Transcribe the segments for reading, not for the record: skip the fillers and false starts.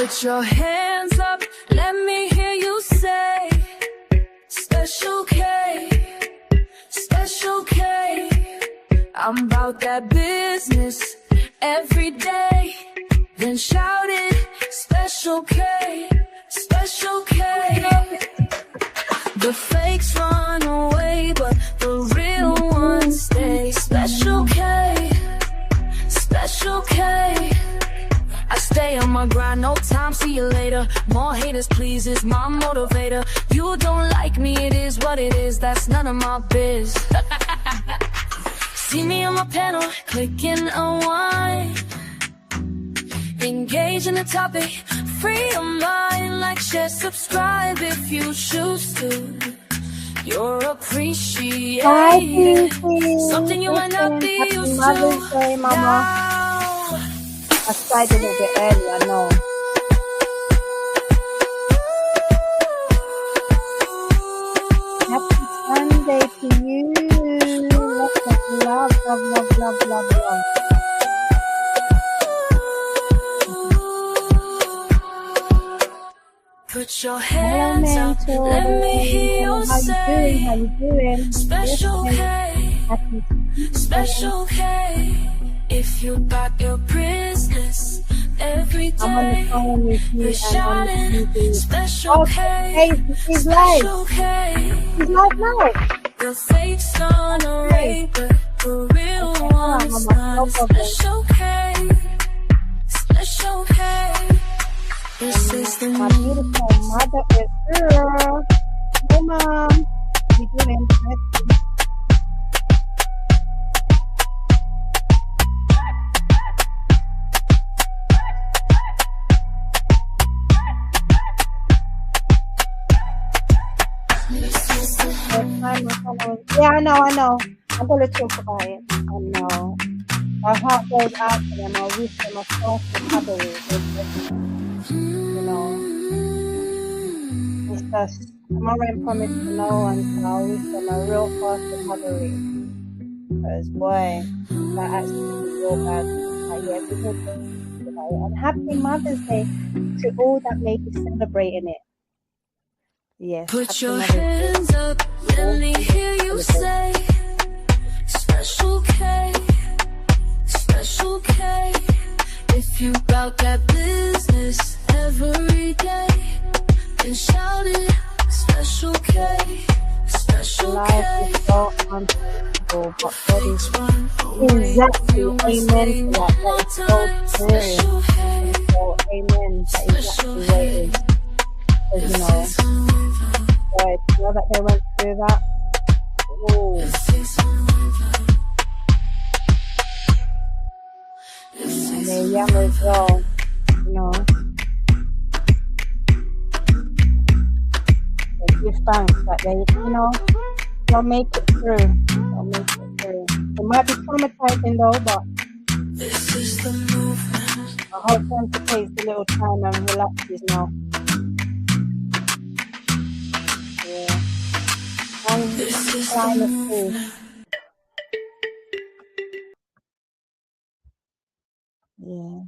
Put your hands up, let me hear you say, Special K, Special K. I'm about that business every day. Then shout it, Special K, Special K. The fakes run away, but the real ones stay. Special K, Special K. I stay on my grind, no time, see you later. More haters, please, is my motivator. You don't like me, it is what it is, that's none of my biz. See me on my panel, click and unwind. Engage in the topic, free your mind. Like, share, subscribe if you choose to. You're appreciated. Something you might not be used to. Mother's Day, Mama. I started a little bit early, I know. Happy Sunday to you. Lots of love, love, love, love, love, love. Put your hands up, let me hear you say, How you doing? Special K, Happy Special K. If you got your business every I'm on the day, phone with you we're and on the shouting, TV. Special K, Hey, he's live. Special K. He's live now. The fake's gone away, but the real one's not. Special K, Special K. This is the My beautiful mother is here. Hey, Mom. How you doing? Yeah, I know. I'm going to talk about it. I know. My heart goes out to them. I wish them a soft recovery. You know, it's just, I'm already promised to no one, so I wish them a real fast recovery. Because, boy, that actually is real bad. Like, yeah, people think about it. And happy Mother's Day to all that may be celebrating it. Yes. Put your hands up, let me hear you say, Special K, Special K. If you bout that business every day, then shout it, Special K, Special Life K. is so uncomfortable, but that is exactly amen to that. That is so true. So amen. That is exactly what it is. Because, you know, boy, to know that they went through that. Ooh. And they're young as well, you know. So give thanks that they, you know, they'll make it through. They'll make it through. It might be traumatizing though, but I hope them to take a little time and relaxes now. Yeah. And climate too. Yeah.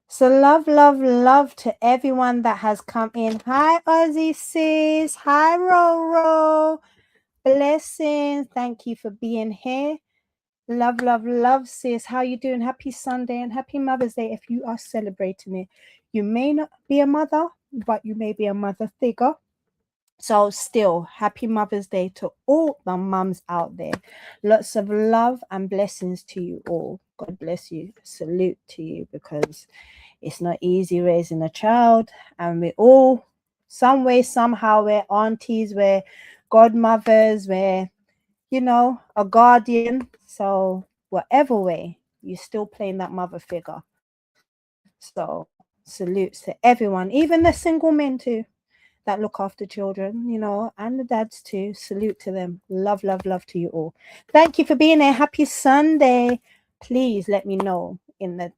So love, love, love to everyone that has come in. Hi, Ozzy sis. Hi, Roro. Blessings. Thank you for being here. Love, love, love, sis. How you doing? Happy Sunday and happy Mother's Day if you are celebrating it. You may not be a mother, but you may be a mother figure. So still, happy Mother's Day to all the mums out there. Lots of love and blessings to you all. God bless you. Salute to you, because it's not easy raising a child. And we all, some way, somehow, we're aunties, we're godmothers, we're, you know, a guardian. So whatever way, you're still playing that mother figure. So salutes to everyone, even the single men too, that look after children, you know, and the dads too. Salute to them. Love, love, love to you all. Thank you for being here. Happy Sunday. Please let me know in the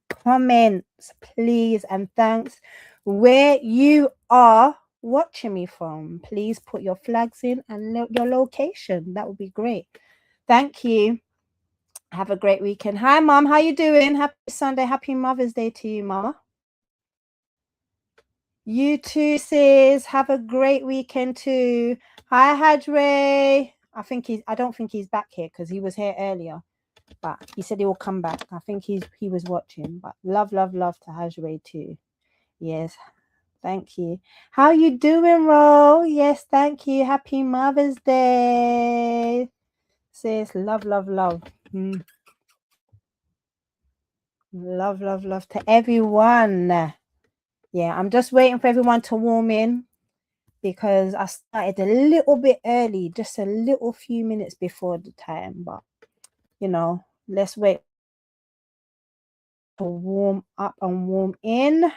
comments, please, and thanks, where you are watching me from. Please put your flags in and your location. That would be great. Thank you. Have a great weekend. Hi, Mom. How you doing? Happy Sunday. Happy Mother's Day to you, Mama. You too, sis. Have a great weekend too. Hi, Hadray. I don't think he's back here because he was here earlier, but he said he will come back. I think he was watching. But love, love, love to Hadray too. Yes, thank you. How you doing, Ro? Yes, thank you. Happy Mother's Day. Sis, love, love, love. Love, love, love to everyone. Yeah, I'm just waiting for everyone to warm in because I started a little bit early, just a little few minutes before the time. But, let's wait to warm up and warm in.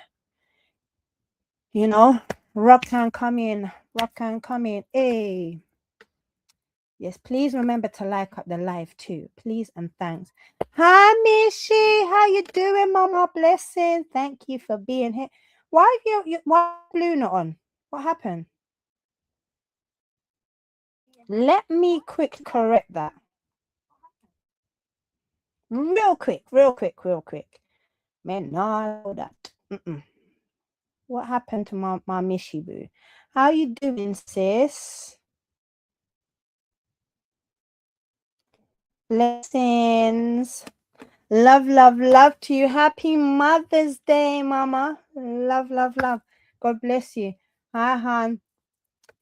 Roxanne, come in. Roxanne, come in. Hey. Yes, please remember to like up the live too. Please and thanks. Hi, Mishi. How you doing, Mama? Blessing. Thank you for being here. Why have why blue not on? What happened? Let me quick correct that. Real quick. Man, no, that. What happened to my Mishi boo? How you doing, sis? Blessings. Love, love, love to you. Happy Mother's Day, Mama. Love, love, love. God bless you. Hi, hon.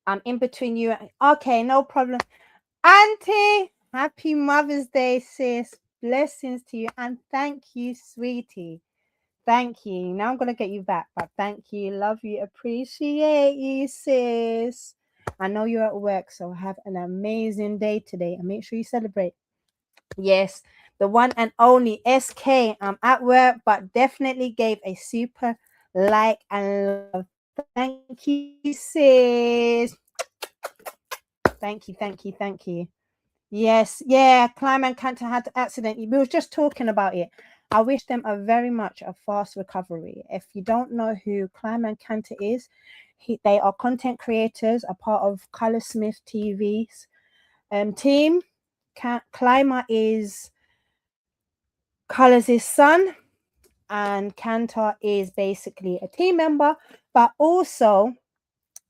I'm in between you. Okay, no problem. Auntie, happy Mother's Day, sis. Blessings to you. And thank you, sweetie. Thank you. Now I'm going to get you back, but thank you. Love you. Appreciate you, sis. I know you're at work, so have an amazing day today and make sure you celebrate. Yes, the one and only SK. I'm at work, but definitely gave a super like and love. Thank you, sis. Thank you. Yes, yeah, Climb and Cantor had an accident. We were just talking about it. I wish them very much a fast recovery. If you don't know who Climb and Cantor is, they are content creators, a part of Colorsmith TV's team. Climber is Colors' son, and Cantor is basically a team member, but also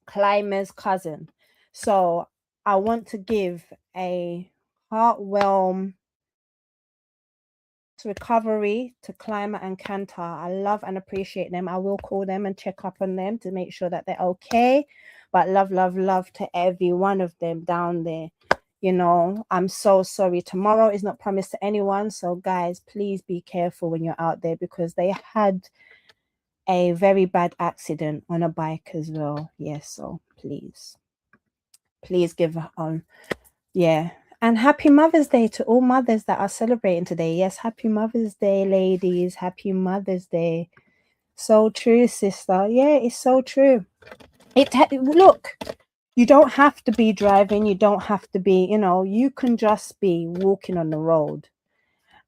Climber's cousin. So I want to give a heartwarming recovery to Climber and Cantor. I love and appreciate them. I will call them and check up on them to make sure that they're okay. But love, love, love to every one of them down there. I'm so sorry. Tomorrow is not promised to anyone. So guys, please be careful when you're out there because they had a very bad accident on a bike as well. Yes, so please give on. Yeah. And happy Mother's Day to all mothers that are celebrating today. Yes, happy Mother's Day, ladies. Happy Mother's Day. So true, sister. Yeah, it's so true. Look, you don't have to be driving. You don't have to be, you can just be walking on the road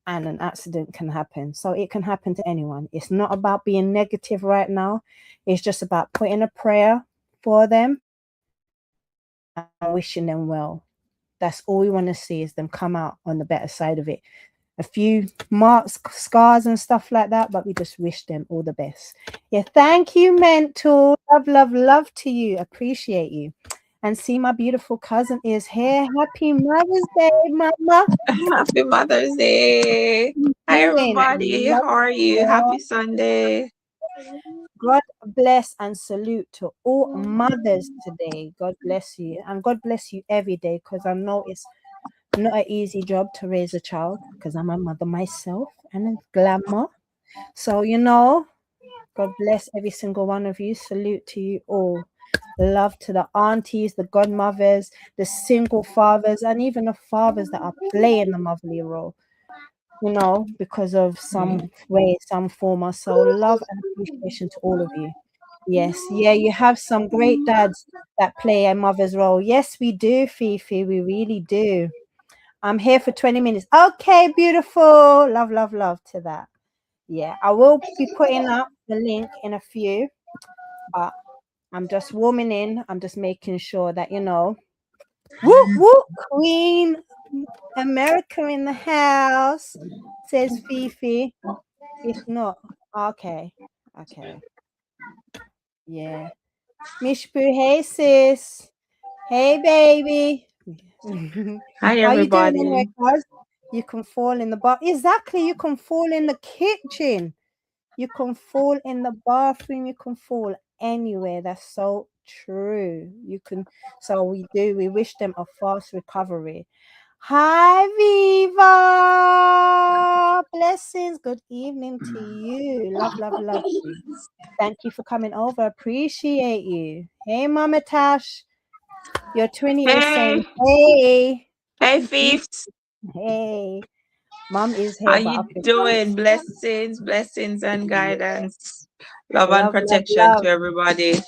and an accident can happen. So it can happen to anyone. It's not about being negative right now. It's just about putting a prayer for them and wishing them well. That's all we want to see is them come out on the better side of it. A few marks, scars and stuff like that, but we just wish them all the best. Yeah, thank you, Mentor. Love, love, love to you. Appreciate you. And see, my beautiful cousin is here. Happy Mother's Day, Mama. Happy Mother's Day. Hi, everybody. How are you? Happy Sunday. God bless and salute to all mothers today. God bless you. And God bless you every day because I know it's not an easy job to raise a child because I'm a mother myself and a glamour. So, God bless every single one of you. Salute to you all. Love to the aunties, the godmothers, the single fathers, and even the fathers that are playing the motherly role, because of some way, some form or so. Love and appreciation to all of you. Yes, yeah, you have some great dads that play a mother's role. Yes, we do, Fifi. We really do. I'm here for 20 minutes. Okay, beautiful. Love, love, love to that. Yeah, I will be putting up the link in a few, but I'm just warming in. I'm just making sure that, whoop, whoop, Queen America in the house, says Fifi. If not, okay. Yeah. Mishpu, hey sis. Hey baby. Hi, How you doing anyway, everybody. cuz? You can fall in the bath. Exactly, you can fall in the kitchen. You can fall in the bathroom. You can fall anywhere. That's so true. You can. So we do. We wish them a fast recovery. Hi, Viva. Blessings. Good evening to you. Love, love, love you. Thank you for coming over. Appreciate you. Hey, Mama Tash. Your twinny is Hey, saying, hey. hey, Fifth. Hey. Mom is How here, but you up in doing? Blessings, blessings, and yeah. guidance. Love and Love, love, protection love. to everybody.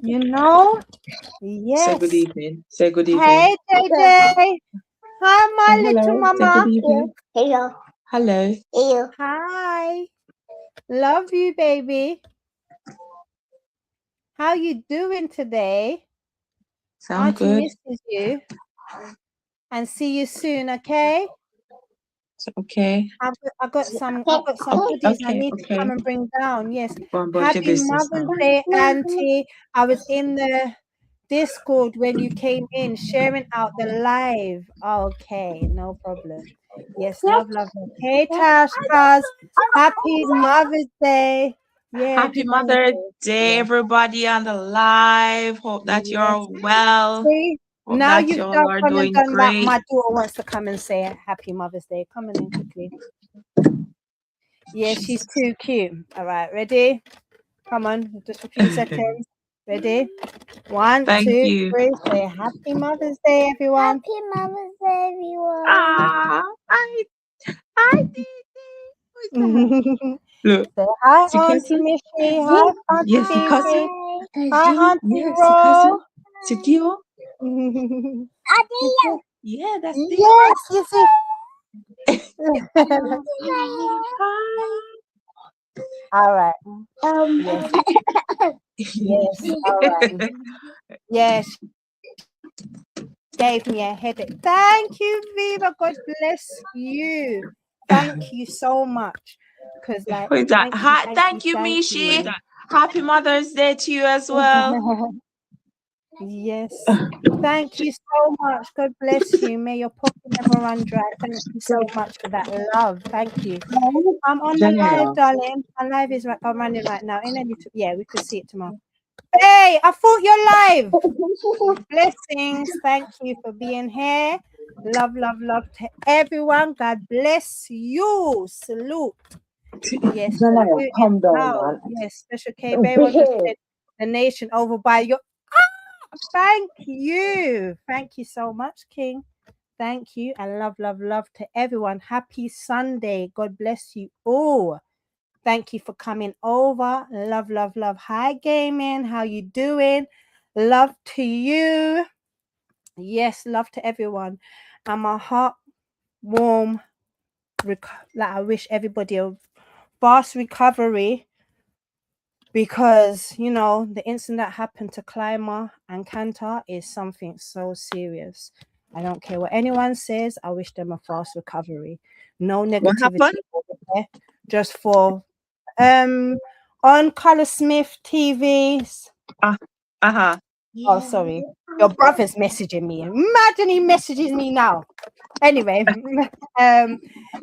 You know? Say good Yes. evening. Say good evening. Hey, JJ. Hi, Say my little hello. Say good mama. evening. Hello. Hello. Hello. Hi. Love you, baby. How you doing today? Sound Auntie good? misses you. And see you soon, okay? Okay. I've got some goodies I Okay. need to come Okay. and bring down. Yes. Go on about your Happy business Mother's now. Day, Auntie. I was in the Discord when you came in, sharing out the live. Okay, no problem. Yes, love, love, love. Hey, Tash, Kaz. Happy Mother's Day. Yeah, Happy did Mother's Mother's Day. Day, Yeah. everybody on the live. Hope that Yes. you're well. See, Hope now that you've you all done are gone and doing done that. great. My daughter wants to come and say Happy Mother's Day. Come on in quickly. Yeah, she's too cute. All right, ready? Come on, just a few seconds. Ready? One, Thank 2, you. 3. Say Happy Mother's Day, everyone. Happy Mother's Day, everyone. Ah, I did it. Who's that? Look, Say hi, it's your Auntie cousin. Mishi. Hi, Auntie Yes, your cousin. Fifi. Hi, Auntie Yes, your cousin. Ro. Sikio. Adios. Yeah, that's Dio. Yes, you see. Hi. All right. Um, Yes. Yes. All right. Yes. Gave me a headache. Thank you, Viva. God bless you. Thank you so much. Because, like, Who's that? thank you, Hi, thank you, thank you, thank Mishi. you. Happy Mother's Day to you as well. Yes. Thank you so much. God bless you. May your pocket never run dry. Thank you so much for that love. Thank you. I'm on the live, darling. My live is right. I'm running right now. In any yeah, we could see it tomorrow. Hey, I thought you're live. Blessings. Thank you for being here. Love, love, love to everyone. God bless you. Salute. Yes, salute in the house. Yes, Special K. Bayron just said the nation over by your. Thank you. Thank you so much, King. Thank you. And love, love, love to everyone. Happy Sunday. God bless you all. Thank you for coming over. Love, love, love. Hi, Gaming. How you doing? Love to you. Yes, love to everyone. And my heart warm. Like I wish everybody a fast recovery because the incident that happened to Clymer and Kantar is something so serious. I don't care what anyone says. I wish them a fast recovery. No What negativity happened? over there. Just for on Color Smith TVs. Uh-huh. Oh, sorry. Your brother's messaging me. Imagine he messages me now. Anyway,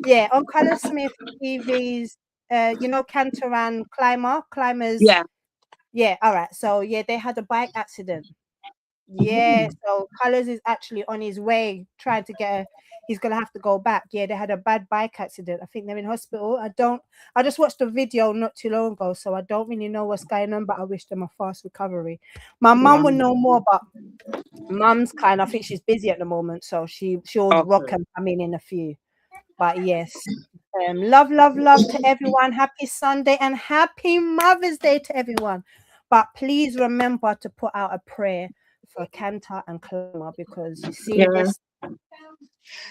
yeah, on Color Smith TVs, Cantor and Climbers. Yeah, all right. So yeah, they had a bike accident. Yeah, so Colors is actually on his way trying to get he's gonna have to go back. Yeah, they had a bad bike accident. I think they're in hospital. I just watched the video not too long ago, so I don't really know what's going on, but I wish them a fast recovery. My mum would know more, but mum's I think she's busy at the moment, so she'll rock and come in a few. But yes. Love, love, love to everyone. Happy Sunday and happy Mother's Day to everyone. But please remember to put out a prayer for Kantar and Clamor because you see this.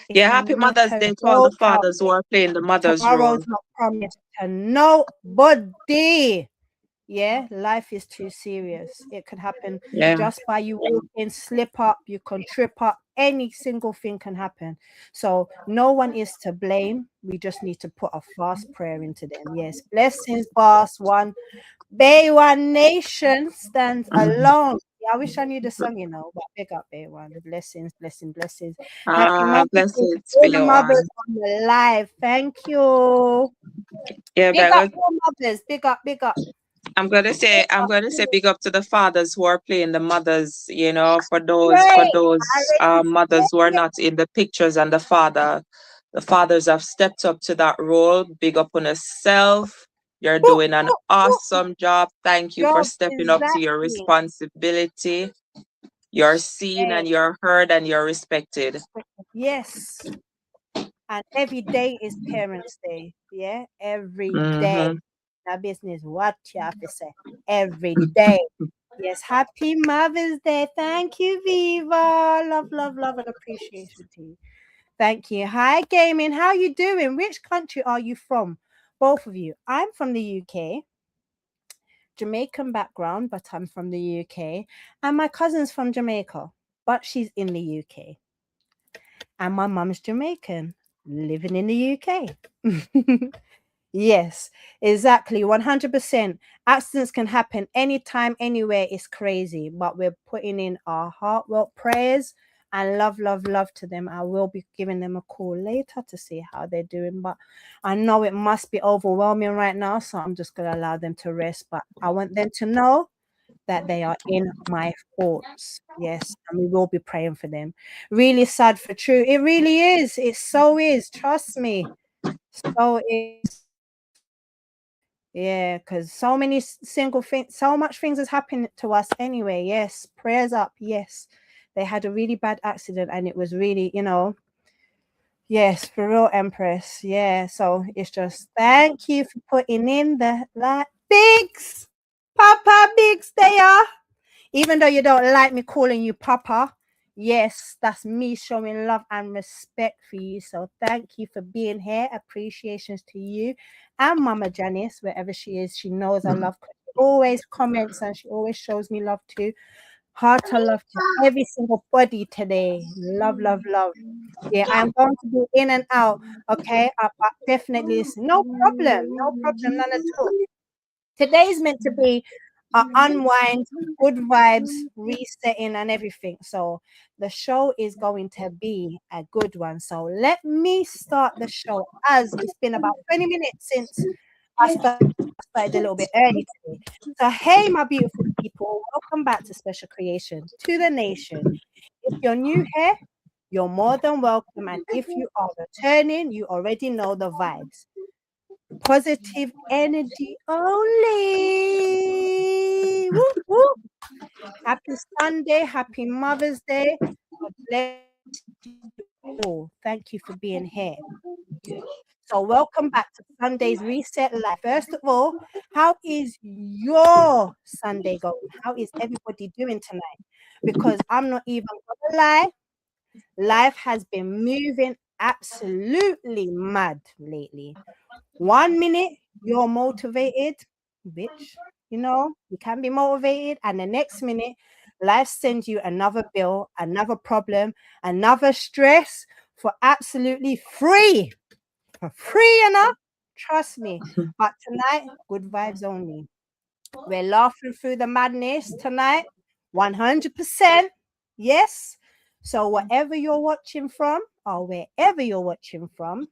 Yeah, happy Mother's Day to all the fathers who are playing the mother's Tomorrow's role. not promised to nobody. Yeah, life is too serious. It could happen Yeah. just by you walking, slip up, you can trip up, any single thing can happen. So no one is to blame. We just need to put a fast prayer into them. Yes, blessings, boss one. Bay One Nation stands Mhm. alone. Yeah, I wish I knew the song, but big up Bay One. Blessings, blessings, blessings. Happy Mother's Day to Blessings for all the you mothers on. on the live. Thank you. Yeah, Big but up all mothers. Big up, big up. I'm gonna say big up to the fathers who are playing the mothers, for Right. I those already mothers who are said not in the pictures, and the fathers have stepped up to that role. Big up on yourself. You're whoop, doing an whoop, whoop. awesome job. Thank you for Job stepping up to your exactly. responsibility. You're seen and Yes. you're heard and you're respected. Yes. And every day is Parents' Day. Yeah. Every day. Mm-hmm. That business, what you have to say. Every day. Yes. Happy Mother's Day. Thank you, Viva. Love, love, love, and appreciation to you. Thank you. Hi, Gaming. How you doing? Which country are you from? Both of you. I'm from the UK. Jamaican background, but I'm from the UK. And my cousin's from Jamaica, but she's in the UK. And my mum's Jamaican, living in the UK. Yes, exactly. 100%. Accidents can happen anytime, anywhere. It's crazy, but we're putting in our heartfelt prayers and love, love, love to them. I will be giving them a call later to see how they're doing, but I know it must be overwhelming right now, so I'm just going to allow them to rest. But I want them to know that they are in my thoughts. Yes, and we will be praying for them. Really sad for true. It really is. It so is. Trust me. So is. Yeah, because so many single things, so much things has happened to us anyway. Yes, prayers up. Yes, they had a really bad accident, and it was really, yes, for real, Empress. Yeah, so it's just thank you for putting in the Biggs, Papa Biggs. They are. Even though you don't like me calling you Papa, yes, that's me showing love and respect for you. So thank you for being here. Appreciations to you and Mama Janice, wherever she is. She knows I love her. She always comments and she always shows me love too. Heart to love to every single body today. Love, love, love. Yeah, I'm going to be in and out. Okay, but definitely listen. No problem. No problem. None at all. Today is meant to be a unwind, good vibes, resetting, and everything. So the show is going to be a good one. So let me start the show as it's been about 20 minutes since I started a little bit early today. So, hey, my beautiful people, welcome back to Special Creation to the Nation. If you're new here, you're more than welcome. And if you are returning, you already know the vibes. Positive energy only. Woo, woo. Happy Sunday. Happy Mother's Day. God bless you all. Thank you for being here. So, welcome back to Sunday's Reset Live. First of all, how is your Sunday going? How is everybody doing tonight? Because I'm not even gonna lie, life has been moving absolutely mad lately. 1 minute you're motivated, bitch. You can be motivated, and the next minute, life sends you another bill, another problem, another stress for absolutely free. For free enough, trust me. But tonight, good vibes only. We're laughing through the madness tonight, 100%. Yes. So, whatever you're watching from, or wherever you're watching from,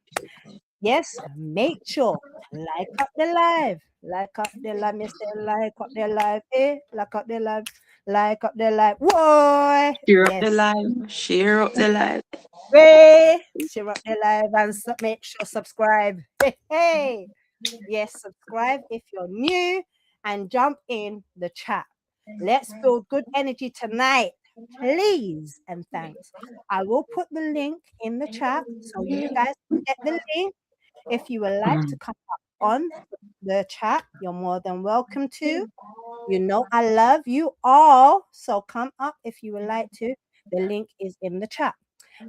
yes, make sure like up the live. Like up the live, Mr. Like up the live, like up the live, like up the live. Whoa, Share up the yes. live. Share up the live. Way, share up the live and make sure subscribe. Hey, hey. Yes, subscribe if you're new and jump in the chat. Let's build good energy tonight, please and thanks. I will put the link in the chat so you guys get the link. If you would like to come up on the chat, you're more than welcome to. You know I love you all, so come up if you would like to. The link is in the chat.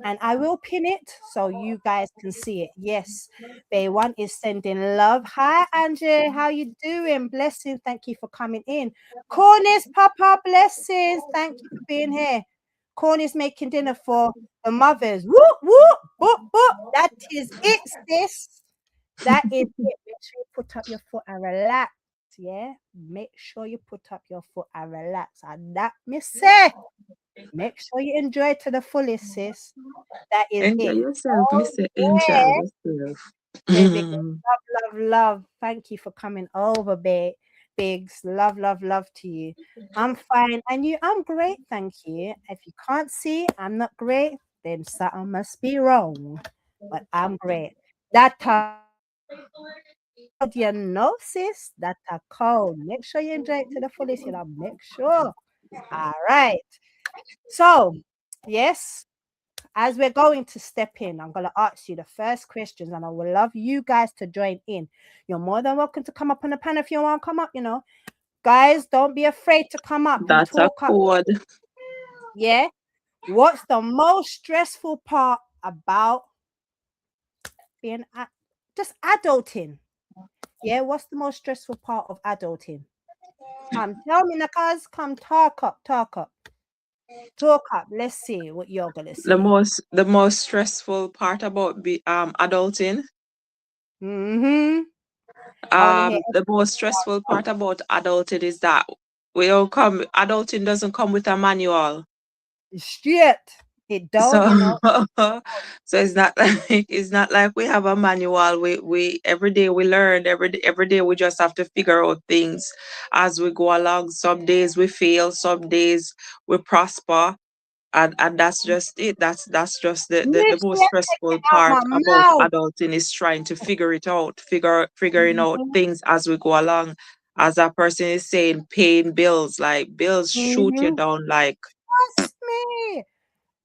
And I will pin it so you guys can see it. Yes. Bay One is sending love. Hi, Angie. How you doing? Blessings. Thank you for coming in. Cornice, Papa, blessings. Thank you for being here. Cornice making dinner for the mothers. Whoop, whoop, whoop, whoop. That is it, sis. That is it. Make sure you put up your foot and relax. Yeah. Make sure you put up your foot and relax. And that, me say, make sure you enjoy it to the fullest, sis. That is Enjoy it. yourself, Oh, Mr. Enjoy yeah. yourself. Baby, love, love, love. Thank you for coming over, babe. Bigs, love, love, love to you. I'm fine. And you, I'm great, thank you. If you can't see I'm not great, then something must be wrong. But I'm great. That you know, sis, that a cold. Make sure you enjoy it to the fullest, you know. Make sure. All right. So, yes, as we're going to step in, I'm going to ask you the first questions and I would love you guys to join in. You're more than welcome to come up on the panel if you want to come up, you know. Guys, don't be afraid to come up and That's a talk up. code. Yeah. What's the most stressful part about being just adulting? Yeah. What's the most stressful part of adulting? Come, tell me, Nakas. Come, talk up, talk up. Talk up. Let's see what you're going to say. The most stressful part about adulting. Mm-hmm. I want to hear The most stressful part about adulting is that adulting doesn't come with a manual. shit. It don't, So you know. so it's not like we have a manual. We every day we learn, every day we just have to figure out things as we go along. Some days we fail, some days we prosper. And that's just it. That's just the most Literally, take stressful it out part my about mouth. adulting is trying to figure it out, figuring out Mhm, things as we go along. As that person is saying, paying bills, like bills shoot you mhm. down, like Trust me.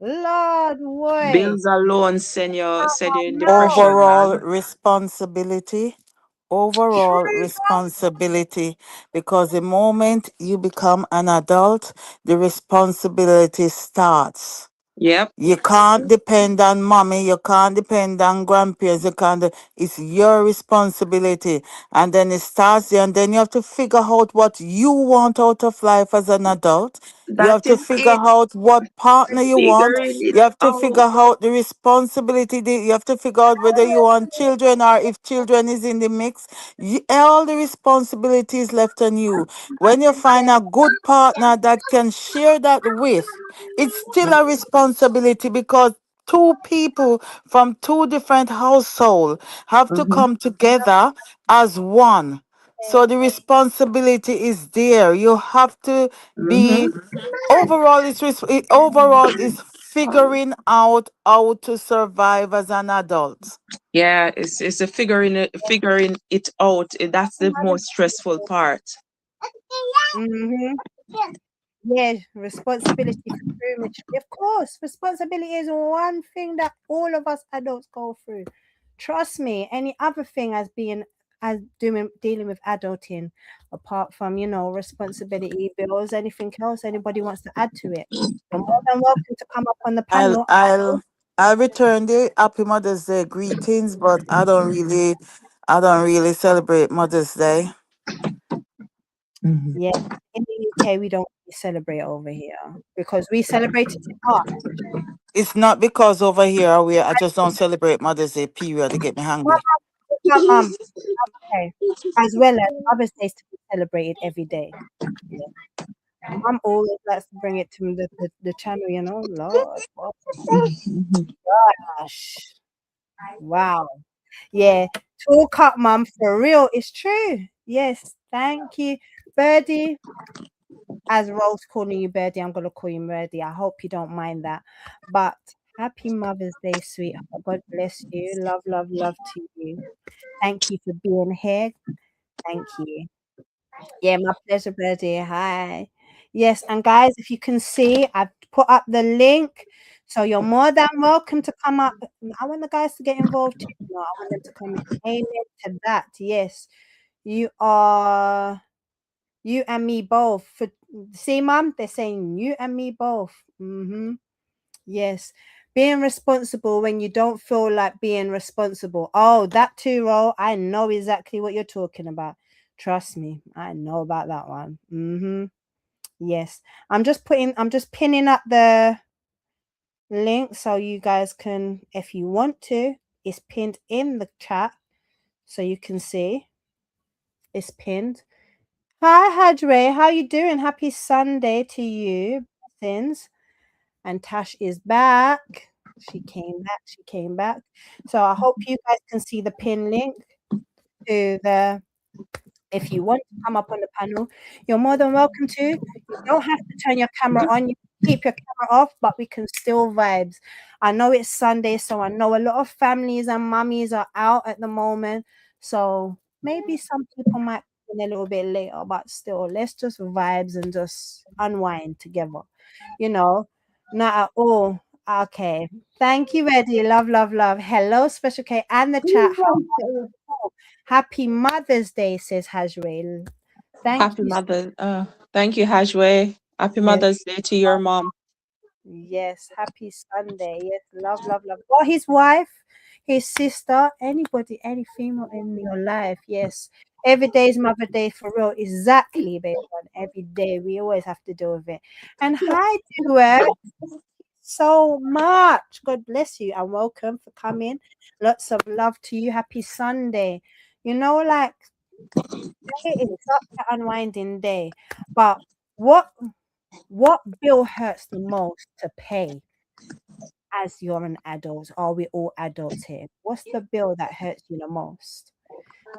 Lord, way. bills alone Out send my you in mouth. depression, Overall man. responsibility, overall True. responsibility, because the moment you become an adult, the responsibility starts. Yep, You can't depend on mommy, you can't depend on grandparents, it's your responsibility. And then it starts there, and then you have to figure out what you want out of life as an adult. You that have to is figure it. out what partner you want. Figuring it You have to figure out. out the responsibility. You have to figure out whether you want children or if children is in the mix. All the responsibility is left on you. When you find a good partner that can share that with, it's still a responsibility because two people from two different households have to Mm-hmm. come together as one. So the responsibility is there. You have to be Mm-hmm. overall is figuring out how to survive as an adult. Yeah, it's a figuring it out. That's the most stressful part. Mm-hmm. Yeah, responsibility for very much. Of course, responsibility is one thing that all of us adults go through. Trust me, any other thing as being as doing dealing with adulting, apart from responsibility, bills, anything else anybody wants to add to it, you're more than welcome to come up on the I'll panel. I'll I'll return the Happy Mother's Day greetings, but I don't really celebrate Mother's Day. Mhm. Yeah, in the UK we don't really celebrate over here because we celebrate it in March. It's not because over here I just don't celebrate Mother's Day, period. To get me Mum, hungry. okay, as well as Mother's Day is to be celebrated every day. Yeah. Mum always likes to bring it to the channel, Lord, oh gosh, wow, yeah, talk up, Mum, for real, it's true. Yes, thank you, Birdie. As Rose calling you Birdie, I'm gonna call you Birdie. I hope you don't mind that. But happy Mother's Day, sweetheart. God bless you. Love, love, love to you. Thank you for being here. Thank you. Yeah, my pleasure, Birdie. Hi. Yes, and guys, if you can see, I've put up the link. So you're more than welcome to come up. I want the guys to get involved too. I want them to come in. Amen to that. Yes. You are you and me both. See, Mum, they're saying you and me both. Yes. Being responsible when you don't feel like being responsible. Oh, that too, Ro. I know exactly what you're talking about. Trust me, I know about that one. Yes. I'm just pinning up the link so you guys can, if you want to, it's pinned in the chat so you can see. It's pinned. Hi, Hadre. How you doing? Happy Sunday to you. Blessings. And Tash is back. She came back. She came back. So I hope you guys can see the pin link to the. If you want to come up on the panel, you're more than welcome to. You don't have to turn your camera on. You can keep your camera off, but we can still vibes. I know it's Sunday, so I know a lot of families and mummies are out at the moment. So maybe some people might come in a little bit later, but still, let's just vibes and just unwind together. You know, not at all. Okay. Thank you, Eddie. Love, love, love. Hello, Special K and the chat. How are you? Happy Mother's Day, says Hajrail. Thank Happy you. Mother. Thank you, Hajwe. Happy Yes, Mother's Day to your mom. yes. Happy Sunday. Yes, love, love, love. Or his wife, his sister, anybody, any female in your life. Yes. Every day is Mother Day for real. Exactly, baby. Every day. We always have to deal with it. And hi, Duet. So much. God bless you and welcome for coming. Lots of love to you. Happy Sunday. You know, like it is such an unwinding day. But what bill hurts the most to pay as you're an adult? Are we all adults here? What's the bill that hurts you the most?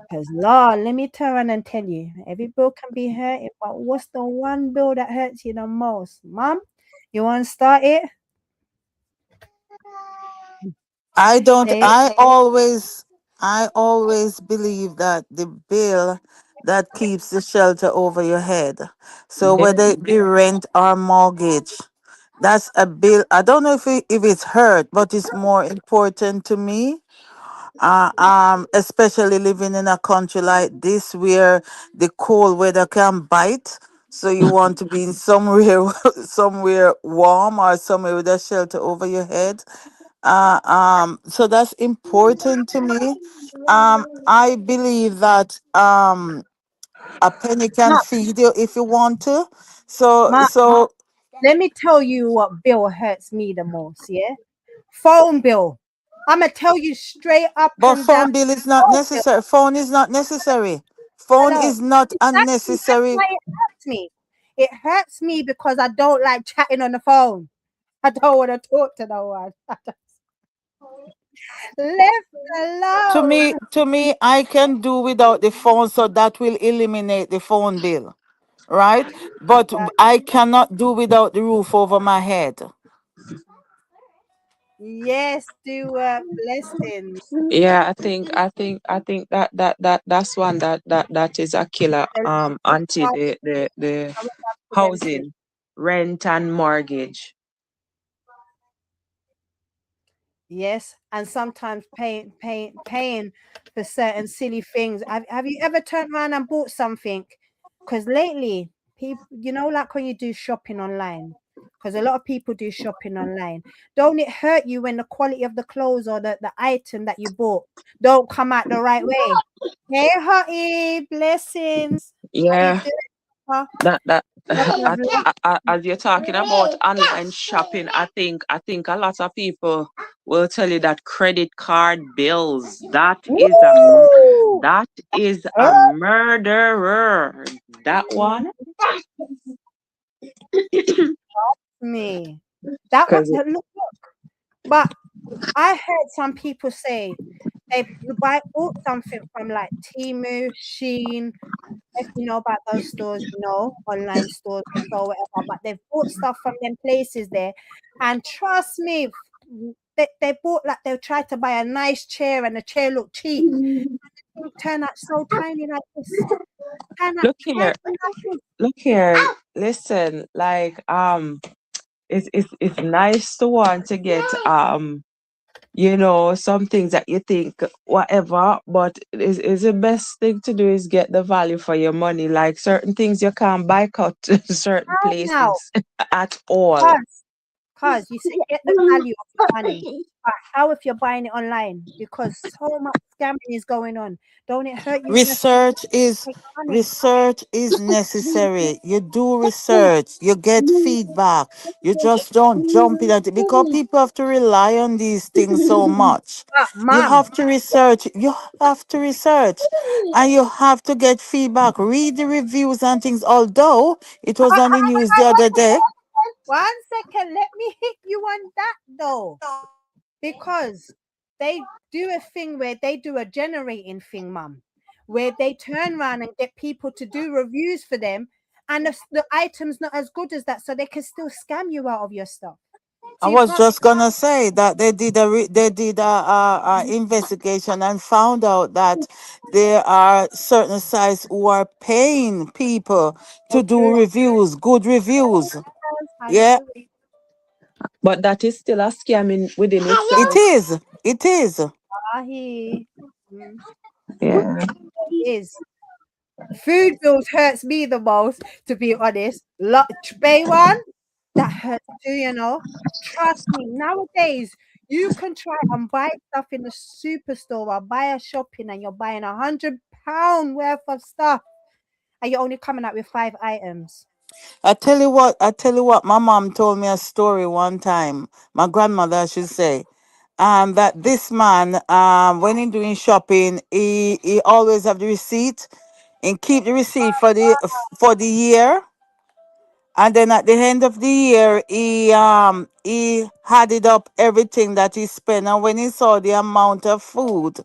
Because Lord, let me turn around and tell you, every bill can be hurting, but what's the one bill that hurts you the most? Mom, you want to start it? I don't, Say it. I always believe that the bill that keeps the shelter over your head. So Yeah. whether it be rent or mortgage, that's a bill. I don't know if it's hurt, but it's more important to me. Especially living in a country like this where the cold weather can bite. So you want to be in somewhere somewhere warm or somewhere with a shelter over your head. So that's important to me. I believe that a penny can Mom, feed you if you want to. So Mom, so let me tell you what bill hurts me the most, yeah? Phone bill. I'm going to tell you straight up but and down. phone bill is not Phone bill. necessary. Phone is not necessary. Phone Hello. is not Exactly. That's unnecessary. why it hurts me. It hurts me because I don't like chatting on the phone. I don't want to talk to no one. Left alone. To me, I can do without the phone, so that will eliminate the phone bill, right? But I cannot do without the roof over my head. Yes, do blessings. Yeah, I think that's one that is a killer. Until the Coming back to them too. housing, rent and mortgage. Yes, and sometimes paying for certain silly things. Have you ever turned around and bought something? Because lately, people, like when you do shopping online, because a lot of people do shopping online. Don't it hurt you when the quality of the clothes or the item that you bought don't come out the right way? Hey, Hottie, blessings. How you Yeah, doing? Huh? that Love, love, love. as you're talking about online shopping, I think a lot of people will tell you that credit card bills, Woo! that is a Hurt murderer. That one, me. That one, because look, but I heard some people say they bought something from like Temu, Sheen, if you know about those stores, online stores or whatever, but they've bought stuff from them places there. And trust me, they bought like they tried to buy a nice chair and the chair looked cheap. It turned out so tiny like this. Turned out look tiny here, like this. look here, listen, like it's nice to want to get some things that you think whatever, but is the best thing to do is get the value for your money. Like certain things you can't buy cut to certain How now? places at all. Us. Cause you say get the value of your money. But how if you're buying it online? Because so much scamming is going on. Don't it hurt you in a research is take money? research is necessary. You do research, you get feedback. You just don't jump in at it because people have to rely on these things so much. But You mom, have to research, and you have to get feedback. Read the reviews and things. Although it was on the news the other day. 1 second, let me hit you on that though. Because they do a thing where they do a generating thing, mum, where they turn around and get people to do reviews for them, and the item's not as good as that, so they can still scam you out of your stuff. I So you was can't. just gonna say that they did a investigation and found out that there are certain sites who are paying people to do Okay. reviews, good reviews. How you Yeah, doing? But that is still a scamming within it itself. is. It is. Ahi. Mm, Yeah. it is. Food bills hurts me the most, to be honest. Bay one, that hurts too, you know. Trust me, nowadays you can try and buy stuff in the superstore or buy a shopping and you're buying £100 worth of stuff and you're only coming out with 5 items. I tell you what, my mom told me a story one time. My grandmother, I should say. That this man, when he doing shopping, he always have the receipt and keep the receipt for the year. And then at the end of the year, he added up everything that he spent. And when he saw the amount of food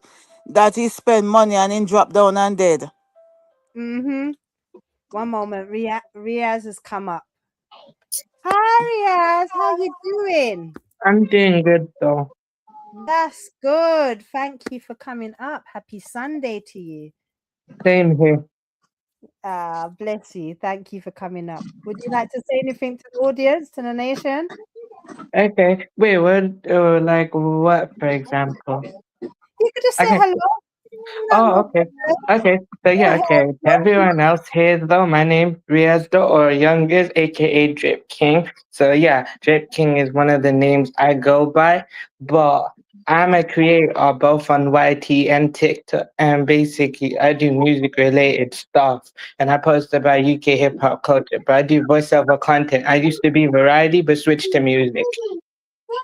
that he spent money and he dropped down and dead. Mm-hmm. One moment, Riaz has come up. Hi Riaz, how you doing? I'm doing good though. That's good. Thank you for coming up. Happy Sunday to you. Same here. Ah, bless you. Thank you for coming up. Would you like to say anything to the audience, to the nation? Okay. Wait, what? Like what, for example? You could just say Okay. hello. Oh, No okay. problem. Okay. So Go yeah, ahead. okay. To everyone else here though, my name Riaz though, or Youngest, aka Drip King. So yeah, Drip King is one of the names I go by, but I'm a creator both on YT and TikTok, and basically I do music related stuff, and I post about UK hip hop culture. But I do voiceover content. I used to be variety, but switched to music.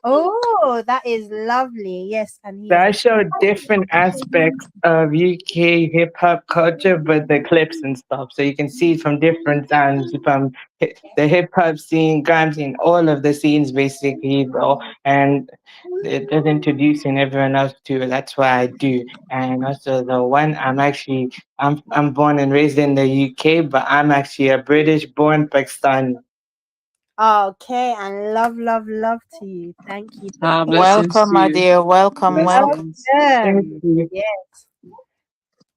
Oh, that is lovely. Yes, and So he's I show different aspects of UK hip hop culture, but the clips and stuff. So you can see from different sounds, from the hip hop scene, grime scene, all of the scenes basically, though. And it does introducing everyone else to it. That's what I do. And also the one I'm born and raised in the UK, but I'm actually a British born Pakistani. okay. And love, love, love to you. Thank you for Ah, coming. blessings Welcome, to my you. dear. Welcome, welcome. Blessings. Thank Welcome. you. Yeah.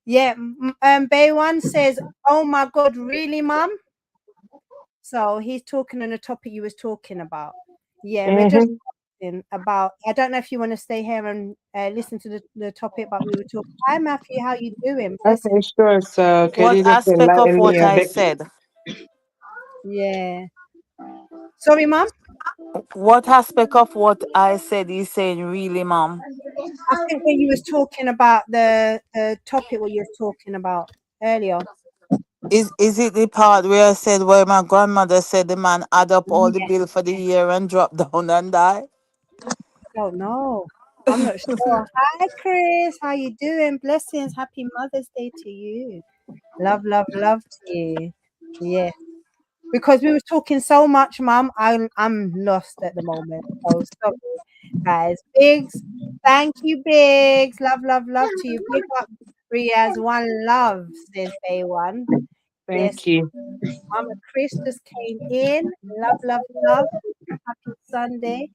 Yeah. Bay One says, "Oh my God, really, Mum?" So he's talking on the topic you was talking about. Yeah, we're just Hmm. talking about. I don't know if you want to stay here and listen to the topic, but we were talking. Hi, Matthew, how you doing? Blessing. Okay, sure. So could What you just aspect of enlighten me what a I bit? said? Yeah. Sorry, Mum. What aspect of what I said is saying really, mom? I think when you was talking about the topic, what you was talking about earlier. Is it the part where I said where my grandmother said the man add up all the Yeah. bill for the year and drop down and die? I don't know. I'm not sure. Hi, Chris. How you doing? Blessings. Happy Mother's Day to you. Love, love, love to you. Yeah. Because we were talking so much, Mum. I'm lost at the moment. So sorry, guys. Biggs, thank you, Biggs. Love, love, love to you. Big up Riaz. One love, says Bay One. Yes, Thank you. Mama Chris just came in. Love, love, love. Happy Sunday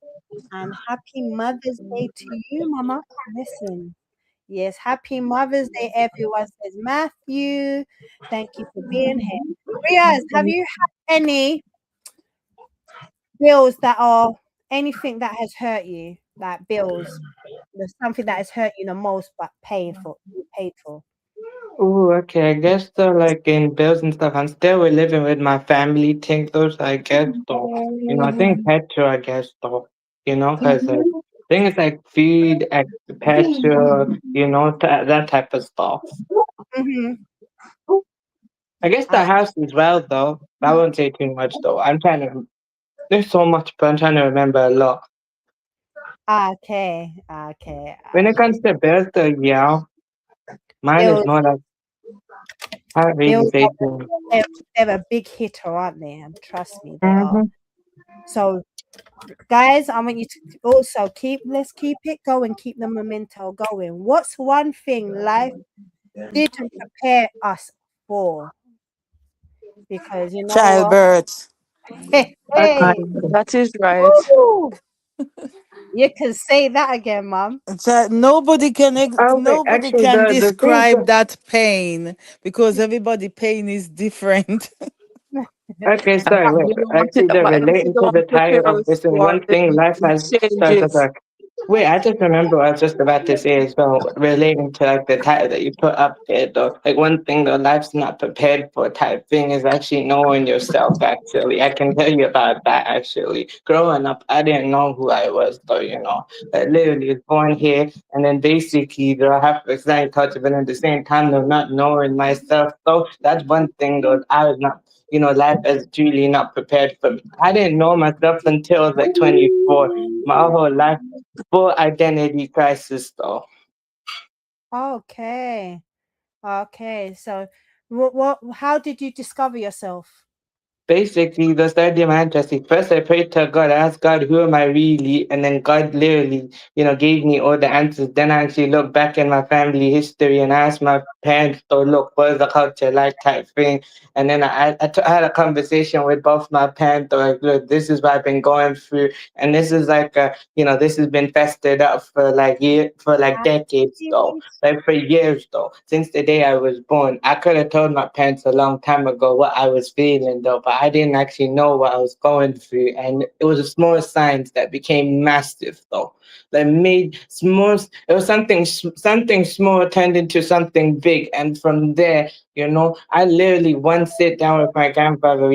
and happy Mother's Day to you, Mama. Listen. Yes, happy Mother's Day, everyone, says Matthew. Thank you for being here. Riaz, have you had any bills that are anything that has hurt you? Like bills, there's something that has hurt you the most but paid for. Oh, okay. I guess so. Like in bills and stuff, I'm still living with my family thing though. So I guess though, I think petrol. I guess though, because like thing is like feed, petrol, that type of stuff. Mm-hmm. I guess the house as well though. I won't say too much though. I'm trying to. There's so much, but I'm trying to remember a lot. Okay, okay, When it okay. comes to bills, though, yeah, mine is Bills, more like I can't really bills, say too much. they're a big hitter, aren't they? And trust me, they are. Mm-hmm. So, guys, I want you to also let's keep it going, keep the momentum going. What's one thing life didn't prepare us for? Because you know what? Childbirth. Hey, Right. hey, That is right. woo! You can say that again, mom. Okay, Nobody actually, can the thing describe that pain because everybody pain is different. okay, And sorry, wait. you know Actually, the what else it relating to the don't title prepare of us this and for one thing life the has started changes. like. Wait, I just remember what I was just about to say as well, relating to like the title that you put up there though. Like one thing though, life's not prepared for type thing is actually knowing yourself actually. I can tell you about that actually. Growing up, I didn't know who I was though. I literally was born here and then basically though I have to explain culture, but at the same time though not knowing myself. So that's one thing though I was not life is truly not prepared for me. I didn't know myself until I was like 24. My whole life full identity crisis though. Okay, okay. So, how did you discover yourself? Basically, the study of my ancestry. First, I prayed to God, I asked God, who am I really? And then God literally, gave me all the answers. Then I actually looked back in my family history and asked my parents, so look, what is the culture like type thing? And then I had a conversation with both my parents, like, look, this is what I've been going through. And this is like, this has been festered up for for like decades though. Like for years though, since the day I was born. I could have told my parents a long time ago what I was feeling though, but I didn't actually know what I was going through. And it was the small signs that became massive though. That made small it was something small turned into something big. And from there, I literally once sit down with my grandfather.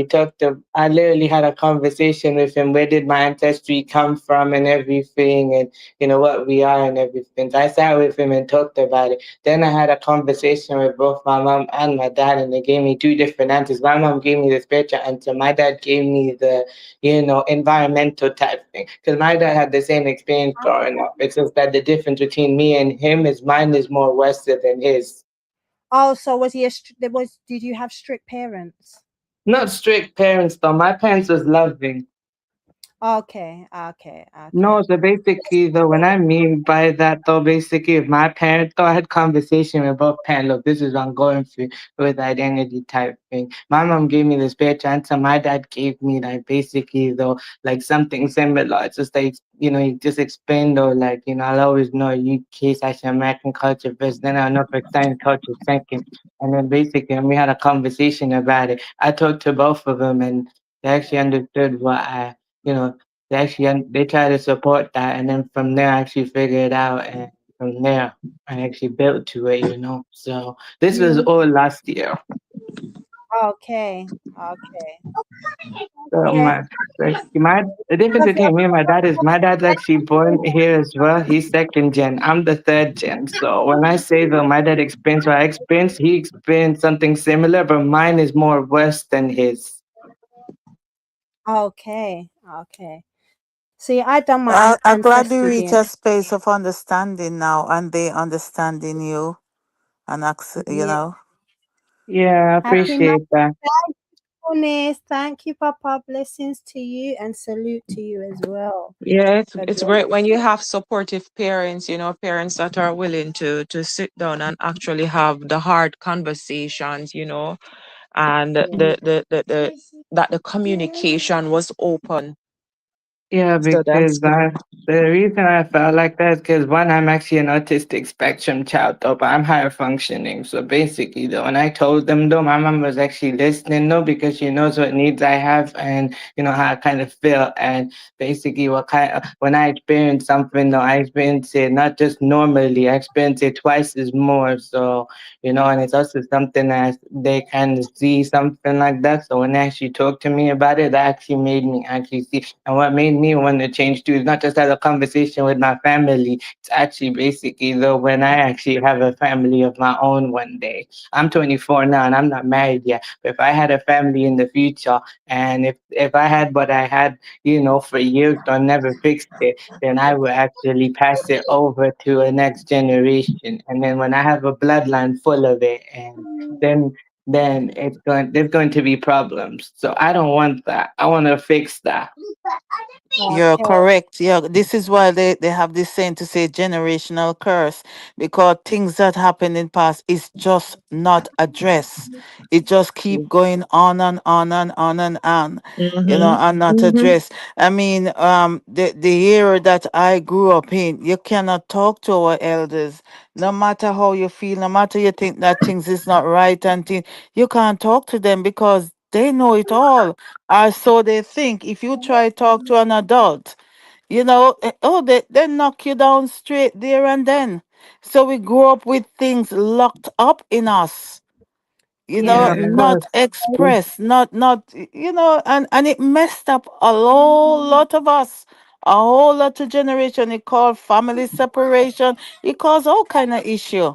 I literally had a conversation with him. Where did my ancestry come from and everything, and what we are and everything. So I sat with him and talked about it. Then I had a conversation with both my mom and my dad, and they gave me two different answers. My mom gave me the spiritual answer. My dad gave me the, environmental type thing. Because my dad had the same experience growing up. It's just that the difference between me and him is mine is more Western than his. Oh, so was he there was did you have strict parents? Not strict parents though. My parents was loving. Okay, okay, No, okay. so basically, though, when I mean by that, though, basically, if my parents, though, I had conversation with both parents, look, this is what I'm going through with identity type thing. My mom gave me the spiritual answer. My dad gave me, like, basically, though, like something similar. It's just like, he just explained, though, like, I'll always know UK slash American culture first, then I'll know Pakistani culture second. And then basically, and we had a conversation about it. I talked to both of them, and they actually understood what you know, they try to support that, and then from there I actually figure it out, and from there I actually built to it. So this was all last year. Okay, okay, So okay. my the difference between me and my dad is my dad's actually born here as well. He's second gen. I'm the third gen. So when I say though my dad experienced what I experienced, he experienced something similar, but mine is more worse than his. Okay, okay. See, I done my I'm glad you ancestry reach a DNA. space of understanding now, and they understanding you, and Yeah. Yeah, I Happy Monday. appreciate that. Eunice. Thank you, Papa. Blessings to you and salute to you as well. Yeah, God it's bless. great when you have supportive parents, parents that are willing to sit down and actually have the hard conversations, and Yeah. the that the communication was open. Yeah, So that's because good. the reason I felt like that is because one, I'm actually an autistic spectrum child, though, but I'm higher functioning. So basically, though, when I told them, though, my mom was actually listening, though, because she knows what needs I have and you know how I kind of feel. And basically, what kind of, when I experience something, though, I experience it not just normally, I experience it twice as more. So you know, and it's also something that they kind of see something like that. So when they actually talk to me about it, that actually made me actually see. And what made me want to change too is not just have a conversation with my family. It's actually basically though when I actually have a family of my own one day. I'm 24 now and I'm not married yet. But if I had a family in the future, and if I had what I had, you know, for years or never fixed it, then I will actually pass it over to a next generation. And then when I have a bloodline full of it, and then there's going to be problems. So I don't want that. I want to fix that. You're Okay. correct. Yeah, this is why they have this saying to say generational curse, because things that happened in past is just not addressed. It just keep going on and on and on and on, Mm-hmm. and not Mm-hmm. addressed. I mean, the era that I grew up in, you cannot talk to our elders, no matter how you feel, no matter you think that things is not right and thing, you can't talk to them because they know it all, or so they think. If you try talk to an adult, oh, they knock you down straight there and then. So we grew up with things locked up in us, Yeah. Yeah, of not course. expressed, and it messed up a whole lot of us, a whole lot of generation. It called family separation. It caused all kind of issue.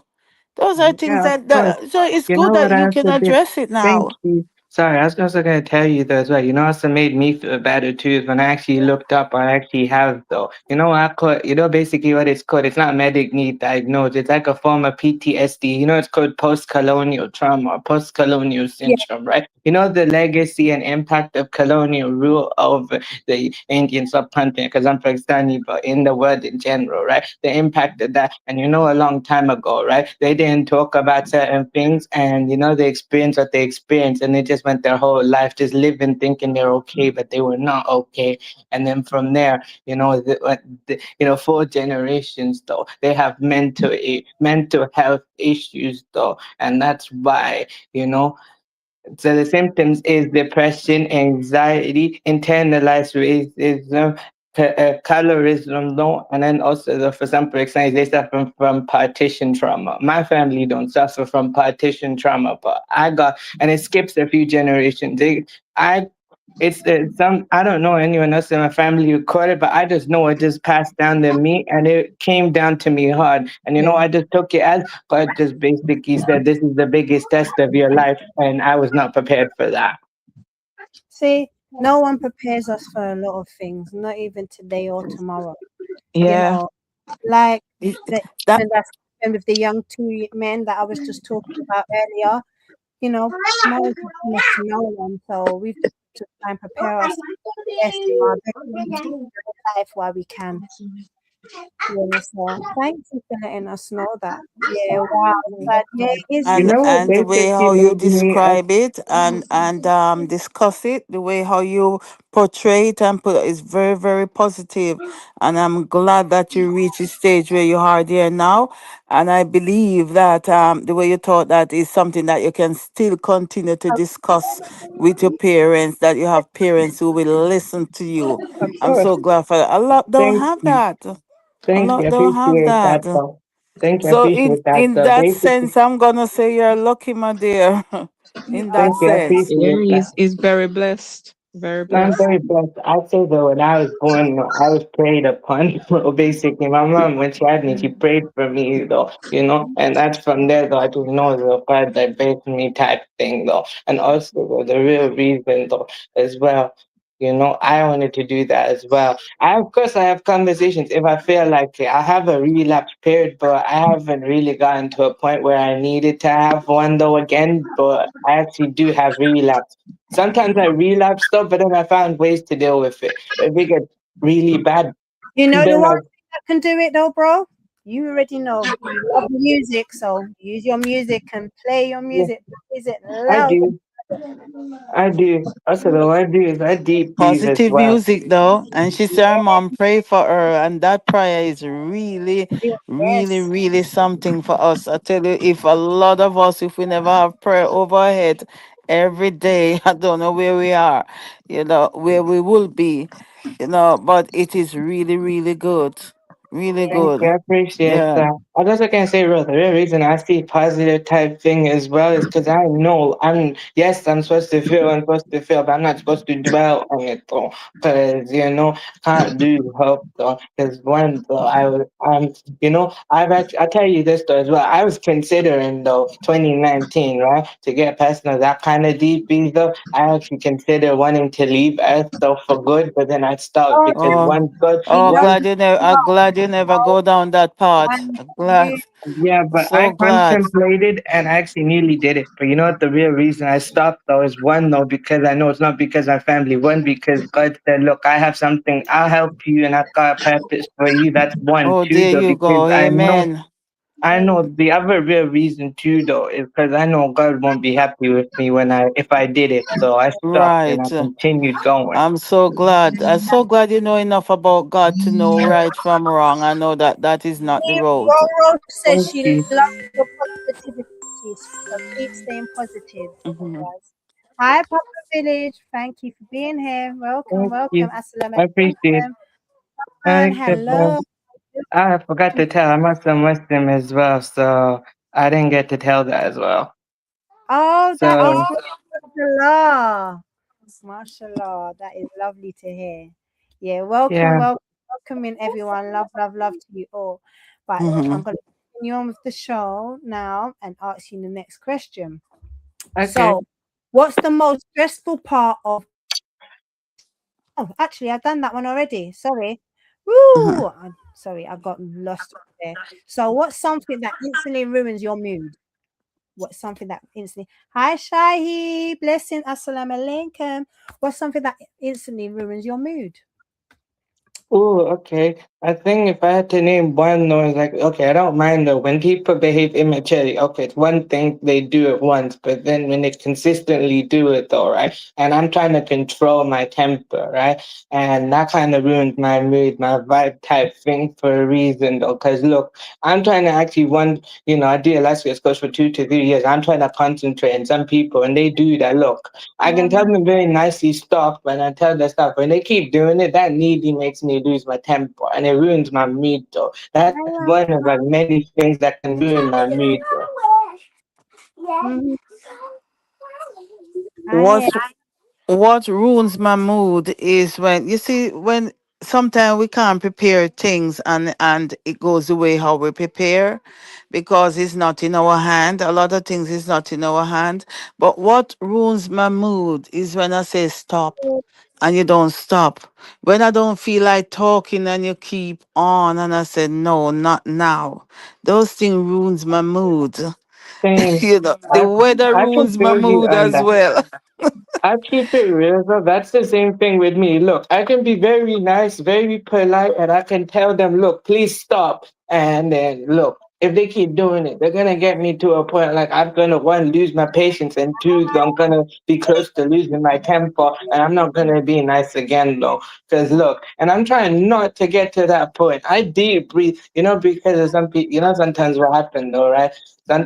Those are things Yeah, of that, course. so it's You good know that what I you can also did? address it Thank now. you. Sorry, I was also going to tell you though as well. You know, also made me feel better too is when I actually looked up. I actually have though. You know, I call. You know, basically what it's called. It's not medically diagnosed. It's like a form of PTSD. You know, it's called post-colonial trauma or post-colonial Yeah. syndrome, right? You know, the legacy and impact of colonial rule over the Indian subcontinent. Because I'm Pakistani, but in the world in general, right? The impact of that. And you know, a long time ago, right? They didn't talk about certain things, and you know, they experienced what they experienced, and they just went their whole life just living, thinking they're okay, but they were not okay. And then from there, you know, you know, 4 generations though, they have mental health issues though, and that's why, you know, so the symptoms is depression, anxiety, internalized racism, colorism, no, and then also for some persons they suffer from partition trauma. My family don't suffer from partition trauma, but I got, and it skips a few generations. I it's some I don't know anyone else in my family who caught it, but I just know it just passed down to me, and it came down to me hard. And you know, Yeah. I just took it as God just basically said, "This is the biggest test of your life," and I was not prepared for that. See, no one prepares us for a lot of things, not even today or tomorrow. You Yeah. know, like It- the that and that's and with the young two men that I was just talking about earlier. Tomorrow's not promised to no one, so we've just got to try and prepare ourselves best for our best life while we can. Yeah, so thank you for letting us know that. Yeah, wow. But yeah, it is You and know what and the way basically how you made me describe it and discuss it, the way how you portray it and put it is very, very positive. And I'm glad that you reach a stage where you are there now. And I believe that the way you taught that is something that you can still continue to discuss with your parents, that you have parents who will listen to you. of I'm course. so glad for that. A lot don't Thank have you. that. A Thank you. lot I don't have appreciate that that. though. Thank you. I So in appreciate that in though. that Basically, sense, I'm gonna say you're lucky, my dear. In that thank you. I sense. Yeah, appreciate that. he's very blessed. Very No, I'm blessed. very blessed. I say though, when I was born, I was prayed upon. Well, basically, my mom, when she had me, she prayed for me, though, you know, and that's from there, though, I just know the God that birthed me type thing, though. And also, though, the real reason, though, as well, you know, I wanted to do that as well. Of course, I have conversations if I feel like it. I have a relapse period, but I haven't really gotten to a point where I needed to have one, though, again, but I actually do have relapse. Sometimes I relapse stuff, but then I found ways to deal with it. If it gets really bad, You know the then one I thing that can do it though, bro? You already know. You love music, so use your music and play your yeah, music. Is it I loud? do. I do. Also, though, I do is I deep breathe as Positive well. music though, and she said her mom pray for her, and that prayer is really, really, Yes. really something for us. I tell you, if a lot of us, if we never have prayer over our head every day, I don't know where we are, where we will be, but it is really, really good, really Yeah. Thank you. good. I appreciate Yeah. that. I also can say, bro, the real reason I see positive type thing as well is because I know I'm supposed to feel, but I'm not supposed to dwell on it though. Because, can't do help though. Because one, though, I tell you this though as well. I was considering though 2019, right, to get past that kind of deep though. I actually consider wanting to leave Earth though for good, but then I stopped Oh, because Oh, one good, you oh, know, one. I'm glad you never go down that path. one I'm you glad, Yeah, but so I glad. contemplated and I actually nearly did it. But you know what? The real reason I stopped though is one, though, because I know it's not because my family. One, because God said, "Look, I have something. I'll help you, and I've got a purpose for you." That's one. Oh, Two, there though, you because go. Amen. I know the other real reason too, though, is because I know God won't be happy with me if I did it. So I stopped and I Right. continued going. I'm so glad. I'm so glad you know enough about God to know right from wrong. I know that that is not the road. Roro says Thank she you. loves your positivity, so keep staying positive. Mhm. Guys. Hi, Papa Village. Thank you for being here. Welcome, Thank welcome. you. Assalamu I appreciate. alaikum. And I hello. forgot to tell. I'm also Muslim as well, so I didn't get to tell that as well. Oh, that is So mashallah. Mashallah. That is lovely to hear. Yeah, welcome, yeah, welcome, welcome in everyone. Love, love, love to you all. But I'm Mhm. going to continue on with the show now and ask you the next question. okay. So, what's the most stressful part of? Oh, actually, I've done that one already. Sorry. Woo! Mhm. Sorry, I got lost there. So, what's something that instantly ruins your mood? What's something that instantly? Hi, Shahi. Blessing. Assalamu alaikum. What's something that instantly ruins your mood? Oh, okay. I think if I had to name one, though, it's like, okay, I don't mind though. When people behave immaturely, okay, it's one thing they do it once, but then when they consistently do it, though, right? And I'm trying to control my temper, right? And that kind of ruins my mood, my vibe type thing for a reason, though. Because look, I'm trying to actually I do Alaska coach for 2 to 3 years. I'm trying to concentrate, and some people, and they do that. Look, I can tell them very nicely stop when I tell them stop. When they keep doing it, that needy makes me lose my temper and it ruins my mood though. That's one of like many things that can ruin my mood though. Mhm. I hear. What's what ruins my mood is when you see when sometimes we can't prepare things and it goes the way how we prepare because it's not in our hand. A lot of things is not in our hand. But what ruins my mood is when I say stop and you don't stop. When I don't feel like talking and you keep on and I say no, not now. Those things ruins my mood. Same. The I weather I can ruins my feel you mood on as that. well. I keep it real, bro. That's the same thing with me. Look, I can be very nice, very polite, and I can tell them, look, please stop. And then, look, if they keep doing it, they're going to get me to a point like I'm going to, one, lose my patience, and two, I'm going to be close to losing my temper, and I'm not going to be nice again, though. Because, look, and I'm trying not to get to that point. I deep breathe, because of some people, sometimes what happened, though, right? I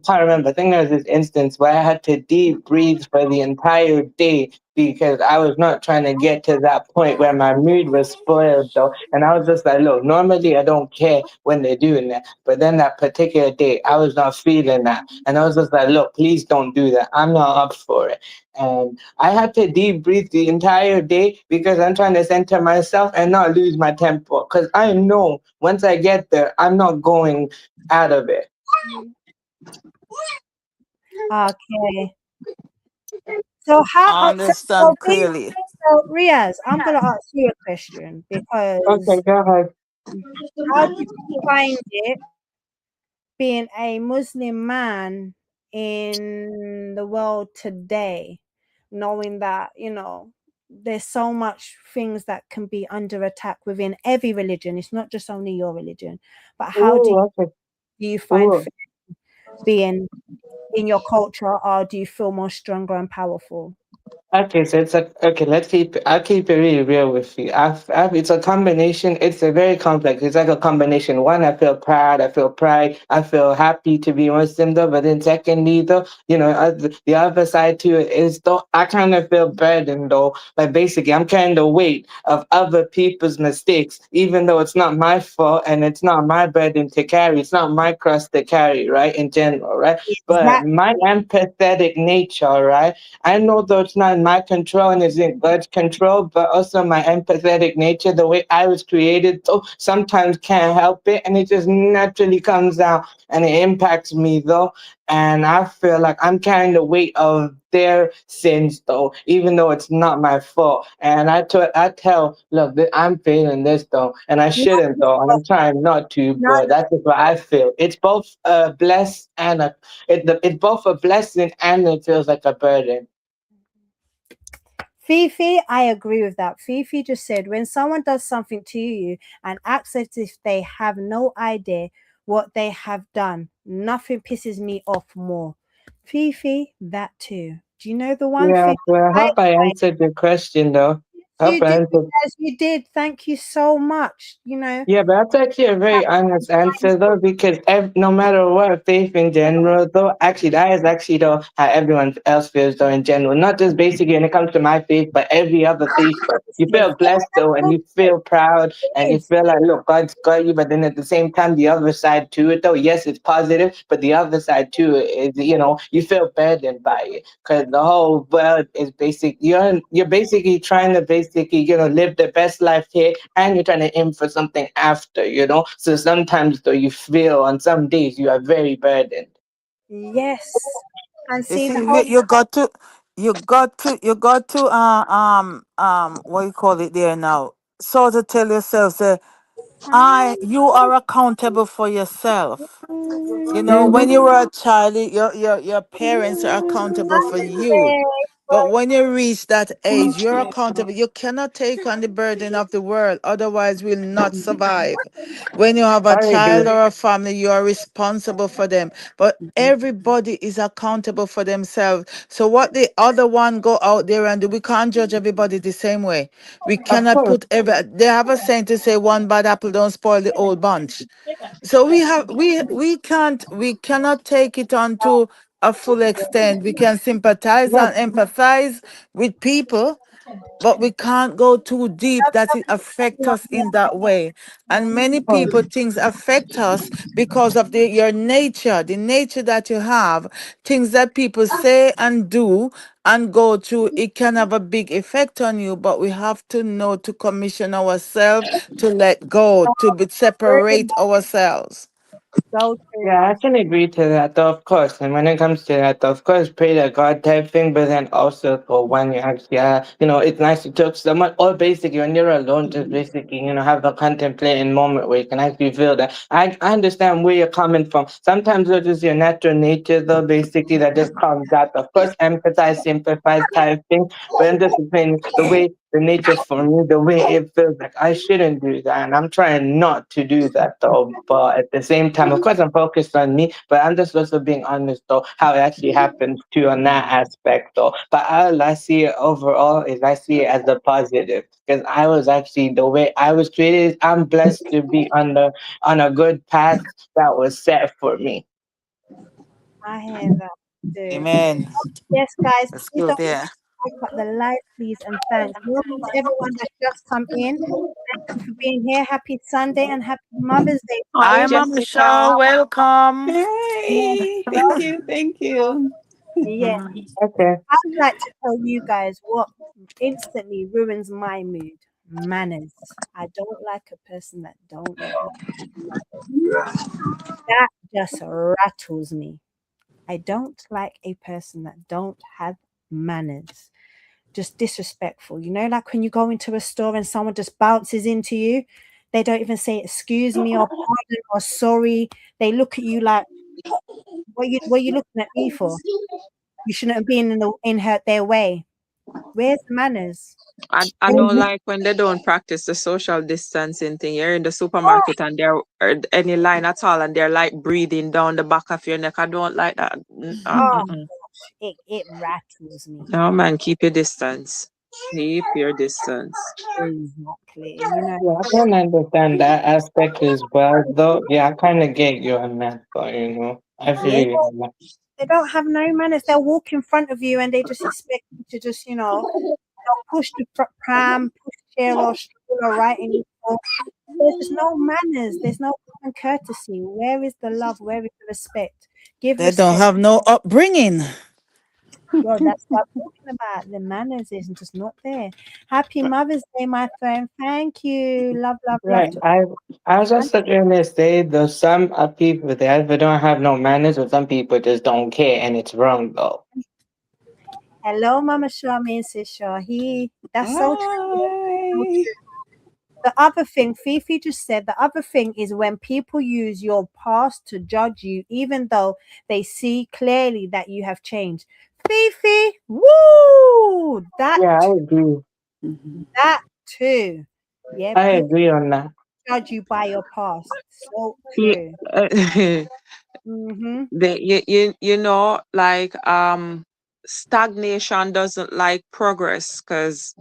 can't remember. I think there was this instance where I had to deep breathe for the entire day because I was not trying to get to that point where my mood was spoiled though. And I was just like, look, normally I don't care when they're doing that. But then that particular day, I was not feeling that. And I was just like, look, please don't do that. I'm not up for it. And I had to deep breathe the entire day because I'm trying to center myself and not lose my temper. Because I know once I get there, I'm not going out of it. Okay. So how? I So understand clearly. so Riaz, I'm gonna ask you a question Okay, because go ahead. how did you find it being a Muslim man in the world today, knowing that, there's so much things that can be under attack within every religion. It's not just only your religion. But how do Oh, okay. you find Oh, being in your culture, or do you feel more stronger and powerful? Okay, so it's a okay. I'll keep it really real with you. It's a combination. It's a very complex. It's like a combination. One, I feel proud. I feel pride. I feel happy to be Muslim, though. But then, secondly, though, the other side to it is though I kind of feel burdened, though. Like basically, I'm carrying the weight of other people's mistakes, even though it's not my fault and it's not my burden to carry. It's not my cross to carry, right? In general, right? But my Exactly. empathetic nature, right? I know though it's not in my control and it's in God's control, but also my empathetic nature, the way I was created, so sometimes can't help it, and it just naturally comes out and it impacts me though. And I feel like I'm carrying the weight of their sins though, even though it's not my fault. And I tell, look, I'm feeling this though, and I shouldn't though, and I'm trying not to, No, but that's just what I feel. It's both a bless and it's both a blessing and it feels like a burden. Fifi, I agree with that. Fifi just said when someone does something to you and acts as if they have no idea what they have done, nothing pisses me off more. Fifi, that too. Do you know the one Yeah, thing well, I I hope I answered your question though. Hope you I did, answered. as you did. Thank you so much. Yeah, but that's actually a very honest answer though, because no matter what, faith in general though, actually that is actually though how everyone else feels though in general. Not just basically when it comes to my faith, but every other faith though. You Yes, feel blessed though and you feel proud it and you is. feel like look, God's got you, but then at the same time the other side to it though, yes, it's positive, but the other side too is you feel burdened by it. Because the whole world is basic you're basically trying to basically, live the best life here and you're trying to aim for something after. So sometimes though you feel on some days you are very burdened. Yes. And You see the see, whole what you call it there now? Sort of tell yourself that time. you are accountable for yourself. You know, when Mm-hmm. you were a child, your parents are accountable for you. But when you reach that age, you're accountable. You cannot take on the burden of the world, otherwise, we'll not survive. When you have a I child agree. or a family, you are responsible for them. But everybody is accountable for themselves. So, what the other one go out there and do, we can't judge everybody the same way. We Of cannot course. put every. They have a saying to say, "One bad apple don't spoil the whole bunch." So we cannot take it on to a full extent. We can sympathize No, and empathize with people, but we can't go too deep that it affect us in that way. And many of course. people things affect us because of your nature, the nature that you have, things that people say and do and go through, it can have a big effect on you, but we have to know to commission ourselves, to let go, to separate ourselves. So Yeah, true. I can agree to that, though, of course. And when it comes to that, though, of course, pray to God type thing, but then also for when you actually, it's nice to talk to someone, or basically when you're alone, just basically, have a contemplating moment where you can actually feel that. I understand where you're coming from. Sometimes it's just your natural nature, though, basically, that just comes out. Of course, empathize, sympathize type thing, but I'm just saying the way the nature for me, the way it feels like I shouldn't do that. And I'm trying not to do that though. But at the same time, of course, I'm focused on me, but I'm just also being honest though, how it actually happens too on that aspect though. But all I see it overall is I see it as a positive because I was actually the way I was created. I'm blessed to be on a good path that was set for me. I hear that too. Amen. Yes, guys, That's please good. don't Yeah. break up the live, please, and thanks. Welcome to everyone that's just come in. Thank you for being here. Happy Sunday and happy Mother's Day to Hi, all Hi, my Mama Jessica. Michelle. Welcome. yes, Hey, thank welcome. you, thank you. Yes. Okay. I'd like to tell you guys what instantly ruins my mood. Manners. I don't like a person that don't have manners. That just rattles me. I don't like a person that don't have manners. Just disrespectful. Like when you go into a store and someone just bounces into you, they don't even say excuse me or pardon or sorry. They look at you like, what you looking at me for? You shouldn't have been in their way. Where's the manners? I Where's don't Mhm. like when they don't practice the social distancing thing. You're in the oh, supermarket and they're or any line at all, and they're like breathing down the back of your neck. I don't like that. oh gosh, it rattles me. No, man, keep your distance. Keep your distance. Exactly. You know, Yeah, I can understand that aspect as well, though. Yeah, I kind of get you on that, but I feel yeah, you on that. they don't have no manners. They'll walk in front of you and they just expect you to just, push the pram, push the chair or stroller right in your door. There's just no manners. There's no common courtesy. Where is the love? Where is the respect? Give They don't respect. have no upbringing. Well, that's what I'm talking about. The manners is just not there. Happy Mother's Day, my friend. Thank you. Love, love, love Right. to I was just gonna say, though, some people they either don't have no manners, or some people just don't care, and it's wrong though. hello, Mama Shami and Sis Shahi. That's so true. So Hi. true. The other thing, Fifi just said, the other thing is when people use your past to judge you, even though they see clearly that you have changed. Fifi, woo! Yeah, I agree. That too. Yeah, I people agree on that. judge you by your past. So Yeah, true. Mm-hmm. like stagnation doesn't like progress because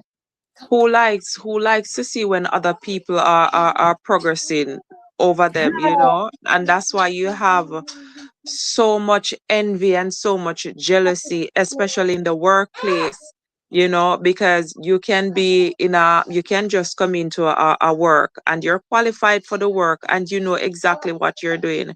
who likes to see when other people are progressing over them, and that's why you have so much envy and so much jealousy, especially in the workplace, because you can just come into a work and you're qualified for the work and you know exactly what you're doing.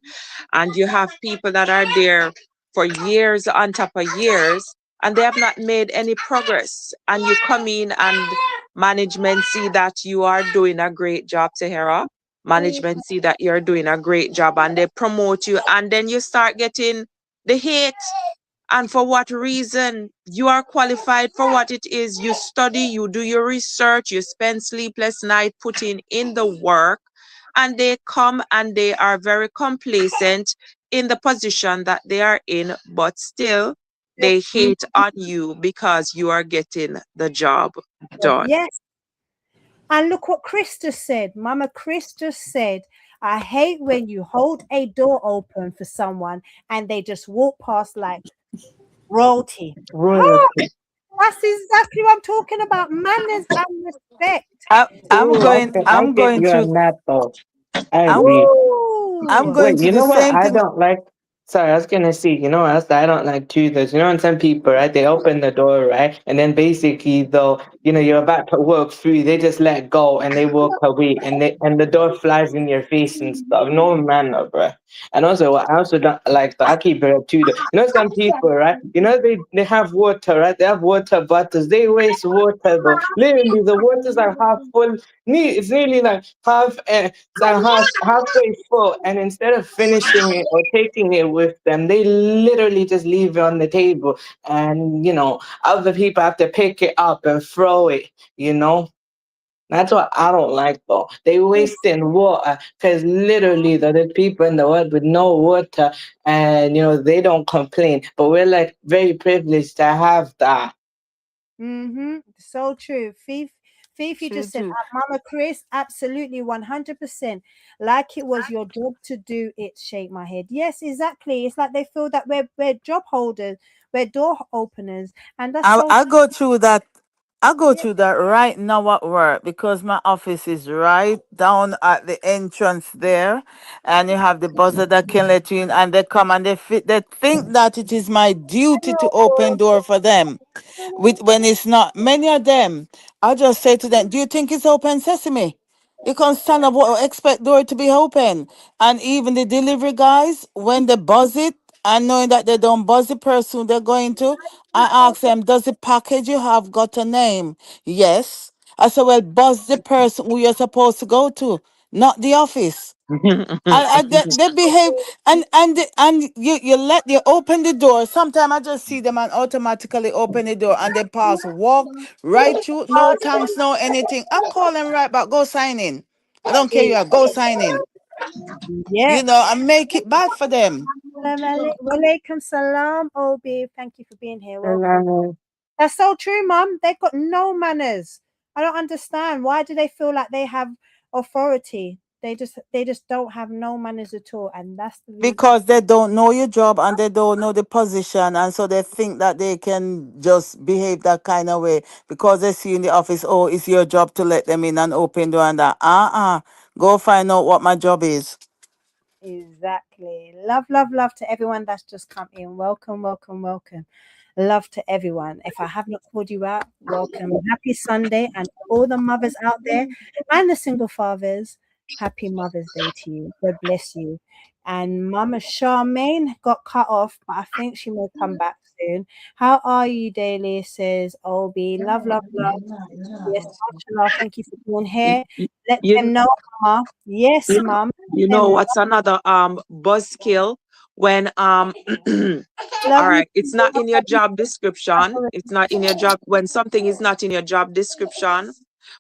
And you have people that are there for years on top of years and they have not made any progress. And you come in and management see that you are doing a great job, Tahira. Management see that you're doing a great job and they promote you, and then you start getting the hate. And for what reason? You are qualified for what it is. You study, you do your research, you spend sleepless night putting in the work, and they come and they are very complacent in the position that they are in, but still they hate on you because you are getting the job done. Yes. And look what Chris just said. Mama Chris just said, I hate when you hold a door open for someone and they just walk past like royalty. Ah, Royalty. that's exactly what I'm talking about. Manners and respect. I'm Ooh, going. I I'm get going you through. on that though. I I'm agree. I'm Woo! going Wait, through you the know what? same I thing. don't like. Sorry, I was gonna say, you know what else I don't like too? There's, when some people, right? They open the door, right, and then basically, though, you're about to walk through, they just let go and they walk away, and the door flies in your face and stuff. No manner, bro. And also, I also don't like that. I keep it up too. Though. Some people, right? They have water, right? They have water bottles. They waste water though. Literally, the waters are half full. It's nearly like half. So halfway full, and instead of finishing it or taking it with them, they literally just leave it on the table, and other people have to pick it up and throw it. You know, that's what I don't like though. They wasting water because literally there's people in the world with no water, and they don't complain, but we're like very privileged to have that. Mm-hmm. So true. Fifi True just said, too. Mama Chris, absolutely 100%. Like it was your job to do it, shake my head. Yes, exactly. It's like they feel that we're job holders, we're door openers. And that's I so I true. go through that. I go Yeah. through that right now at work because my office is right down at the entrance there, and you have the buzzer that can let you in, and they come and they think that it is my duty to open door for them. With when it's not, many of them, I just say to them, "Do you think it's open sesame? You can't stand up or expect door to be open." And even the delivery guys, when they buzz it, and knowing that they don't buzz the person they're going to, I ask them, "Does the package you have got a name?" Yes. I said, "Well, buzz the person who you're supposed to go to, not the office." And they behave, and you open the door. Sometimes I just see them and automatically open the door and they pass, walk right through, no thanks, no anything. I call them right back, go sign in. I don't care, you are, go sign in. Yeah. And make it bad for them. Walaikum salam, Obi. Thank you for being here. And Welcome. That's so true, Mum. They've got no manners. I don't understand. Why do they feel like they have authority? They just don't have no manners at all, and that's the reason. Because they don't know your job and they don't know the position, and so they think that they can just behave that kind of way because they see in the office, oh, it's your job to let them in and open door and that. Go find out what my job is. Exactly. Love, love, love to everyone that's just come in. Welcome, welcome, welcome. Love to everyone. If I have not called you out, welcome. Happy Sunday, and all the mothers out there and the single fathers. Happy Mother's Day to you. God bless you. And Mama Charmaine got cut off, but I think she may come back soon. How are you, Daily? Says Obi. Love, love, love. Yes, mashallah. Thank you for being You, here. you, Let you them know, Mama. Yes, you Mom. you Let know them what's another buzzkill when love all you. right, it's not in your job description. It's not in your job when something is not in your job description,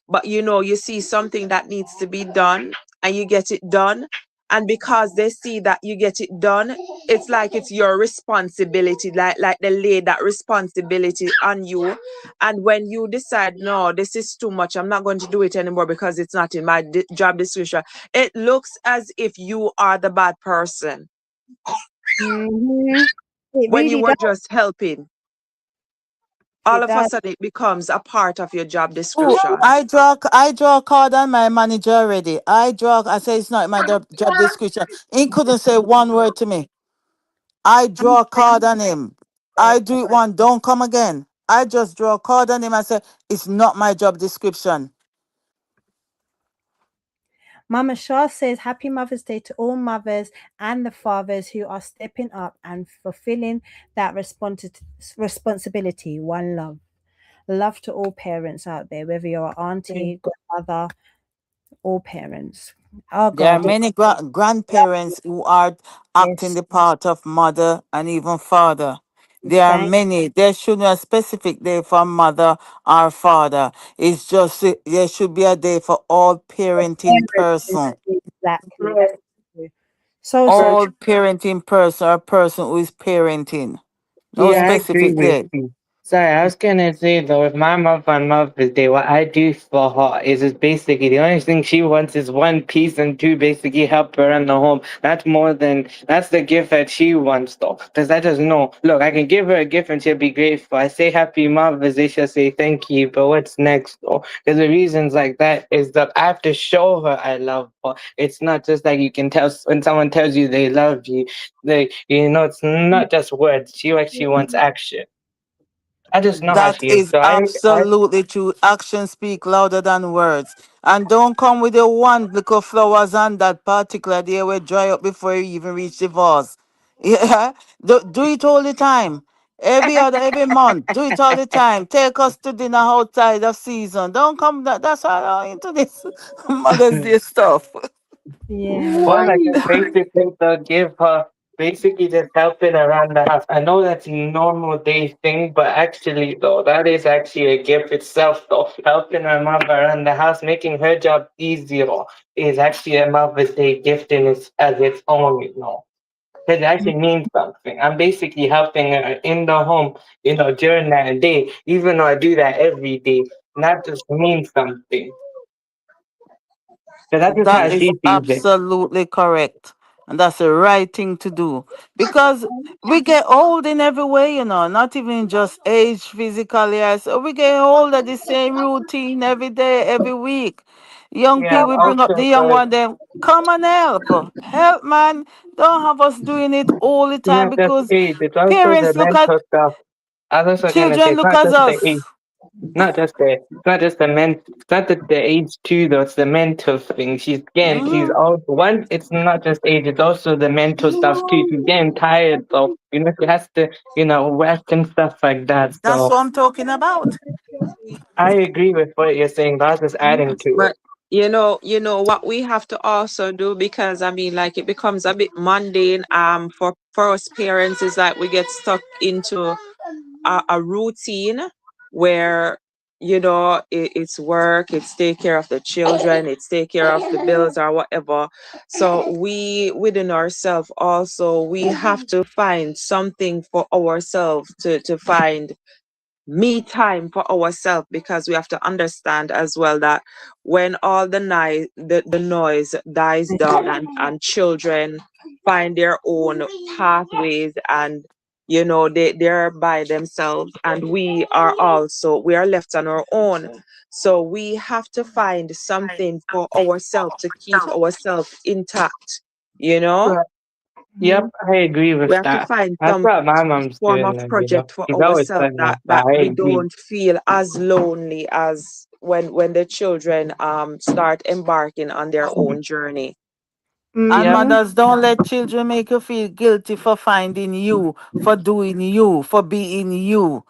but you see something that needs to be done and you get it done. And because they see that you get it done, it's like it's your responsibility, like they lay that responsibility on you. And when you decide, no, this is too much, I'm not going to do it anymore because it's not in my job description, it looks as if you are the bad person Mhm. It when you really were does. just helping. All It of a does. sudden it becomes a part of your job Ooh, description. I draw a card on my manager already. I say it's not in my job description. He couldn't say one word to me. I draw a card on him. I do it one, don't come again. I just draw a card on him and say, it's not my job description. Mama Shah says, Happy Mother's Day to all mothers and the fathers who are stepping up and fulfilling that responsibility. One love. Love to all parents out there, whether you're an auntie, godmother, all parents. Oh, There are God. many grandparents who are acting Yes. the part of mother and even father. There are Thank many. There should be a specific day for mother or father. It's just there should be a day for all parenting parents. person. Exactly. That's true. So, so All true. parenting person or person who is parenting. No Yeah, I agree specific with day. you. Sorry, I was gonna say though, with my mother on Mother's Day, what I do for her is basically the only thing she wants is one piece and two basically help her in the home. That's the gift that she wants though. Because I just know, look, I can give her a gift and she'll be grateful. I say Happy Mother's Day, she'll say thank you, but what's next though? Because the reasons like that is that I have to show her I love her. It's not just like you can tell when someone tells you they love you. It's not just words. She actually wants action. I just know how That she is. is So I absolutely true. Actions speak louder than words. And don't come with the one little flowers on that particular day will dry up before you even reach the vase. Yeah. Do it all the time. Every month. Do it all the time. Take us to dinner outside of season. Don't come that's why I'm into this Mother's Day stuff. Yeah. Or like a basic thing to give her, basically just helping around the house. I know that's a normal day thing, but actually though, that is actually a gift itself though. Helping her mother around the house, making her job easier is actually a Mother's Day gift as its own. Because it actually means something. I'm basically helping her in the home, during that day, even though I do that every day. And that just means something. So that's just That how is she sees it. absolutely correct. And that's the right thing to do. Because we get old in every way, not even just age physically. So we get old at the same routine every day, every week. Young Yeah, people, we bring up the also, young one, them come and help. Help, man. Don't have us doing it all the it's time not just because age, it's also the parents look at mental stuff. I was also gonna say children, it's look not at just the age, us. it's not just the age too though, it's the mental thing. She's Hmm. also one, it's not just age, it's also the mental stuff too. She's getting tired though. She has to, rest and stuff like that. That's So what I'm talking about. I agree with what you're saying, but I was just adding to it. But you know what we have to also do, because I mean, like, it becomes a bit mundane for us parents, is like we get stuck into a routine where it's work, it's take care of the children, it's take care of the bills or whatever. So we within ourselves also, we have to find something for ourselves to find me time for ourselves, because we have to understand as well that when all the noise dies down, and children find their own pathways, and they're by themselves, and we are left on our own. So we have to find something for ourselves to keep ourselves intact you know Right. Mhm. Yep, I agree we with have to that. find That's some what my mom's form of doing, and project for she's always ourselves, done that that. So I we agree. don't feel as lonely as when the children start embarking on their own journey. And Yep, Mhm. mothers, don't let children make you feel guilty for finding you, for doing you, for being you.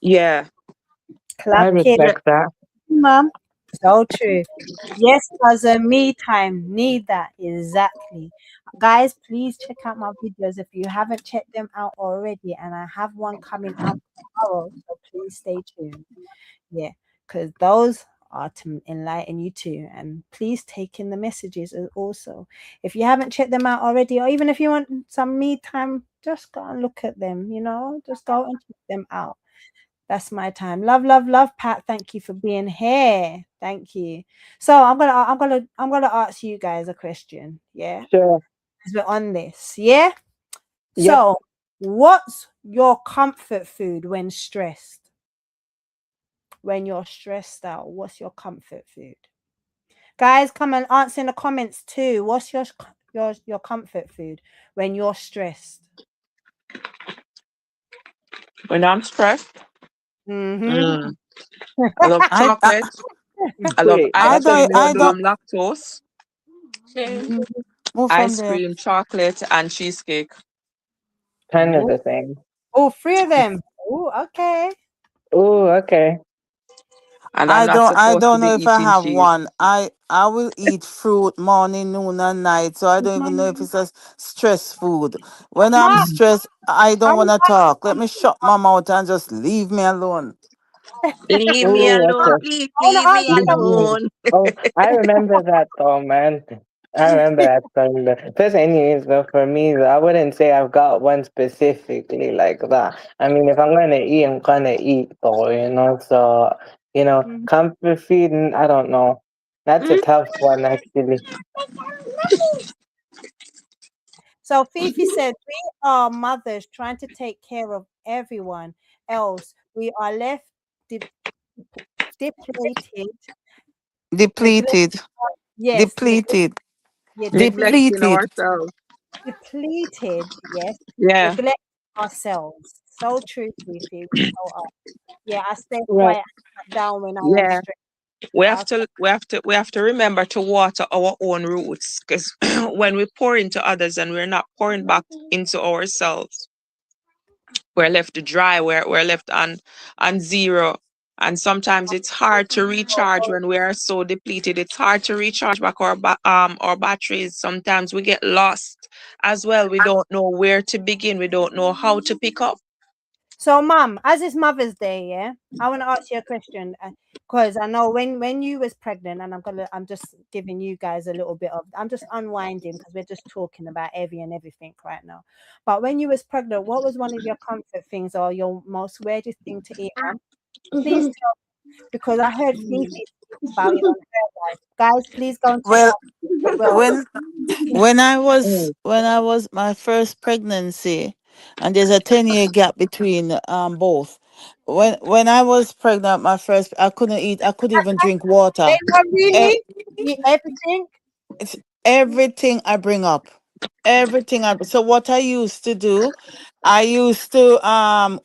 Yeah. I Clap it, Yeah. respect that. mom. So true. Yes, cousin, me time. Need that. Exactly. Guys, please check out my videos if you haven't checked them out already. And I have one coming out tomorrow. So please stay tuned. Yeah, because those are to enlighten you too. And please take in the messages also. If you haven't checked them out already, or even if you want some me time, just go and look at them, just go and check them out. That's my time. Love, love, love, Pat. Thank you for being here. Thank you. So I'm gonna ask you guys a question. Yeah, Sure. as we're on this. Yeah. Yep. So, what's your comfort food when stressed? When you're stressed out, what's your comfort food? Guys, come and answer in the comments too. What's your comfort food when you're stressed? When I'm stressed, Mm-hmm. mm, I love I, I, chocolate. I love Wait, I ice that's a cream don't, with I don't lactose, move from ice there. cream, chocolate, and cheesecake. kind of Oh, the thing. oh, three of them. Oh, okay. Oh, okay. And I'm not I supposed to don't be know if I eating have cheese. one. I will eat fruit morning, noon, and night. So I don't even know if it's a stress food. When I'm Mom, stressed, I don't I'm want to talk. Let me shut my mouth and just leave me alone. Leave me Oh, alone, okay. please. I want Leave to me answer Leave some. me. alone. Oh, I remember that though, man. I remember that song. First, anyways, though, for me, I wouldn't say I've got one specifically like that. I mean, if I'm gonna eat, I'm gonna eat, though. So, Mhm. comfort feeding, I don't know. That's a tough one, actually. So Fifi said, "We are mothers trying to take care of everyone else. We are left de- depleted, neglect. Depleted, Yes, depleted, yeah, Neglecting depleted. ourselves. depleted. Yes, Yeah. neglect ourselves. So true, Fifi. So yeah, I stay Right. quiet, and shut down when I am Yeah. stressed. We have Okay. to remember to water our own roots, because when we pour into others and we're not pouring back into ourselves, we're left dry, we're left on zero. And sometimes it's hard to recharge when we are so depleted. It's hard to recharge back our batteries. Sometimes we get lost as well. We don't know where to begin. We don't know how to pick up. So, Mum, as it's Mother's Day, yeah, I want to ask you a question because I know when you was pregnant, and I'm just giving you guys a little bit of, I'm just unwinding because we're just talking about and everything right now. But when you was pregnant, what was one of your comfort things or your most weirdest thing to eat, Mum? Please tell, because I heard Fifi speak about it on her life. Guys, please go and check Well, out as well. when when I was my first pregnancy, and there's a 10-year gap between both. When I was pregnant, my first, I couldn't eat. I couldn't even drink They water. were E- really eat everything. It's everything I bring up. Everything I so what I used to do, I used to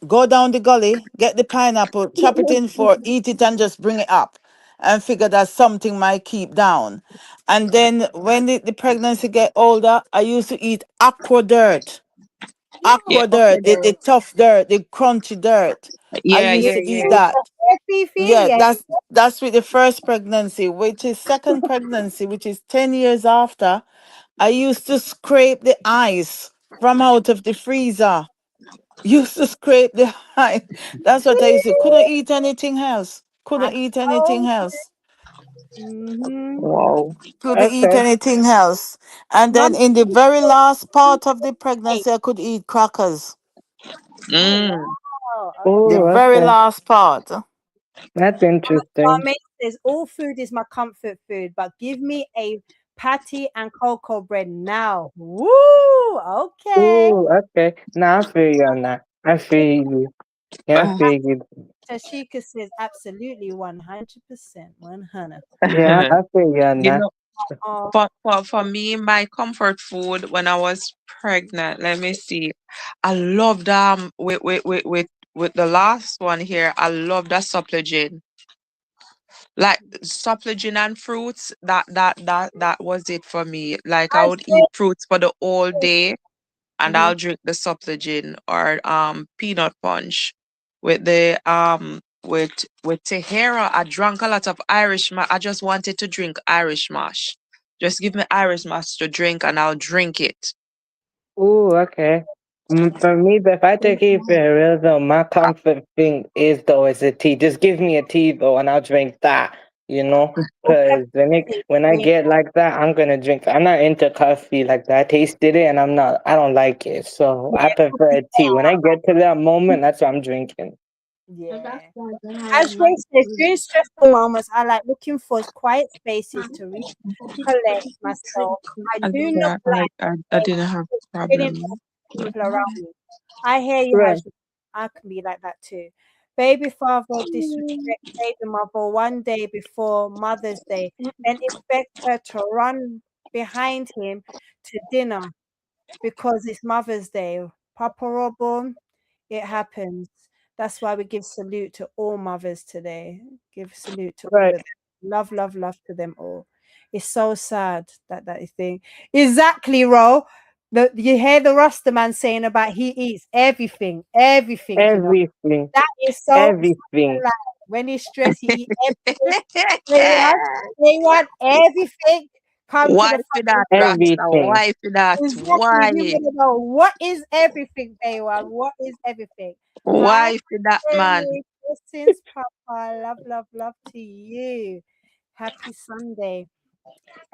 go down the gully, get the pineapple, chop it in four, eat it and just bring it up. And figure that something might keep down. And then when the pregnancy get older, I used to eat aqua dirt. Yeah, Aqua okay dirt, the there. tough dirt, the crunchy dirt. I Yeah, used yeah, to eat yeah. that. Fifi, Yeah, yeah. that's with the first pregnancy, which is second pregnancy, which is 10 years after. I used to scrape the ice from out of the freezer. Used to scrape the ice. That's what I used to. Couldn't eat anything else. Couldn't That's eat so. anything else. Mm-hmm. Wow. Couldn't eat Okay. anything else. And Mum, then in the very last part of the hey. pregnancy, I could eat crackers. Oh Mm. wow. Oh, The Oh, okay. very okay. last part. That's interesting. Mama says all food is my comfort food, but give me a patty and cocoa bread now. Woo! Okay. Oh, okay. Now I feel you on that. I feel you. Yeah, I feel you. Tashika says absolutely 100%. 100. Yeah, I feel you on You that. know, Oh, for me, my comfort food when I was pregnant, let me see. I loved with the last one here, I love the supplegin. Like supplegin and fruits, that was it for me. Like I I would eat said fruits for the whole day and mhm. I'll drink the supplegin or peanut punch with the with Tahara. I drank a lot of Irish mash. I just wanted to drink Irish mash. Just give me Irish mash to drink and I'll drink it. Oh, okay. For me, if I take it for real though, my comfort thing is though is a tea. Just give me a tea though, and I'll drink that. You know, Well, because definitely. when I Yeah, get like that, I'm gonna drink. I'm not into coffee like that. I tasted it, and I'm not. I don't like it, so I prefer tea. When I get to that moment, that's what I'm drinking. yeah. As Ray says, during stressful moments, I like looking for quiet spaces to recollect myself. I I, do not yeah, I like didn't have feeling problem. But people around me. I hear you, Right. Hajj. I can be like that too. Baby father disrespect baby mother one day before Mother's Day, then expect her to run behind him to dinner because it's Mother's Day. Papa Robo, it happens. That's why we give salute to all mothers today. Give salute to all Right. of them. Love, love, love to them all. It's so sad that is thing. Exactly, Ro. You hear the Rasta man saying about he eats everything, everything, you know. Everything. That is so Everything. like when he's stressed, he eats everything. They want everything. Come to the Why for front that, Rasta? Everything. Why for that? exactly. Why? We want to know what is everything, Baywan? What is everything? Hi, Why for that, man? Jerry. Blessings, Papa. Love, love, love to you. Happy Sunday.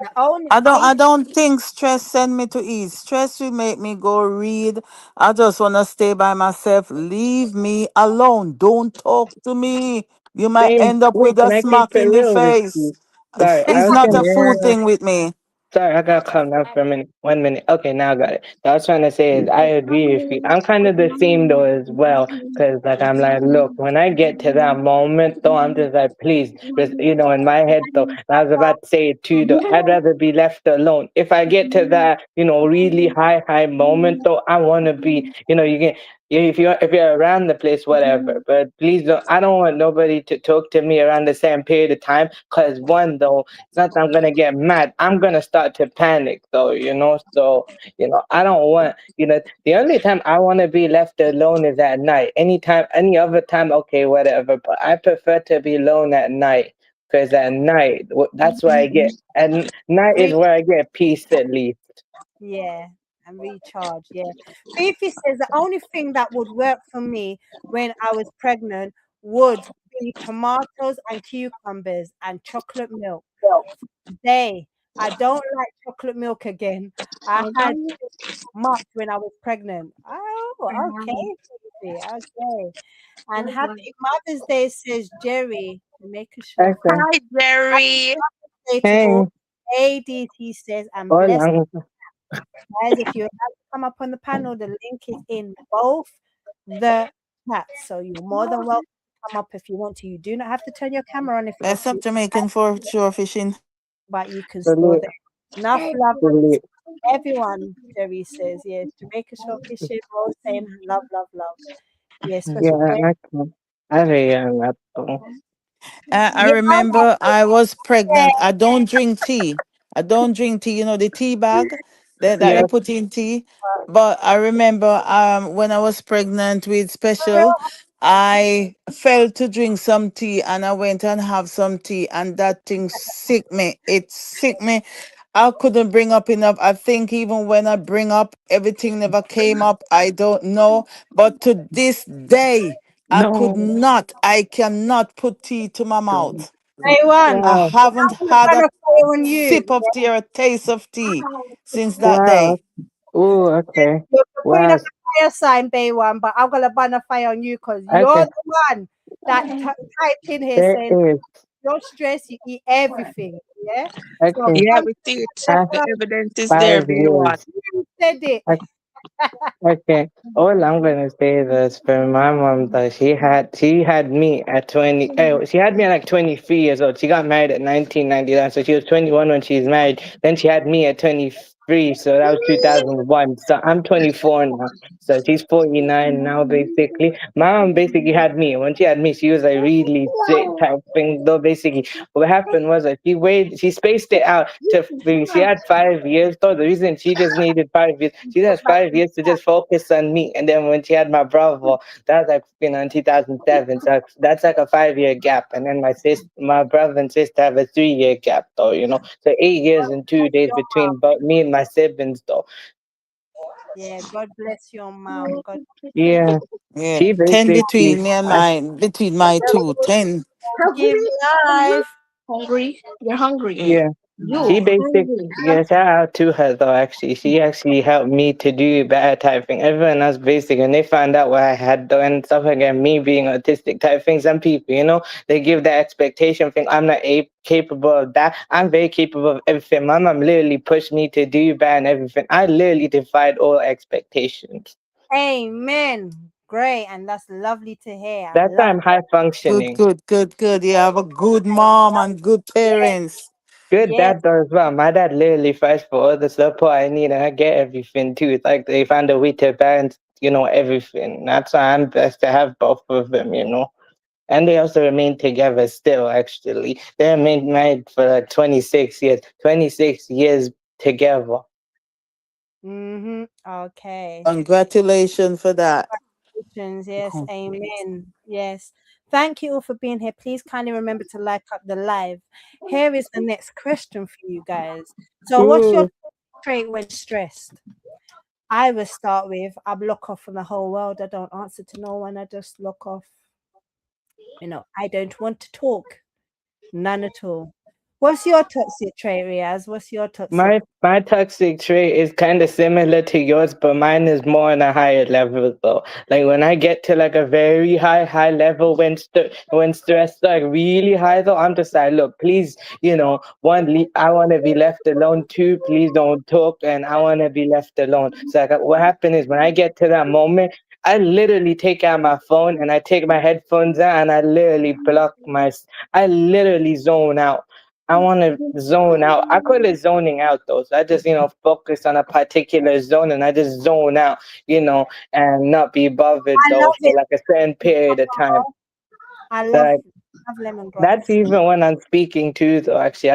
The I only don't think stress send me to eat. Stress will make me go read. I just wanna stay by myself. Leave me alone. Don't talk to me. You might Same. end up Wait, with can a I keep smack it in the real with face. you? Sorry, I It's was not gonna a food Yeah. thing with me. Sorry, I gotta calm down for a minute. 1 minute. Okay, now I got it. What I was trying to say is I agree with you. I'm kind of the same though as well, because like I'm like, look, when I get to that moment though, I'm just like, please, just in my head though, and I was about to say it too though. I'd rather be left alone. If I get to that, really high moment though, I want to be, you can. If you're around the place, whatever. But please don't. I don't want nobody to talk to me around the same period of time. Cause one though, it's not that I'm gonna get mad. I'm gonna start to panic though. So, I don't want, the only time I want to be left alone is at night. Anytime, any other time, okay, whatever. But I prefer to be alone at night. Because at night, that's where I get, and night is re- where I get peace at least. yeah, and recharge. Yeah. Fifi says the only thing that would work for me when I was pregnant would be tomatoes and cucumbers and chocolate milk. Day. I don't like chocolate milk again. I had much when I was pregnant. Oh, okay, Phoebe, okay. And happy Mother's Day, says Jerry. Jamaica Shore. Okay. Hi, Happy Jerry. Mother's Day to all Hey, ladies, he says, and bless hola. guys. If you would like to come up on the panel, the link is in both the chats. So you're more than welcome to come up if you want to. You do not have to turn your camera on if you want Best to, of Jamaican for shore fishing. but you can still Salute, there. Enough love to salute. everyone, Jerry says. Yes, Jamaica Shore Fishing, Rose saying love, love, love. Yes, Yeah, special prayer. I can. I veía la to. I Yeah, remember I was pregnant. yeah. I don't drink tea. I don't drink tea. You know the tea bag that you Yes, put in tea. But I remember when I was pregnant with For real, Special, I felt to drink some tea and I went and have some tea and that thing sick me. It sick me. I couldn't bring up enough. I think even when I bring up, everything never came up. I don't know. But to this day, I could No. not, I cannot put tea to my mouth. A1. I wow, haven't I'm had gonna a fire on you. sip of tea or a taste of tea since that wow. day. Ooh, okay. You're putting up Wow. fire sign, Bay One, but I'm gonna burn a fire on you because you're Okay, the one that typed in here there saying is. you're stressed, you eat everything. Yeah. So Okay, Yeah, come we see it. left I, The out, evidence is there, 5 years. B1. you said it. Okay, all I'm gonna say is for my mom that she had me at 20. She had me at like 23 years old. She got married at 1999, so she was 21 when she was married. Then she had me at 23, so that was 2001. So I'm 24 now. So she's 49 now, basically. My mom basically had me. When she had me, she was like really sick type thing. Though basically, what happened was that she spaced it out to she had 5 years though. The reason she just needed 5 years, she has 5 years to just focus on me. And then when she had my brother, that was like in 2007. So that's like a 5 year gap. And then my brother and sister have a 3 year gap though. So 8 years and 2 days between but me and my siblings though. Yeah, God bless your mom. God Yeah. Yeah, She 10 basically between me and mine, between my two, 10. give life. Hungry? You're hungry. yeah. You She basic hungry? Yeah, shout out to her though actually. She actually helped me to do better type thing. Everyone else basic and they found out what I had though and stuff like that, me being autistic type thing. Some people, they give that expectation thing. I'm not capable of that. I'm very capable of everything. My mom literally pushed me to do better and everything. I literally defied all expectations. Amen. Great, and that's lovely to hear. I That's why love I'm high Good, functioning. good, good, good. You have a good mom and good it. parents. Good Yes. dad though as well. My dad literally fights for all the support I need and I get everything too. It's like they found a way to balance, everything. That's why I'm blessed to have both of them. And they also remain together still actually. They remained married for like 26 years. 26 years together. Mm-hmm. Okay. Congratulations for that. Congratulations. Yes. Amen. Yes. Thank you all for being here. Please kindly remember to like up the live. Here is the next question for you guys. So, what's your Ooh, trait when stressed? I will start with I block off from the whole world. I don't answer to no one. I just lock off. I don't want to talk. None at all. What's your toxic trait, Riaz? What's your toxic? my toxic trait is kind of similar to yours, but mine is more on a higher level though. Like when I get to like a very high level when stress like really high though, I'm just like, look, please, I want to be left alone. Two, please don't talk, and I want to be left alone. So like, what happened is when I get to that moment. I literally take out my phone and I take my headphones out and I literally I literally zone out. I want to zone out. I call it zoning out though. So I just, focus on a particular zone and I just zone out, and not be bothered I though love for it. like a certain period of time. I So love like, that's lemongrass. even when I'm speaking too though. Actually,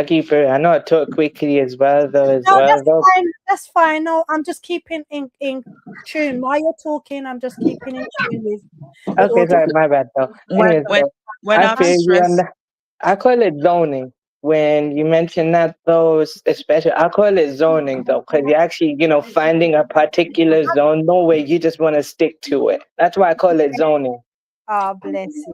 I know I talk quickly as well though as No, well that's though. fine. That's fine. No, I'm just keeping in tune. While you're talking, I'm just keeping in tune with the Okay, audio. sorry, my bad though. When Anyways when though, when I I'm feel you on stressed, that. I call it zoning. When you mention that, though, especially, I call it zoning, though, because you're actually, finding a particular zone, no way, you just want to stick to it. That's why I call it zoning. Oh, bless you.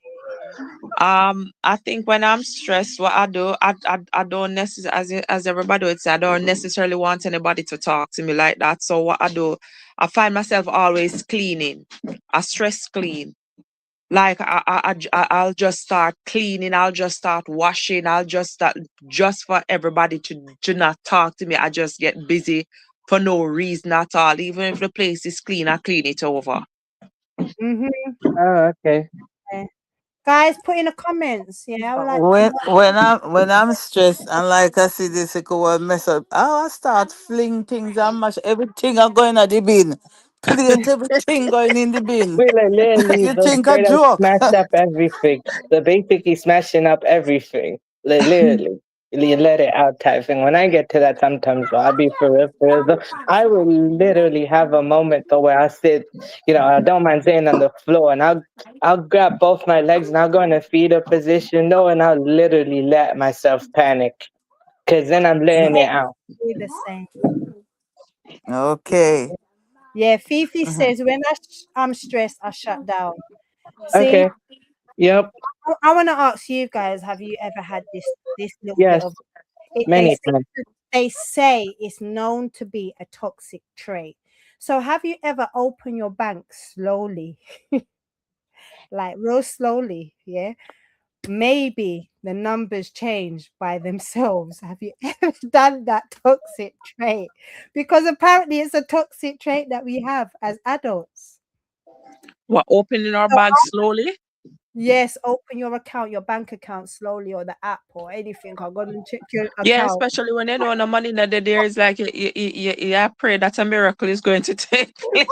I think when I'm stressed, what I do, I don't necessarily, as everybody would say, I don't necessarily want anybody to talk to me like that. So what I do, I find myself always cleaning. I stress clean. Like I'll just start cleaning. I'll just start washing. I'll just start just for everybody to not talk to me. I just get busy for no reason at all. Even if the place is clean, I clean it over. Mm-hmm. Oh, okay. Yeah. Guys, put in the comments. Yeah, I would like to know. When I'm stressed and like I see this it could mess up, I start fling things and mash everything are going at the bin. Plate everything going in the bin. We like literally You just think a straight up joke? smashed up everything. So basically smashing up everything. Literally. You let it out type thing. When I get to that sometimes though, I'll be for real though. I will literally have a moment though where I sit, I don't mind sitting on the floor and I'll grab both my legs and I'll go in a fetal position though and I'll literally let myself panic. Cause then I'm letting it out. Do the same. Okay. Yeah, Fifi Mhm. says when I'm stressed, I shut down. See, Okay. Yep. I want to ask you guys: have you ever had this little bit Yes. of it? Many times. They say it's known to be a toxic trait. So have you ever opened your bank slowly, like real slowly? Yeah. Maybe the numbers change by themselves. Have you ever done that toxic trait? Because apparently it's a toxic trait that we have as adults. We're opening our So, bags slowly. yes, open your account, your bank account slowly, or the app or anything. I'm going to check your Yeah, account. especially when you know the money that there is like you pray that a miracle is going to take place.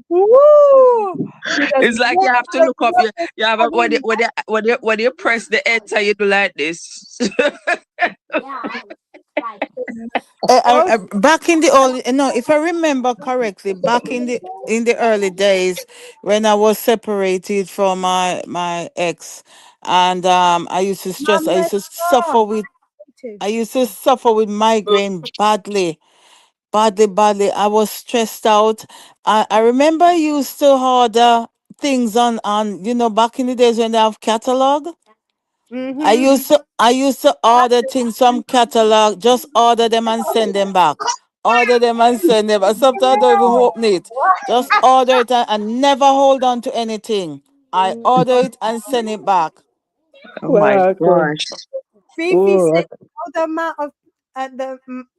Woo! You just It's like you have to look up. You have a, when you press the enter, you do like this. Back in the old, no, if I remember correctly, back in the early days when I was separated from my ex, and I used to stress. Mama, stop. I used to suffer with migraine badly, badly, badly. I was stressed out. I remember I used to order things on back in the days when they have catalog. Mm-hmm. I used to order things from catalog, just order them and send them back. Order them and send them. And sometimes I don't even open it. Just order it and never hold on to anything. I order it and send it back. Oh my Well, okay. gosh. Fifi Ooh, said, okay. "Oh, the amount of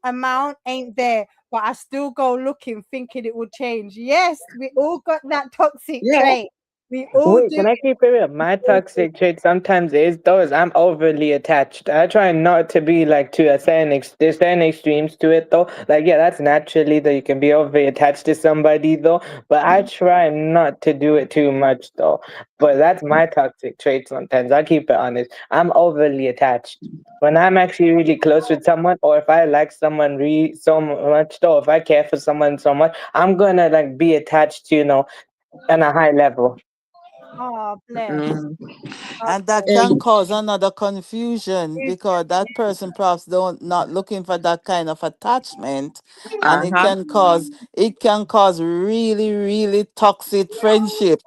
amount ain't there, but I still go looking, thinking it will change." Yes, we all got that toxic Yeah. trait. We all Wait, do. can I keep it real? My We all do. toxic trait sometimes is those I'm overly attached. I try not to be like to a certain there's certain extremes to it though. Like yeah, that's naturally that you can be overly attached to somebody though. But I try not to do it too much though. But that's my toxic trait sometimes. I keep it honest. I'm overly attached. When I'm actually really close with someone, or if I like someone so much, though, if I care for someone so much, I'm gonna like be attached, on a high level. Oh, bless. Mm. And that Okay. can And cause another confusion You- because that person perhaps don't not looking for that kind of attachment, and uh-huh. it can cause really, really toxic friendship.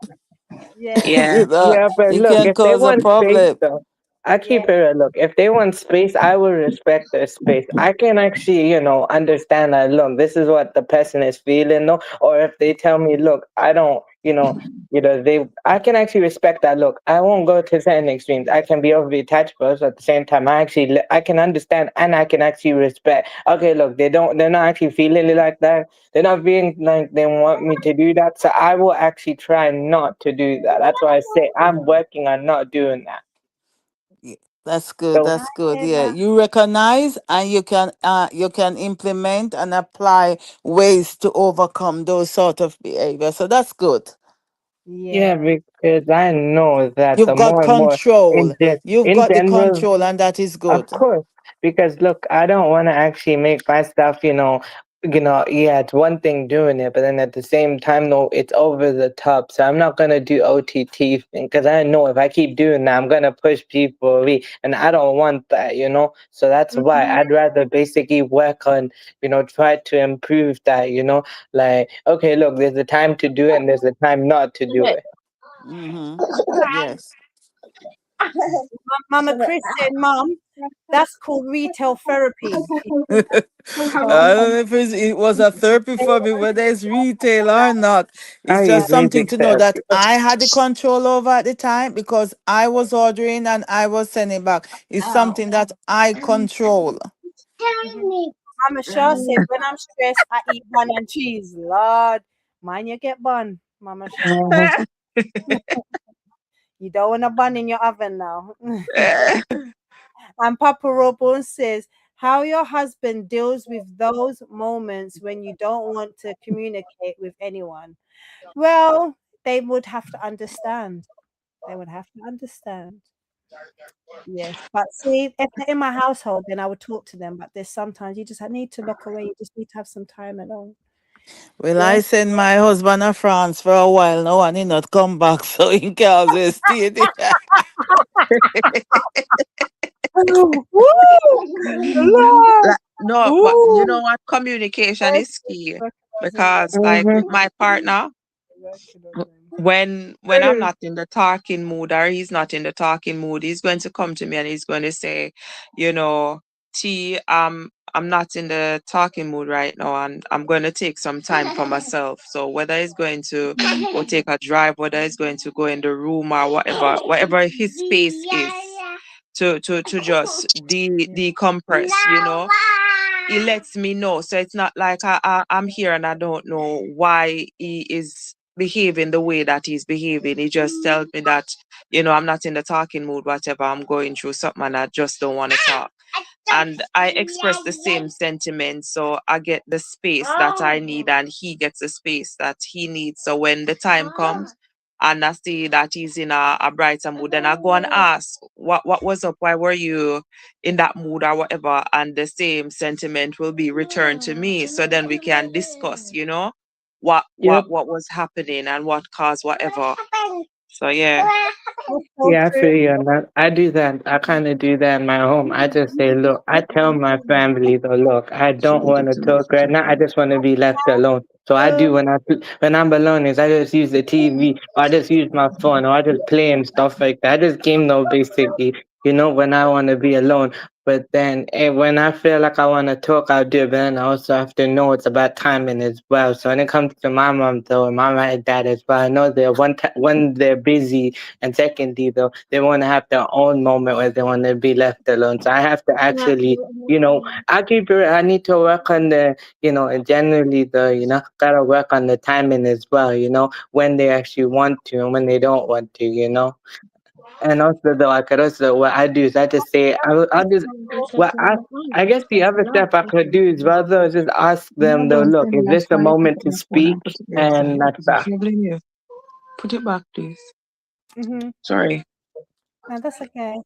Yes. Yeah. Yeah, but It look, can if they cause a want space, problem. though, I Yeah. keep it real. Look, if they want space, I will respect their space. I can actually, understand that, look, this is what the person is feeling, though. Or if they tell me, look, I don't, I can actually respect that. Look, I won't go to certain extremes. I can be overly attached, but also at the same time, I can understand and I can actually respect. Okay, look, they're not actually feeling it like that. They're not being like they want me to do that. So I will actually try not to do that. That's why I say I'm working on not doing that. Y- That's good. So That's good. Yeah, Yeah, that- you recognize and you can implement and apply ways to overcome those sort of behavior. So that's good. yeah, yeah. because I know that You've the got more and more control. You've in got the general. control, and that is Of good. course, because look, I don't want to actually make my stuff, yeah, it's one thing doing it, but then at the same time, no, it's over the top. So I'm not gonna do OTT thing because I know if I keep doing that, I'm gonna push people away, and I don't want that. So that's why Mhm. I'd rather basically work on, try to improve that. Like, okay, look, there's a time to do it, and there's a time not to do it. Mm-hmm. Yes. Mama Chris said, "Mom, that's called retail therapy." I don't know if it was a therapy for me, whether it's retail or not. It's I just use something music to know that therapy. I had the control over at the time because I was ordering and I was sending back. It's something that I control. Mhm. Mama Shaw said, "When I'm stressed, I eat bun and cheese." Lord, mind you get bun, Mama Shaw. Mhm. You don't want a bun in your oven now. And Papa Robon says, "How your husband deals with those moments when you don't want to communicate with anyone." Well, they would have to understand. They would have to understand. Yes, but see, if they're in my household, then I would talk to them. But there's sometimes you just need to look away. You just need to have some time alone. Well, Yeah. I send my husband to France for a while now and he not come back, so he can always stay there. Woo! Lord! No, but you know Woo! what? Communication is key Working, because, like, with my partner, working on w- them. when I'm not in the talking mood or he's not in the talking mood, he's going to come to me and he's going to say, you know, T, I'm not in the talking mood right now, and I'm going to take some time for myself. So whether it's going to go take a drive, whether it's going to go in the room or whatever his space is, to just decompress, he lets me know. So it's not like I'm here and I don't know why he is behaving the way that he's behaving. He just tells me that, I'm not in the talking mood, whatever, I'm going through something and I just don't want to talk. And I express the same sentiment. So I get the space that I need and he gets the space that he needs. So when the time comes and I see that he's in a brighter mood, then I go and ask, what was up? Why were you in that mood or whatever? And the same sentiment will be returned to me. So then we can discuss, what Yep. what was happening and what caused whatever. So yeah. That's so Yeah, I true. feel you on that. I do that. I kind of do that in my home. I just say, look, I tell my family, though, look, I don't want to talk right now. I just want to be left alone. So I do when I'm alone is I just use the TV or I just use my phone or I just play and stuff like that. I just game though basically, when I want to be alone. But then when I feel like I want to talk, I'll do it. But then I also have to know it's about timing as well. So when it comes to my mom, though, and my dad as well, I know they're when they're busy, and secondly, though, they want to have their own moment where they want to be left alone. So I have to actually, I keep it. I need to work on and generally gotta work on the timing as well. When they actually want to and when they don't want to. And also, though, I could also what I do is I just say I'll just well I guess the other step I could do is rather just ask No, them though. don't Look, tell me is that's this a why you put moment it to on the phone speak? and put it there. So And that's that. no blame you. Put it back, please. Mm-hmm. Sorry. No, that's okay.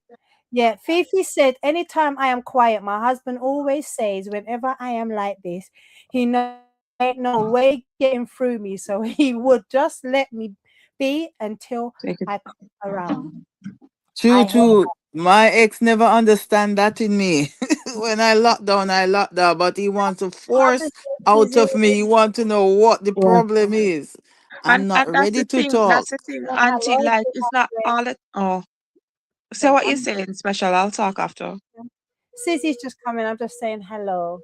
Yeah, Fifi said, anytime I am quiet, my husband always says, whenever I am like this, he knows there ain't no way getting through me. So he would just let me be until Take it. I come around. True, I hate true. My ex never understand that in me. When I lock down, but he want to husband force out says, of me. He want to know what the Yeah. problem is. I'm And not that's ready the to thing. That's talk. the thing, Auntie. hello, Like it's not all it. Oh, say what you're saying, special. I'll talk after. Sissy's just coming. I'm just saying hello.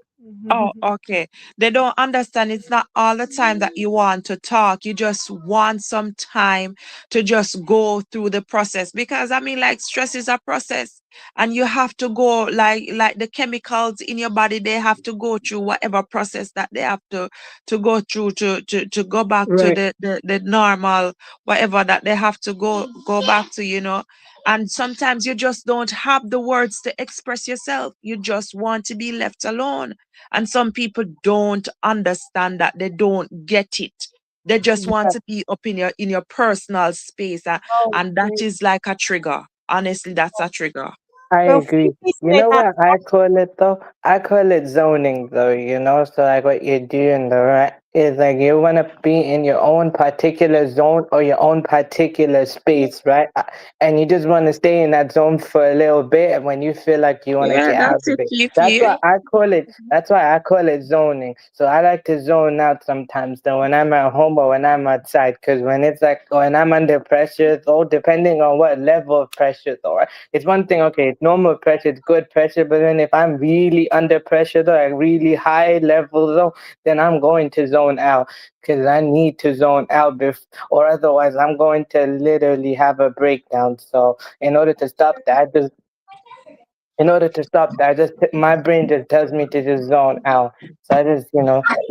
Oh, okay. They don't understand it's not all the time that you want to talk. You just want some time to just go through the process. Because I mean, like stress is a process. And you have to go like the chemicals in your body, they have to go through whatever process that they have to go through to go back to Right. the normal, whatever that they have to go back to. And sometimes you just don't have the words to express yourself. You just want to be left alone. And some people don't understand that. They don't get it. They just want to be up in your personal space. Oh, And that is like a trigger. Honestly, that's a trigger. I well, agree. Fifi You said, know what I call it though? I call it zoning though, So like what you're doing though, right? Is like you wanna be in your own particular zone or your own particular space, right? And you just wanna stay in that zone for a little bit and when you feel like you wanna Yeah, get out that's of it, it. Fifi. That's why I call it zoning. So I like to zone out sometimes though when I'm at home or when I'm outside. Cause when it's like when I'm under pressure though, depending on what level of pressure though, right? It's one thing, okay, it's normal pressure, it's good pressure, but then if I'm really under pressure though, like really high level though, then I'm going to zone out because I need to zone out or otherwise I'm going to literally have a breakdown. So in order to stop that, my brain just tells me to just zone out. So I just,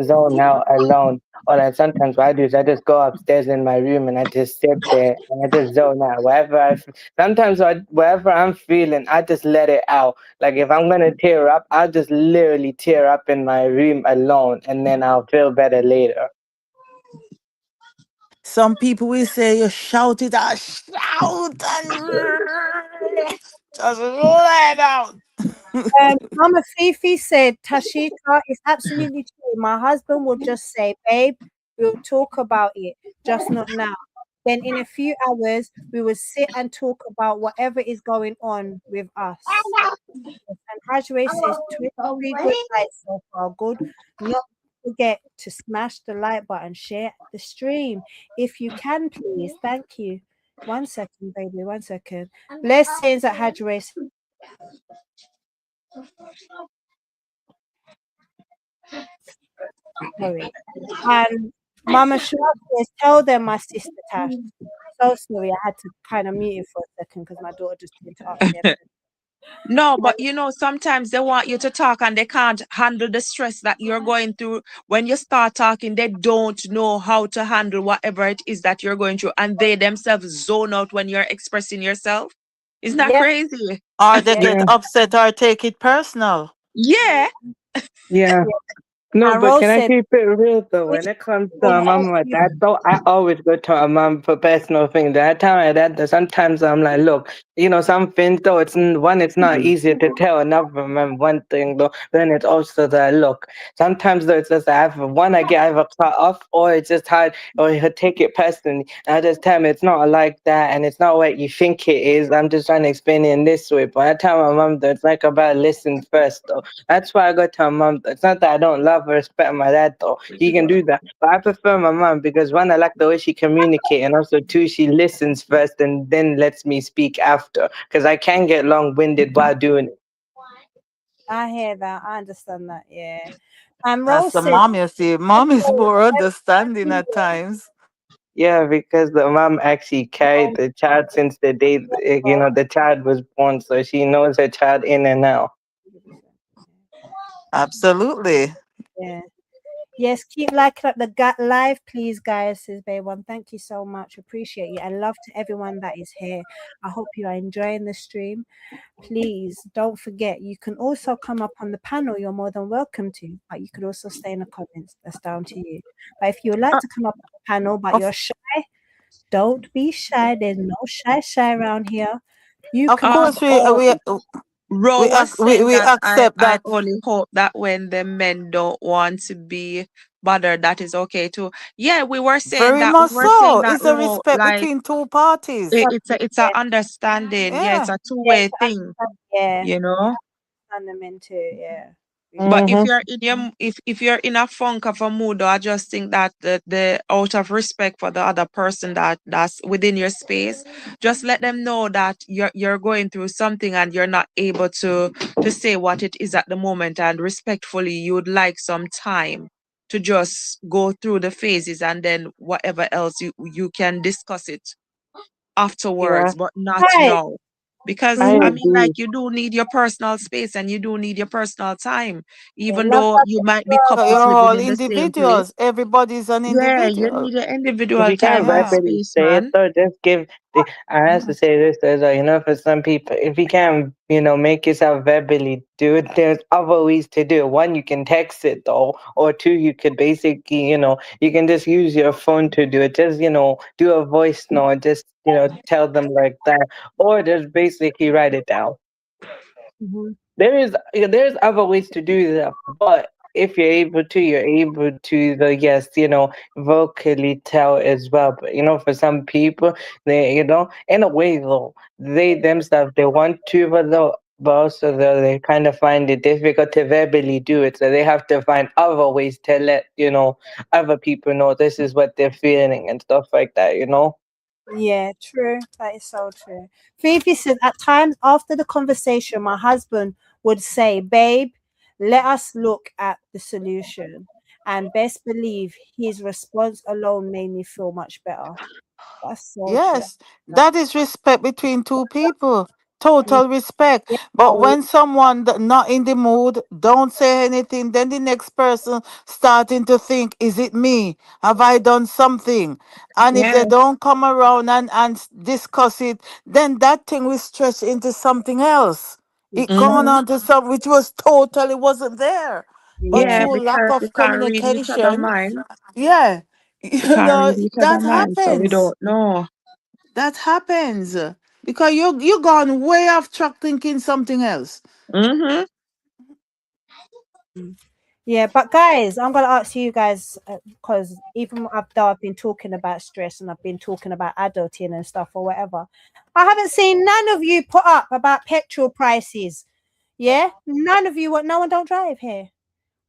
zone out alone. Or like sometimes what I do is I just go upstairs in my room and I just sit there and I just zone out. Sometimes whatever I'm feeling, I just let it out. Like if I'm gonna tear up, I'll just literally tear up in my room alone, and then I'll feel better later. Some people will say you shout it out, shout and just let out. Mama Fifi said, Tashika is absolutely true. My husband will just say, babe, we'll talk about it, just not now. Then in a few hours, we will sit and talk about whatever is going on with us. And Hajwe says, 23 good nights so far. Good. Not forget to smash the like button, share the stream. If you can, please. Thank you. 1 second, baby. 1 second. Blessings at Hajwe. Sorry. And Mama Shah says, tell them my sister Tash. So sorry, I had to kind of mute it for a second because my daughter just interrupted me. No, but you know, sometimes they want you to talk and they can't handle the stress that you're going through. When you start talking, they don't know how to handle whatever it is that you're going through, and they themselves zone out when you're expressing yourself. Is that Yep, crazy? Or they yep, get Yeah, upset or take it personal. Yeah. yeah. yep. No, And but Rose can I said, keep it real though? which When it comes to one a you mom asked or you? dad, though, I always go to a mom for personal things. I tell my dad that sometimes I'm like, look, some things though, one, it's not easy to tell another man one thing though. Then it's also that look, sometimes though, it's just I get either cut off or it's just hard or he'll take it personally. And I just tell him it's not like that and it's not what you think it is. I'm just trying to explain it in this way. But I tell my mom that it's like about listen first though. That's why I go to my mom. It's not that I don't love or respect my dad though. He can do that. But I prefer my mom because one, I like the way she communicates, and also two, she listens first and then lets me speak after. Because I can get long winded while doing it. I hear that. I understand that. Yeah. And That's Rose the said, mom, you see. Mom is more understanding at times. Yeah, because the mom actually carried the child since the day the child was born, so she knows her child in and out. Absolutely. yeah. Yes, keep liking up the live, please, guys, says Bay One. Thank you so much. Appreciate you. And love to everyone that is here. I hope you are enjoying the stream. Please don't forget, you can also come up on the panel. You're more than welcome to, but you could also stay in the comments. That's down to you. But if you would like Uh, to come up on the panel, but you're Of shy, don't be shy. There's no shy around here. You of can come course up. we oh, we Ro was saying we that accept I that. only hope that when the men don't want to be bothered, that is okay too. Yeah, Very much we were saying so. that, It's a Ro, respect like between two parties. it's a understanding. Yeah, it's Yeah. a Yeah, two-way thing, yeah, you yeah. know. And them into, yeah. But if Mm-hmm. you're in your if you're in a funk of a mood, I just think that the out of respect for the other person that's within your space, just let them know that you're going through something and you're not able to say what it is at the moment, and respectfully you would like some time to just go through the phases, and then whatever else you can discuss it Yeah, afterwards, but not Right. now. Because I Mm-hmm. I mean, like, agree. you do need your personal space and you do need your personal time, Yeah, even love though that you might be girl. So you're couples living all in the same place. individuals. Everybody's an Yeah, you individual. need your If individual you can't time and Yeah. verbally space, say it man. though, just give the I have to say this as well, for some people, if you can't, make yourself verbally do it, there's other ways to do it. One, you can text it though, or two, you could basically, you can just use your phone to do it. Just, do a voice note, just, tell them like that, or just basically write it down. Mm-hmm. There's other ways to do that, but if you're able to the yes, vocally tell as well. But for some people, they in a way though, they themselves they want to, but also though they kind of find it difficult to verbally do it, so they have to find other ways to let other people know this is what they're feeling and stuff like that. Yeah, true. That is so true. Fifi said, at times after the conversation, my husband would say, babe, let us look at the solution. And best believe his response alone made me feel much better. That's so true. Yes, that is respect between two people. Total respect. Yeah, But when someone not in the mood, don't say anything, then the next person starting to think, is it me? Have I done something? And if Yeah. they don't come around and discuss it, then that thing will stretch into something else. It gone Mm-hmm. on to something which was totally wasn't there. But yeah, Yeah, through lack because we of can't read each other communication, mind. yeah, We you can't know, read each other that mind, so we happens. don't know. That happens because you gone way off track thinking something else. Mm-hmm. yeah. But guys, I'm gonna ask you guys because even though I've been talking about stress and I've been talking about adulting and stuff or whatever, I haven't seen none of you put up about petrol prices. Yeah, none of you. What? No one don't drive here.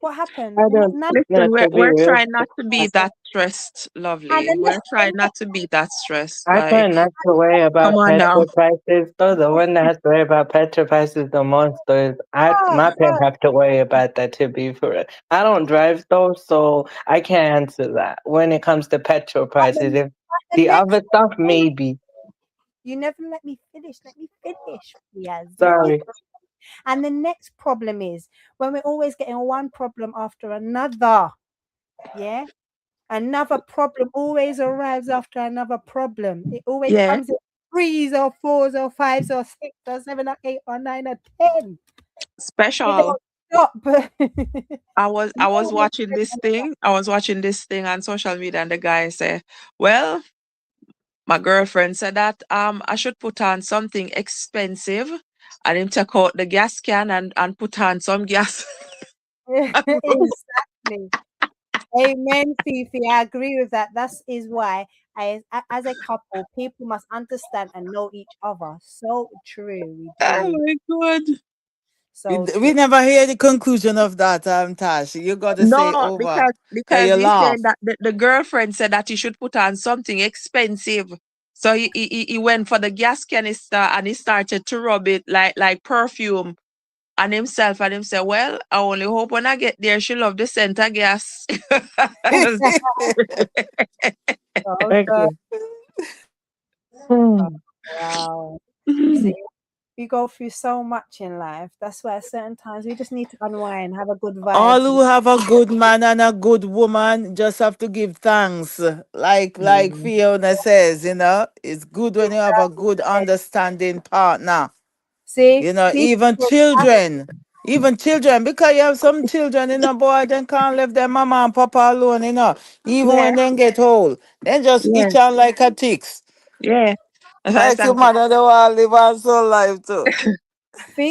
What happened? I don't None. Listen, know, to be we're real. trying not to be that stressed, And lovely. the We're next, trying not to be that stressed. I try Like, not to worry come about on now. petrol prices, though. The one that has to worry about petrol prices the most, though, is oh, my parents oh, have to worry about that, to be for it. I don't drive, though, so I can't answer that when it comes to petrol prices. If the the next other stuff, point. maybe. You never let me finish. Let me finish. Yes. Sorry. And the next problem is when we're always getting one problem after another. Yeah. Another problem always arrives after another problem. It always Yeah, comes in threes or fours or fives or six or seven or eight or nine or 10. It special. don't stop. I was No, watching this thing. I was watching this thing on social media, and the guy say, "Well, my girlfriend said that I should put on something expensive, and him take out the gas can and put on some gas." exactly. Amen, Fifi. I agree with that. That is why as a couple, people must understand and know each other. So true. We Oh do. my god. So We true. never hear the conclusion of that, Tash. You got to say No, over. because You he laugh. said that the girlfriend said that he should put on something expensive. So he went for the gas canister and he started to rub it like perfume on himself, and him say, "Well, I only hope when I get there she love the scent of gas." So good. Okay. Hmm. Wow. See, we go through so much in life. That's why at certain times we just need to unwind, have a good All vibes. who have a good man and a good woman just have to give thanks. Like Mm. Fiona says, it's good when you have a good understanding partner. See, Even children. Even children, because you have some children, boy, they can't leave their mama and papa alone. Even Yeah, when they get old. They just yeah, itch on like a ticks. yeah. That's why I Like your said, mother, they want to live on soul life too.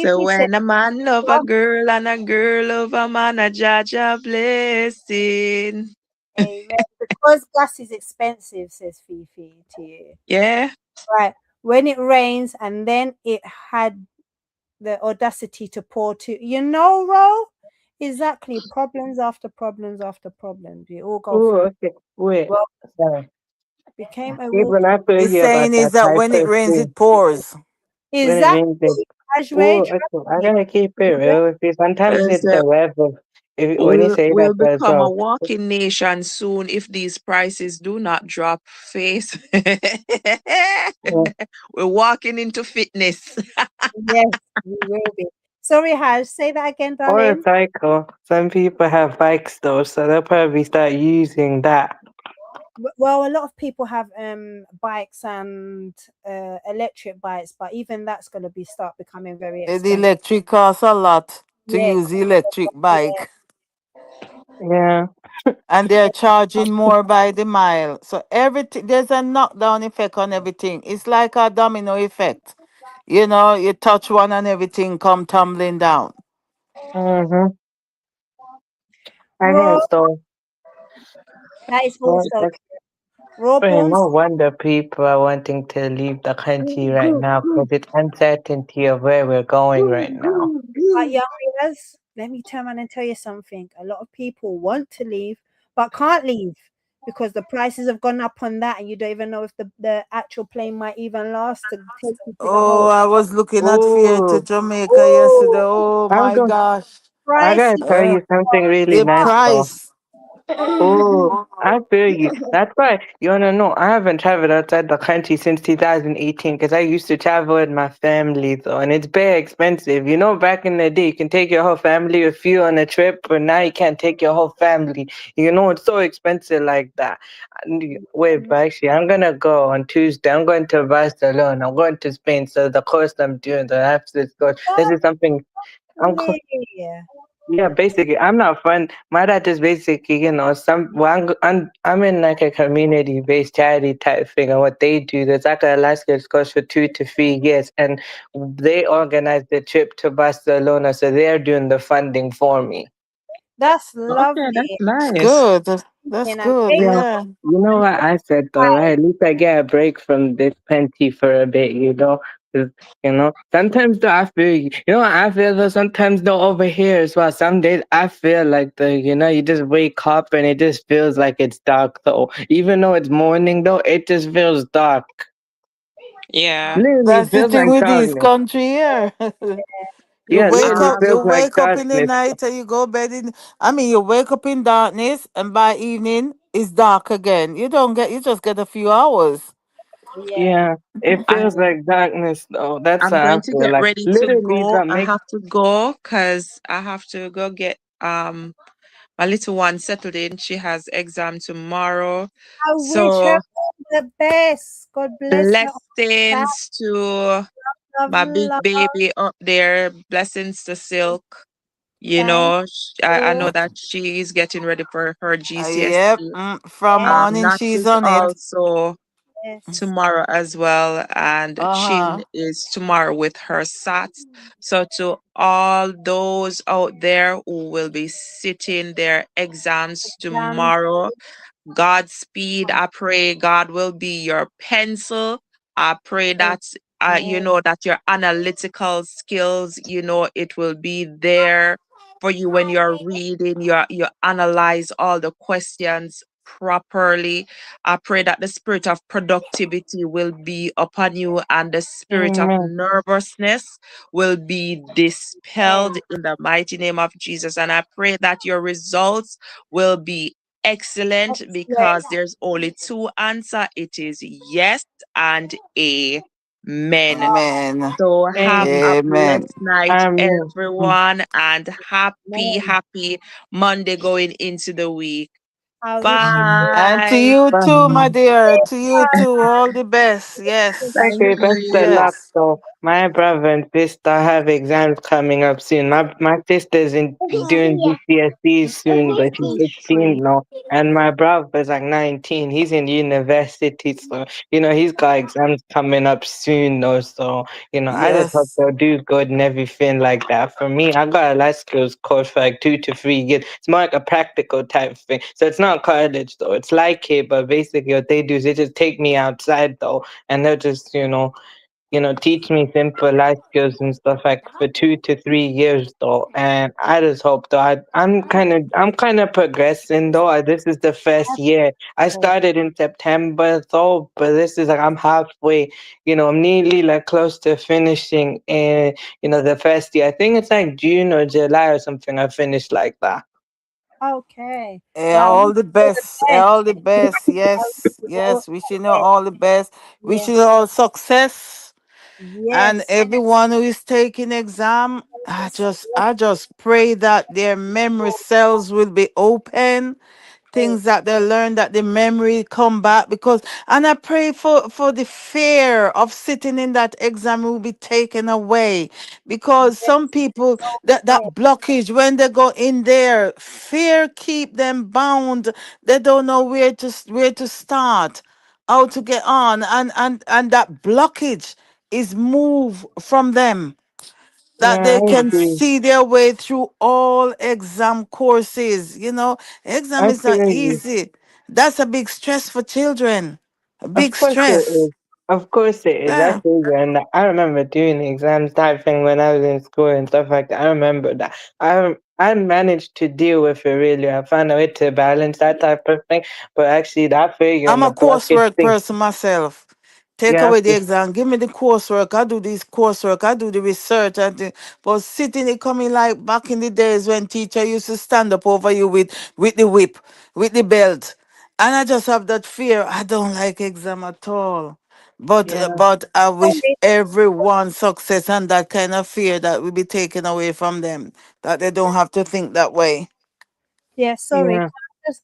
so Fifi said, when a man love a girl and a girl love a man, a Jaja blessing. Amen. Because gas is expensive, says Fifi to you. Yeah. Right. When it rains and then it had the audacity to pour to, Ro? Exactly. Problems after problems after problems. We all go Oh, through. okay. Wait. Well, Sorry. became a walk. Even I feel The here about saying is that that type when it of rains, thing. it pours. When it rains, it. Exactly. Oh, Ashway, okay. I gotta keep it real with you. Sometimes it's So the weather. If when you we'll say that we'll as become a well. walking nation soon if these prices do not drop face. Yeah. We're walking into fitness. yes, we will be. Sorry, Haj, say that again, Or a darling. cycle. Some people have bikes though, so they'll probably start using that. Well, a lot of people have bikes and electric bikes, but even that's going to be start becoming very The expensive. electric costs a lot to Yeah, use the electric yeah, bike. Yeah. And they're charging more by the mile. So everything there's a knockdown effect on everything. It's like a domino effect. You touch one and everything come tumbling down. Mm-hmm. I raw. guess so. That is Well, also that's raw pretty bones. no wonder people are wanting to leave the country right now because it's uncertainty of where we're going right now. But young leaders, let me turn around and tell you something. A lot of people want to leave but can't leave because the prices have gone up on that, and you don't even know if the actual plane might even last to take you to the Oh, whole I was looking at fare to Oh, Jamaica yesterday. Ooh, Oh I'm my going. gosh. I gotta pricey. tell you something really The nice though. price. Oh, I feel you. That's why you wanna know. I haven't traveled outside the country since 2018 because I used to travel with my family though, and it's very expensive. Back in the day, you can take your whole family with you on a trip, but now you can't take your whole family. It's so expensive like that. Wait, but actually, I'm gonna go on Tuesday. I'm going to Barcelona. I'm going to Spain. So the course I'm doing, the absolute course. This is something. I'm Lovely. yeah, basically, I'm not fun. My dad is basically, I'm in like a community-based charity type thing, and what they do, there's like a Alaska course for 2 to 3 years, and they organize the trip to Barcelona, so they're doing the funding for me. That's Okay, that's lovely. It's nice. good. That's And good, they Yeah, yeah. you know what I said though, right? At least I get a break from this plenty for a bit. Sometimes though I feel, I feel though sometimes though over here as well. Some days I feel like you just wake up and it just feels like it's dark though. Even though it's morning though, it just feels dark. Yeah. Literally, it That's the feels thing like with this darkness. country here. You Yeah, wake literally up, you feels Um, like wake up in the darkness. night and you go bed in. I mean, you wake up in darkness, and by evening it's dark again. You don't get, you just get a few hours. Yeah. Yeah, it I feels like darkness though. That's I'm how I going to feel get like. ready to Literally, go. that I makes have to go because I have to go get my little one settled in. She has exam tomorrow. I wish her So all the best. God bless her. That blessings to love, my big love. baby up there. Blessings to Silk. Thank I you. know that she is getting ready for her Yep. GCSE. From morning Nat she's is on it. also Yes. tomorrow as well, and Uh Chin huh. is tomorrow with her SATs. So to all those out there who will be sitting their exams Um, tomorrow, Godspeed. I pray God will be your pencil. I pray that amen. that your analytical skills, it will be there for you when you're reading. You analyze all the questions properly. I pray that the spirit of productivity will be upon you and the spirit of Amen. nervousness will be dispelled in the mighty name of Jesus. And I pray that your results will be excellent Excellent. because there's only two answer. It is yes and amen. Amen. So have a Amen. Amen. blessed night, Amen. everyone, and happy, Amen. happy Monday going into the week. I wish you Mm. And to Bye. you too, my Bye. dear. To you too. All the best. Yes. Thank Okay, best of you. luck Yes. though. My brother and sister have exams coming up soon. My sister's in doing GCSE soon, but she's 16 now. And my brother's like 19. He's in university, so he's got exams coming up soon though. So, I just hope Yes. they'll do good and everything like that. For me, I got a life skills course for like 2 to 3 years. It's more like a practical type thing. So it's not college though. It's like it, but basically what they do is they just take me outside though and they'll just teach me simple life skills and stuff like for 2 to 3 years though. And I just hope though I'm kind of progressing though. This is the first year. I started in September though, but this is like I'm halfway. I'm nearly like close to finishing in the first year. I think it's like June or July or something. I finished like that. okay. Yeah, Well, I wish all the you all the best. best. All the best. I wish Yes. you all Yes. the Wishing you best. all the best. Wishing you Yes. all success. And Yes. everyone who is taking exam, I just pray that their memory cells will be open, Yes. things that they learn, that the memory come back. Because, and I pray for the fear of sitting in that exam will be taken away, because some people, that Yes. blockage when they go in there, fear keep them bound. They don't know where to start, how to get on, and that blockage is moved from them, that Yeah, they I can agree. see their way through all exam courses. Exam I is not feel you. easy. That's a big stress for children. A Of big course it stress. is. Of course it is. I Yeah. feel you. And I remember doing the exams type thing when I was in school and stuff like that. I remember that. I managed to deal with it really. I found a way to balance that type of thing. But actually that failure I'm and the a blockage coursework thing, person myself. you Take have away the to exam. Give me the coursework. I do this coursework. I do the research. But sitting it coming like back in the days when teacher used to stand up over you with the whip, with the belt. And I just have that fear. I don't like exam at all. But yeah. I wish everyone success, and that kind of fear that will be taken away from them. That they don't have to think that way. Yeah, sorry. Yeah.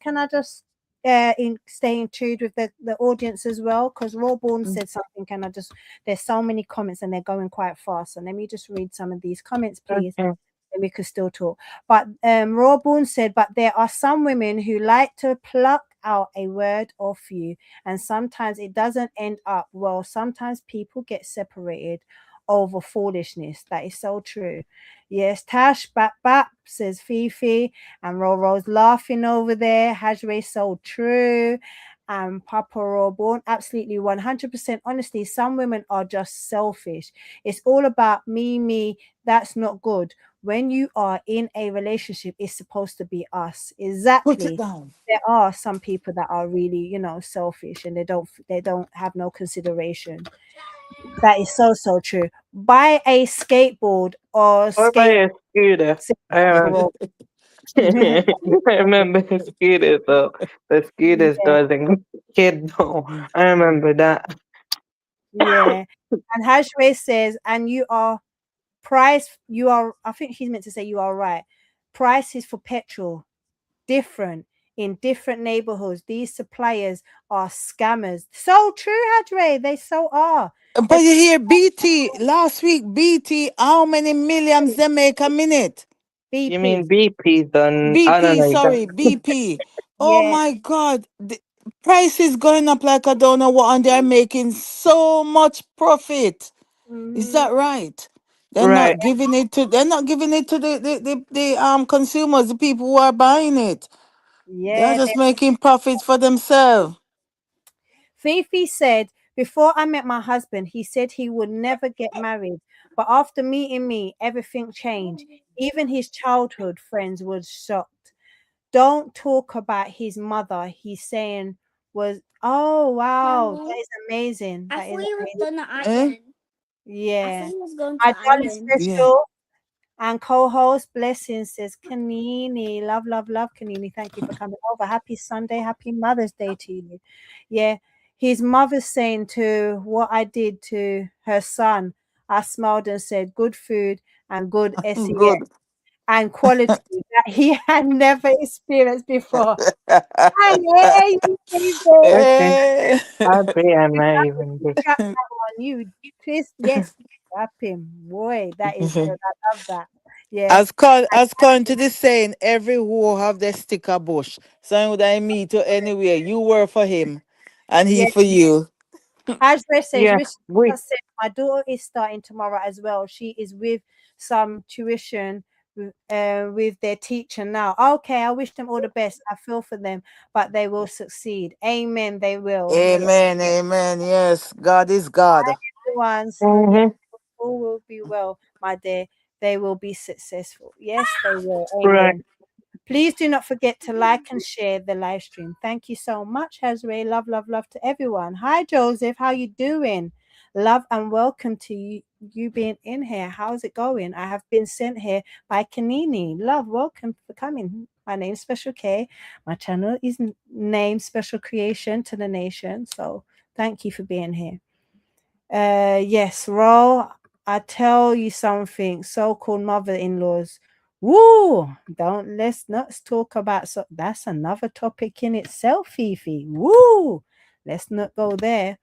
Can I just stay in tune with the audience as well? Because Rawborn said something. Can I just? There's so many comments and they're going quite fast. So let me just read some of these comments, please. Okay. And we could still talk. But Rawborn said, but there are some women who like to pluck out a word or few, and sometimes it doesn't end up well. Sometimes people get separated over foolishness. That is so true. Yes, Tash Bap says Fifi, and Roro's laughing over there. Hajre so true. and Papa Raw, born absolutely 100% honestly. Some women are just selfish. It's all about me, me. That's not good. When you are in a relationship, it's supposed to be us. Put it Exactly. down. There are some people that are really, selfish, and they don't have no consideration. That is so so true. Buy a skateboard or Or by skate. a scooter. I remember. I remember the scooter though. The scooter Yeah, stores and kid though. I remember that. yeah. And Hashray says, and I think he's meant to say you are right. Prices for petrol different in different neighborhoods. These suppliers are scammers. So true, Hajray. They so are. But Especially you hear BT last week, BT, how many millions they make a minute? You mean BP. BP done? I don't BP, know. sorry, BP. Oh Yeah. my God. The price is going up like I don't know what, and they're making so much profit. Is Mhm. that right? Right. They're not giving it to the consumers, the people who are buying it. They're Yeah. just making profits for themselves. Fifi said, before I met my husband, he said he would never get married. But after meeting me, everything changed. Even his childhood friends were shocked. Don't talk about his mother. He's saying was, oh wow, that Mommy, is amazing. I That thought is you was amazing. gonna Eh? island. I thought Yeah. you was going to My the darling island. Yeah. special and co-host Blessing says, Kanini, love, love, love, Kanini. Thank you for coming over. Happy Sunday, happy Mother's Day to you. Yeah. His mother's saying to what I did to her son, I smiled and said, good food and good SES Good. and quality that he had never experienced before. I hear you, baby. Okay. Eh. I'll pay. I'm You not got even to good. strap that one. You twist, yes, strap him. Boy, that is good. I love that. Yeah. As according to the saying, every who have their sticker bush. So would I meet you anywhere. You work for him and he Yeah. for you. Hajra says, Yeah. Rich We. said, my daughter is starting tomorrow as well. She is with some tuition with their teacher now. Okay, I wish them all the best. I feel for them, but they will succeed. Amen. They will. Yeah. Amen. Amen. Yes. God is God. Ones will be Mm-hmm. all will be well, my dear. They will be successful. Yes, they will. Right. Amen. Please do not forget to like and share the live stream. Thank you so much, Hazray. Love, love, love to everyone. Hi, Joseph. How you doing? Love and welcome to you being in here. How's it going? I have been sent here by Kanini. Love, welcome for coming. My name's Special K. My channel is named Special Creation to the Nation. So thank you for being here. Yes, Ro, I tell you something, so-called mother-in-laws. Woo! Let's not talk about that's another topic in itself, Fifi. Woo! Let's not go there.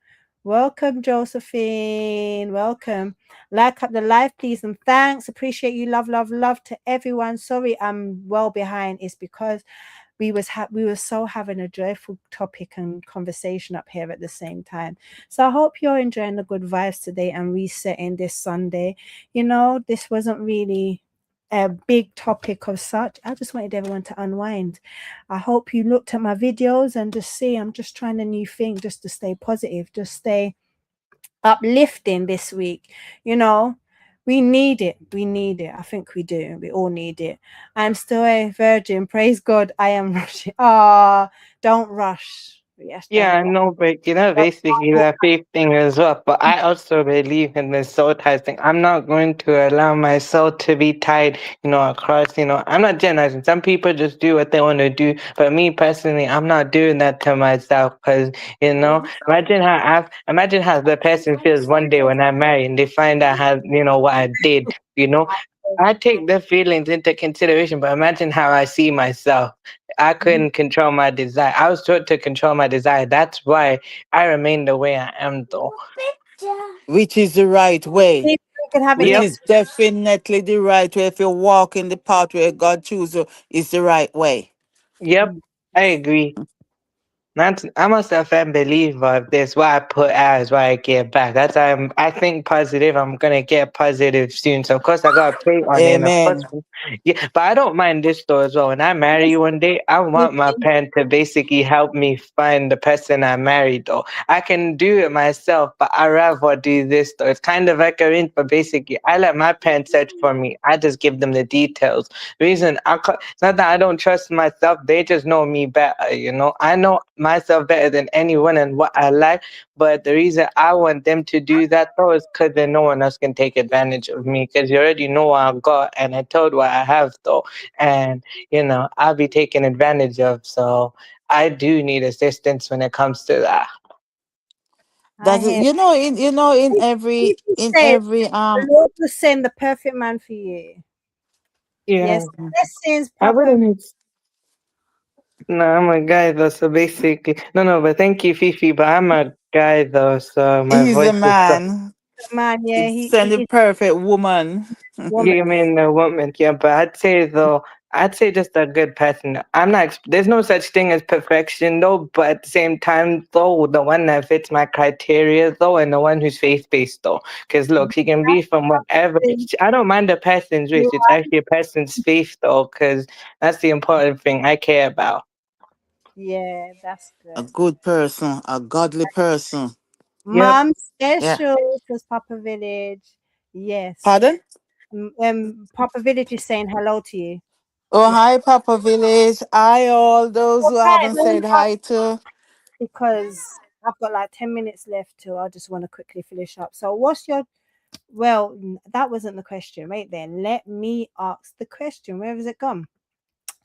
Welcome, Josephine. Welcome. Like up the live, please, and thanks. Appreciate you. Love, love, love to everyone. Sorry, I'm well behind. It's because we were so having a joyful topic and conversation up here at the same time. So I hope you're enjoying the good vibes today and resetting this Sunday. This wasn't really a big topic of such. I just wanted everyone to unwind. I hope you looked at my videos and just see I'm just trying a new thing just to stay positive, just stay uplifting this week. You know, we need it. We need it. I think we do. We all need it. I'm still a virgin. Praise God. I am rushing. Ah, don't rush. Yes, Yeah, don't I rush. know, but basically Don't that faith thing as well. But I also believe in the soul tie thing. I'm not going to allow my soul to be tied, across, I'm not generalizing. Some people just do what they want to do. But me personally, I'm not doing that to myself because, imagine how the person feels one day when I'm married and they find out how, what I did, you know. I take the feelings into consideration, but imagine how I see myself. I couldn't control my desire. I was taught to control my desire. That's why I remain the way I am, though. Which is the right way. we can have it Which Yep, next is definitely the right way. If you walk in the path where God chooses you, it's the right way. yep, week. I agree. Not, I'm a firm believer of this. What I put out is what I get back. That's why I think positive. I'm gonna get positive soon. So of course I gotta pray on it. And of course, Amen. yeah. But I don't mind this though as well. When I marry you one day, I want my parents to basically help me find the person I married. Though I can do it myself, but I rather do this though. It's kind of like a ring, but basically I let my parents search for me. I just give them the details. Reason it's not that I don't trust myself. They just know me better. You know, I know myself better than anyone and what I like. But the reason I want them to do that though is because then no one else can take advantage of me. Because you already know what I got, and I told what I have though, and I'll be taken advantage of. So I do need assistance when it comes to that. I That is, hear. in He said, every the Lord will send the perfect man for you. Yeah, Yes, blessings, I Papa. wouldn't. No, I'm a guy though, so basically, no. But thank you, Fifi. But I'm a guy though, so my he's a voice is so. man. Man, yeah, It's he send the is perfect woman. woman. You mean a woman? Yeah, but I'd say though, I'd say just a good person. I'm not. There's no such thing as perfection though, but at the same time though, the one that fits my criteria though, and the one who's faith based though, because look, she can be from whatever. I don't mind the person's race. You It's are- actually a person's faith though, because that's the important thing I care about. Yeah, that's A good. good person, a godly person. Yep. Mom Yeah. special says Papa Village. Yes. Pardon? Papa Village is saying hello to you. Oh, Yeah. hi, Papa Village. Hi, all those All who right, haven't said hi to. because I've got like 10 minutes left to I just want to quickly finish up. So what's your well, that wasn't the question. Wait there. Let me ask the question. Where has it gone?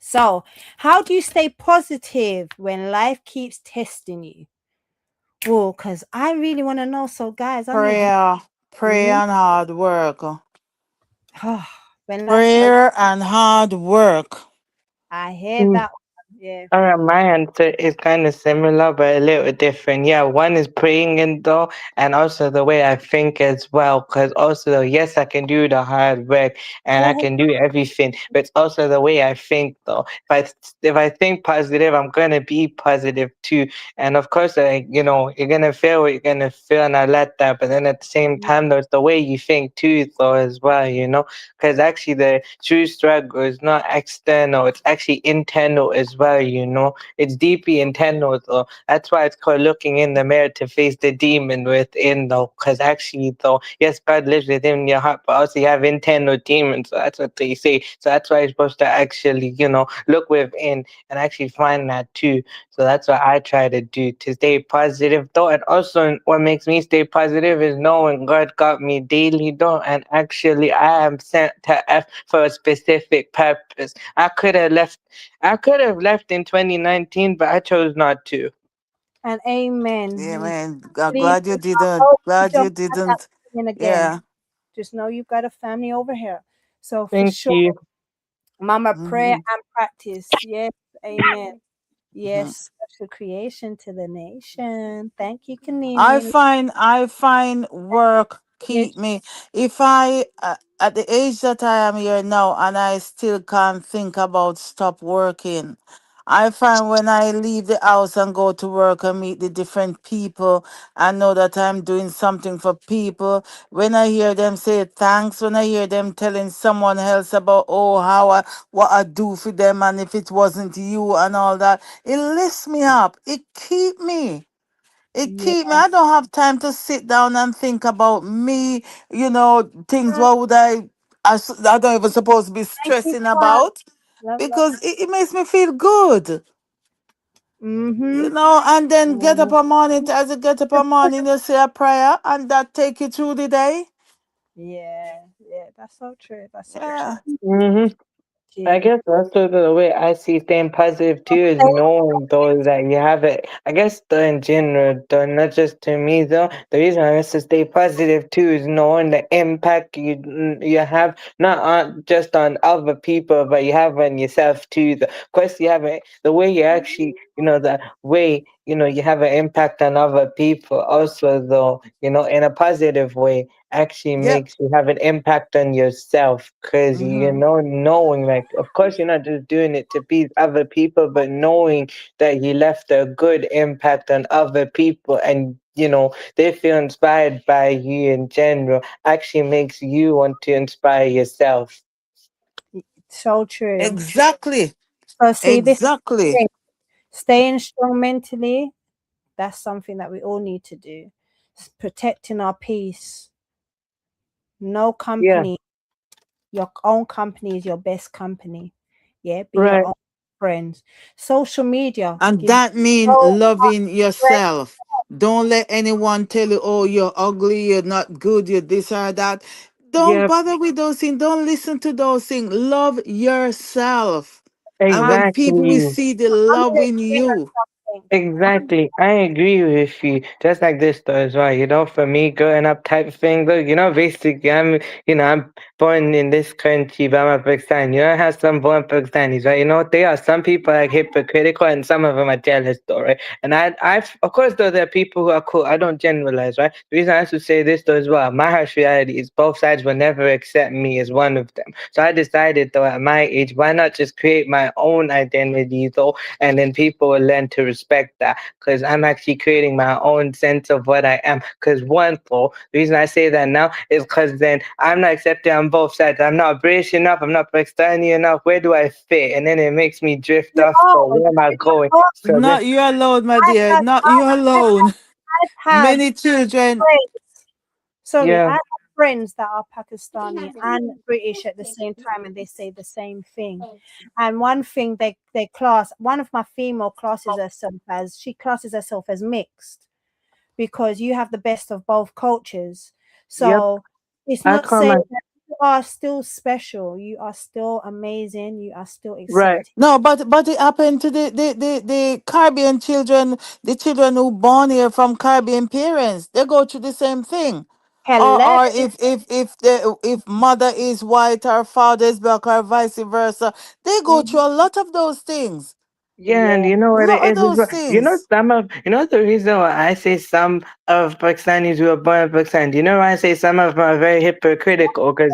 So, how do you stay positive when life keeps testing you? Well, because I really want to know. So, guys, I need you. Prayer, prayer Mm, and hard work. when life tells Prayer and hard work. I hear that one. Yeah. All right, my answer is kind of similar, but a little different. Yeah, one is praying in though, and also the way I think as well. Because also, though, yes, I can do the hard work and Go I ahead. can do everything, but it's also the way I think though. If I think positive, I'm gonna be positive too. And of course, you're gonna feel what you're gonna feel, and I let that. But then at the same time, there's the way you think too, though, as well. Because actually the true struggle is not external, it's actually internal as well. It's deeply internal though. That's why it's called looking in the mirror to face the demon within though. Because actually though, yes, God lives within your heart, but also you have internal demons. So that's what they say. So that's why you're supposed to actually look within and actually find that too. So that's what I try to do to stay positive though. And also what makes me stay positive is knowing God got me daily though. And actually I am sent to F for a specific purpose. I could have left in 2019, but I chose not to. And amen. Yeah, You man. please Glad you didn't. hold Glad your you mind that didn't. in again. Yeah. Just know you've got a family over here. So for Thank sure, you. Mama, prayer Hmm. and practice. Yes, amen. Hmm. Yes, special creation to the nation. Thank you, I Kanini. find I find work keep me. If I at the age that I am here now, and I still can't think about stop working. I find when I leave the house and go to work and meet the different people, I know that I'm doing something for people. When I hear them say thanks, when I hear them telling someone else about how what I do for them, and if it wasn't you and all that, it lifts me up. It keep me. It Yeah. keep me. I don't have time to sit down and think about me. Things. What would I don't even supposed to be Thank you, stressing Kwan. about Love, love. because it makes me feel good. Mm-hmm. And then get up Mhm. a morning. As you get up a morning, you say a prayer, and that take you through the day. Yeah, yeah, that's so true. That's so Yeah. true. Hmm. I Gee. guess also the way I see staying positive too is Okay. knowing though that you have it. I guess though in general, though not just to me though. The reason I guess to stay positive too is knowing the impact you have not on just on other people, but you have on yourself too. Of course, you have it. The way you actually, the way you have an impact on other people also though, in a positive way. actually Yep. makes you have an impact on yourself, because Mm-hmm. knowing, like, of course you're not just doing it to please other people, but knowing that you left a good impact on other people, and they feel inspired by you in general, actually makes you want to inspire yourself. So true. Exactly. So see, this is the Exactly. thing. Staying strong mentally, that's something that we all need to do. Protecting our peace. No Yeah, company, your own company is your best company. Yeah, be your right. own friends. Social media And gives that means so much loving stress. yourself. Don't let anyone tell you, oh, you're ugly, you're not good, you're this or that. Don't Yeah, bother with those things. Don't listen to those things. Love yourself. And I'm, when people will exactly. see the I'm love gonna in share you, something. I'm, Exactly. I agree with you. Just like this though as well. For me growing up type thing though, basically I'm born in this country, but I'm a Pakistani. I have some born Pakistanis, right? They are some people like hypocritical and some of them are jealous though, right? And of course though there are people who are cool. I don't generalize, right? The reason I have to say this though as well, my harsh reality is both sides will never accept me as one of them. So I decided though at my age, why not just create my own identity though, and then people will learn to respect that, because I'm actually creating my own sense of what I am. Because one, for the reason I say that now is because then I'm not accepted on both sides. I'm not British enough. I'm not Pakistani enough. Where do I fit? And then it makes me drift you off. So are, where am I you going? are. So then, not you alone, my I dear. have, Not you alone. I've had Many children. friends. Sorry, I yeah, have friends that are Pakistani and British at the same time, and they say the same thing. And one thing they class one of my female classes herself as mixed because you have the best of both cultures. yep. So it's I not call saying my that you are still special, you are still amazing, you are still right. accepted. No, but it happened to the Caribbean children, the children who born here from Caribbean parents. They go through the same thing. Hello. Or if mother is white or father is black or vice versa, they go Mhm. through a lot of those things. Yeah, and Yeah. you know A what it lot of is as those well. things. The reason why I say some of Pakistanis who are born in Pakistan. Do you know why I say some of them are very hypocritical? Because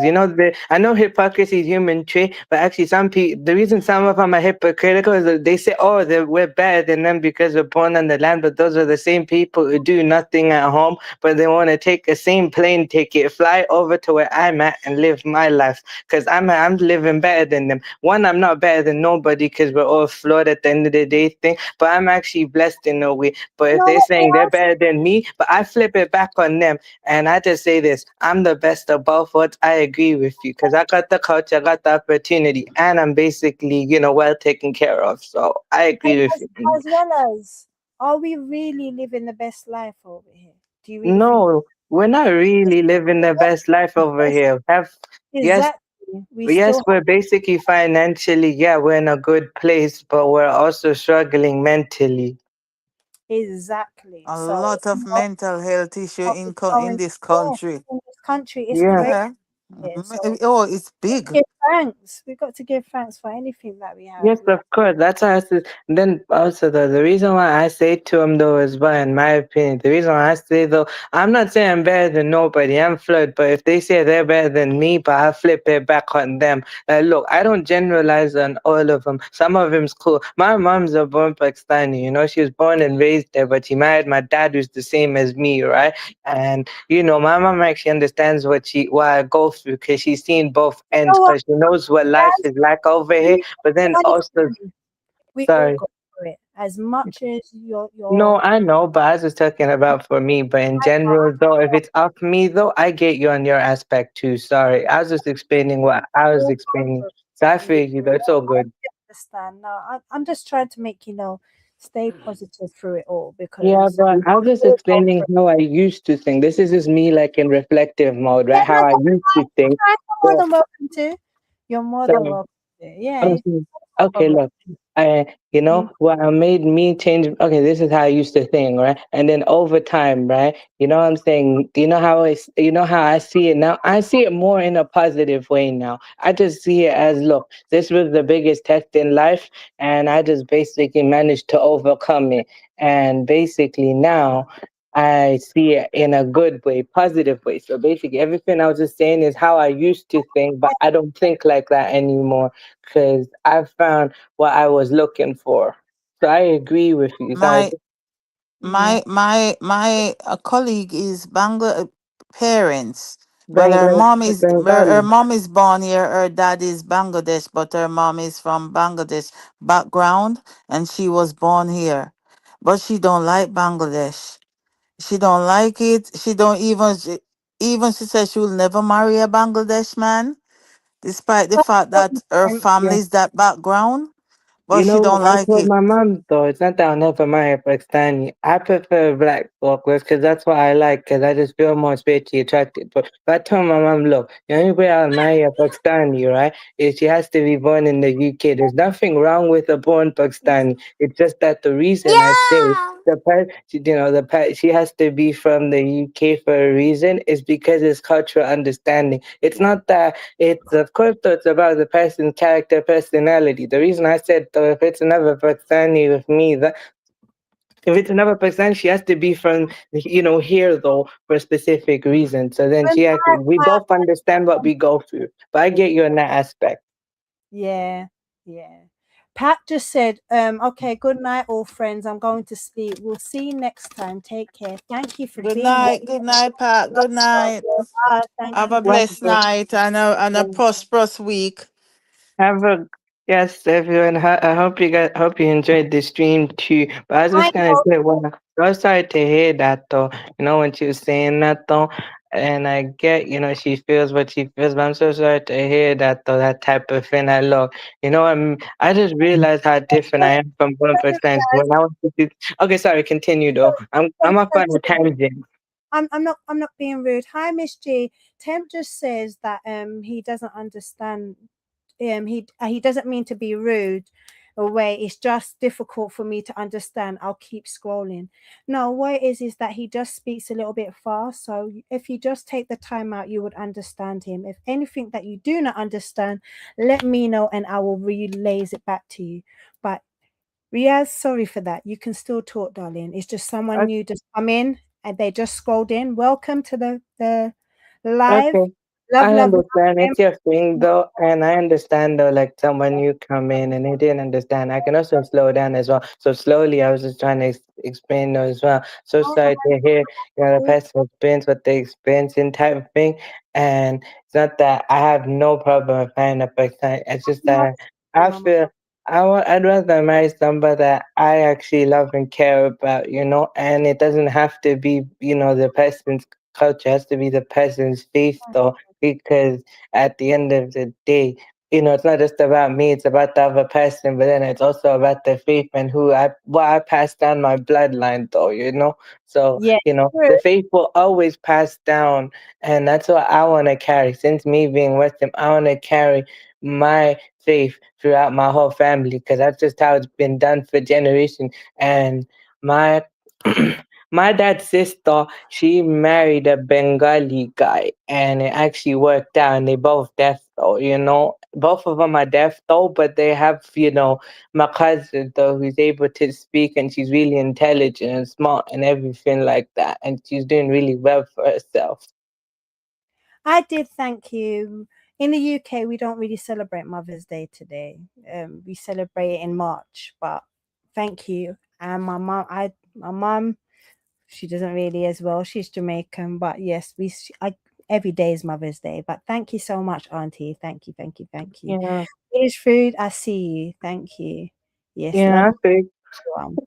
I know hypocrisy is human trait, but actually some people, the reason some of them are hypocritical is that they say, oh, we're better than them because we're born on the land, but those are the same people who do nothing at home, but they want to take the same plane ticket, fly over to where I'm at, and live my life. Because I'm living better than them. One, I'm not better than nobody because we're all flawed at the end of the day thing, but I'm actually blessed in a way. But You if know they're what they saying they're ask? better than me, but I flip it back on them, and I just say this: I'm the best of both worlds. I agree with you because I got the culture, I got the opportunity, and I'm basically, well taken care of. So I And agree with you. as well as, are we really living the best life over here? Do you really think No, we're not really living the best life over yes, here. Yes, exactly? We yes, still we're basically financially, yeah, we're in a good place, but we're also struggling mentally. exactly. A So lot of mental health issue what is in going this on country. in this country is Yeah. crazy. Yeah. Here. So Oh, it's big. give thanks. We got to give thanks for anything that we have. Yes, of course. That's why I said. Then also the reason why I say to him though is why, in my opinion, the reason why I say though, I'm not saying I'm better than nobody. I'm flawed, but if they say they're better than me, but I flip it back on them. Look, I don't generalize on all of them. Some of them's cool. My mom's a born Pakistani. She was born and raised there, but she married my dad, who's the same as me, right? And my mom actually understands what I go through because she's seen both You ends know what? because she knows what life Guys, is like over here. be But then honest also, with me. We all sorry. go through it. As much as your No, I know, but I was just talking about for me. But in I know, general, though, if it's up me, though, I get you on your aspect too. Sorry, I was just explaining what I we was all go explaining. through So I it. feel you, though. It's all good. Understand. No, I'm just trying to make stay positive through it all Yeah, because but I was just we all go explaining through it. how I used to think. This is just me, like in reflective mode, Yeah, right? no, How I that's used to think. fine. You're more So, than welcome to. You're more than so welcome to. Yeah, Okay, no okay, problem. look, what made me change. Okay, this is how I used to think, right? And then over time, right? You know what I'm saying? You know how I see it now? I see it more in a positive way now. I just see it as, look, this was the biggest test in life, and I just basically managed to overcome it. And basically now, I see it in a good way, positive way. So basically, everything I was just saying is how I used to think, but I don't think like that anymore because I found what I was looking for. So I agree with you. So I My just Yeah. my colleague is parents, but her Bengali. mom is born here. Her dad is Bangladesh, but her mom is from Bangladesh background, and she was born here, but she don't like Bangladesh. She don't like it. She don't even even she says she will never marry a Bangladesh man, despite the fact that her family is that background, but You she know don't what? I like told it. my mom though, it's not that I'll never marry a Pakistani. I prefer black folks because that's what I like because I just feel more spiritually attracted. But I told my mom, look, the only way I'll marry a Pakistani, right, is she has to be born in the UK. There's nothing wrong with a born Pakistani. It's just that the reason I say she has to be from the UK for a reason is because it's cultural understanding. It's not that it's of course though it's about the person's character, personality. The reason I said though if it's another Pakistani with me, that if it's another Pakistani, she has to be from here though for a specific reason. So then When she actually we both understand what we go through. But I get you in that aspect. Yeah, yeah. Pat just said, okay, good night, all friends. I'm going to sleep. We'll see you next time. Take care. Thank you for being here. Good night, Pat. Good night. Thank Have you. a blessed night and a prosperous week. Have a yes, everyone. I hope you enjoyed the stream too. But I was I just gonna know. say, well, I was sorry to hear that though. When she was saying that though, and I get, she feels what she feels. But I'm so sorry to hear that though. That type of thing. I just realized how different I am from one person. When I was, okay, sorry. Continue though. I'm up on a tangent. I'm not being rude. Hi, Miss G. Temp just says that he doesn't understand. He doesn't mean to be rude away. It's just difficult for me to understand. I'll keep scrolling. No, what it is that he just speaks a little bit fast. So if you just take the time out, you would understand him. If anything that you do not understand, let me know and I will relays it back to you. But Riaz, sorry for that. You can still talk, darling. It's just someone new just come in and they just scrolled in. Welcome to the live. Okay. Love, I love, love understand him. it's your thing though, and I understand though, like someone you come in and they didn't understand. I can also slow down as well. So slowly, I was just trying to explain though as well. So All sorry to hear, the person experience what they experiencing type of thing. And it's not that I have no problem with finding a person. It's just right. that I Mama. feel I'd rather marry somebody that I actually love and care about, and it doesn't have to be, the person's culture, has to be the person's faith though, because at the end of the day, it's not just about me, it's about the other person, but then it's also about the faith and what I pass down my bloodline though. So, Yeah, true. the faith will always pass down, and that's what I want to carry. Since me being Muslim, I want to carry my faith throughout my whole family because that's just how it's been done for generations. And my my dad's sister, she married a Bengali guy, and it actually worked out. And they both deaf though. Both of them are deaf though, but they have, my cousin though, who's able to speak, and she's really intelligent and smart and everything like that, and she's doing really well for herself. I did thank you. In the UK, we don't really celebrate Mother's Day today. We celebrate it in March, but thank you. And my mom, she doesn't really as well. She's Jamaican, but yes, every day is Mother's Day. But thank you so much, Auntie. Thank you, thank you, thank you. Yeah, Here's food. I see you. Thank you. Yes, love yeah, I think. everyone.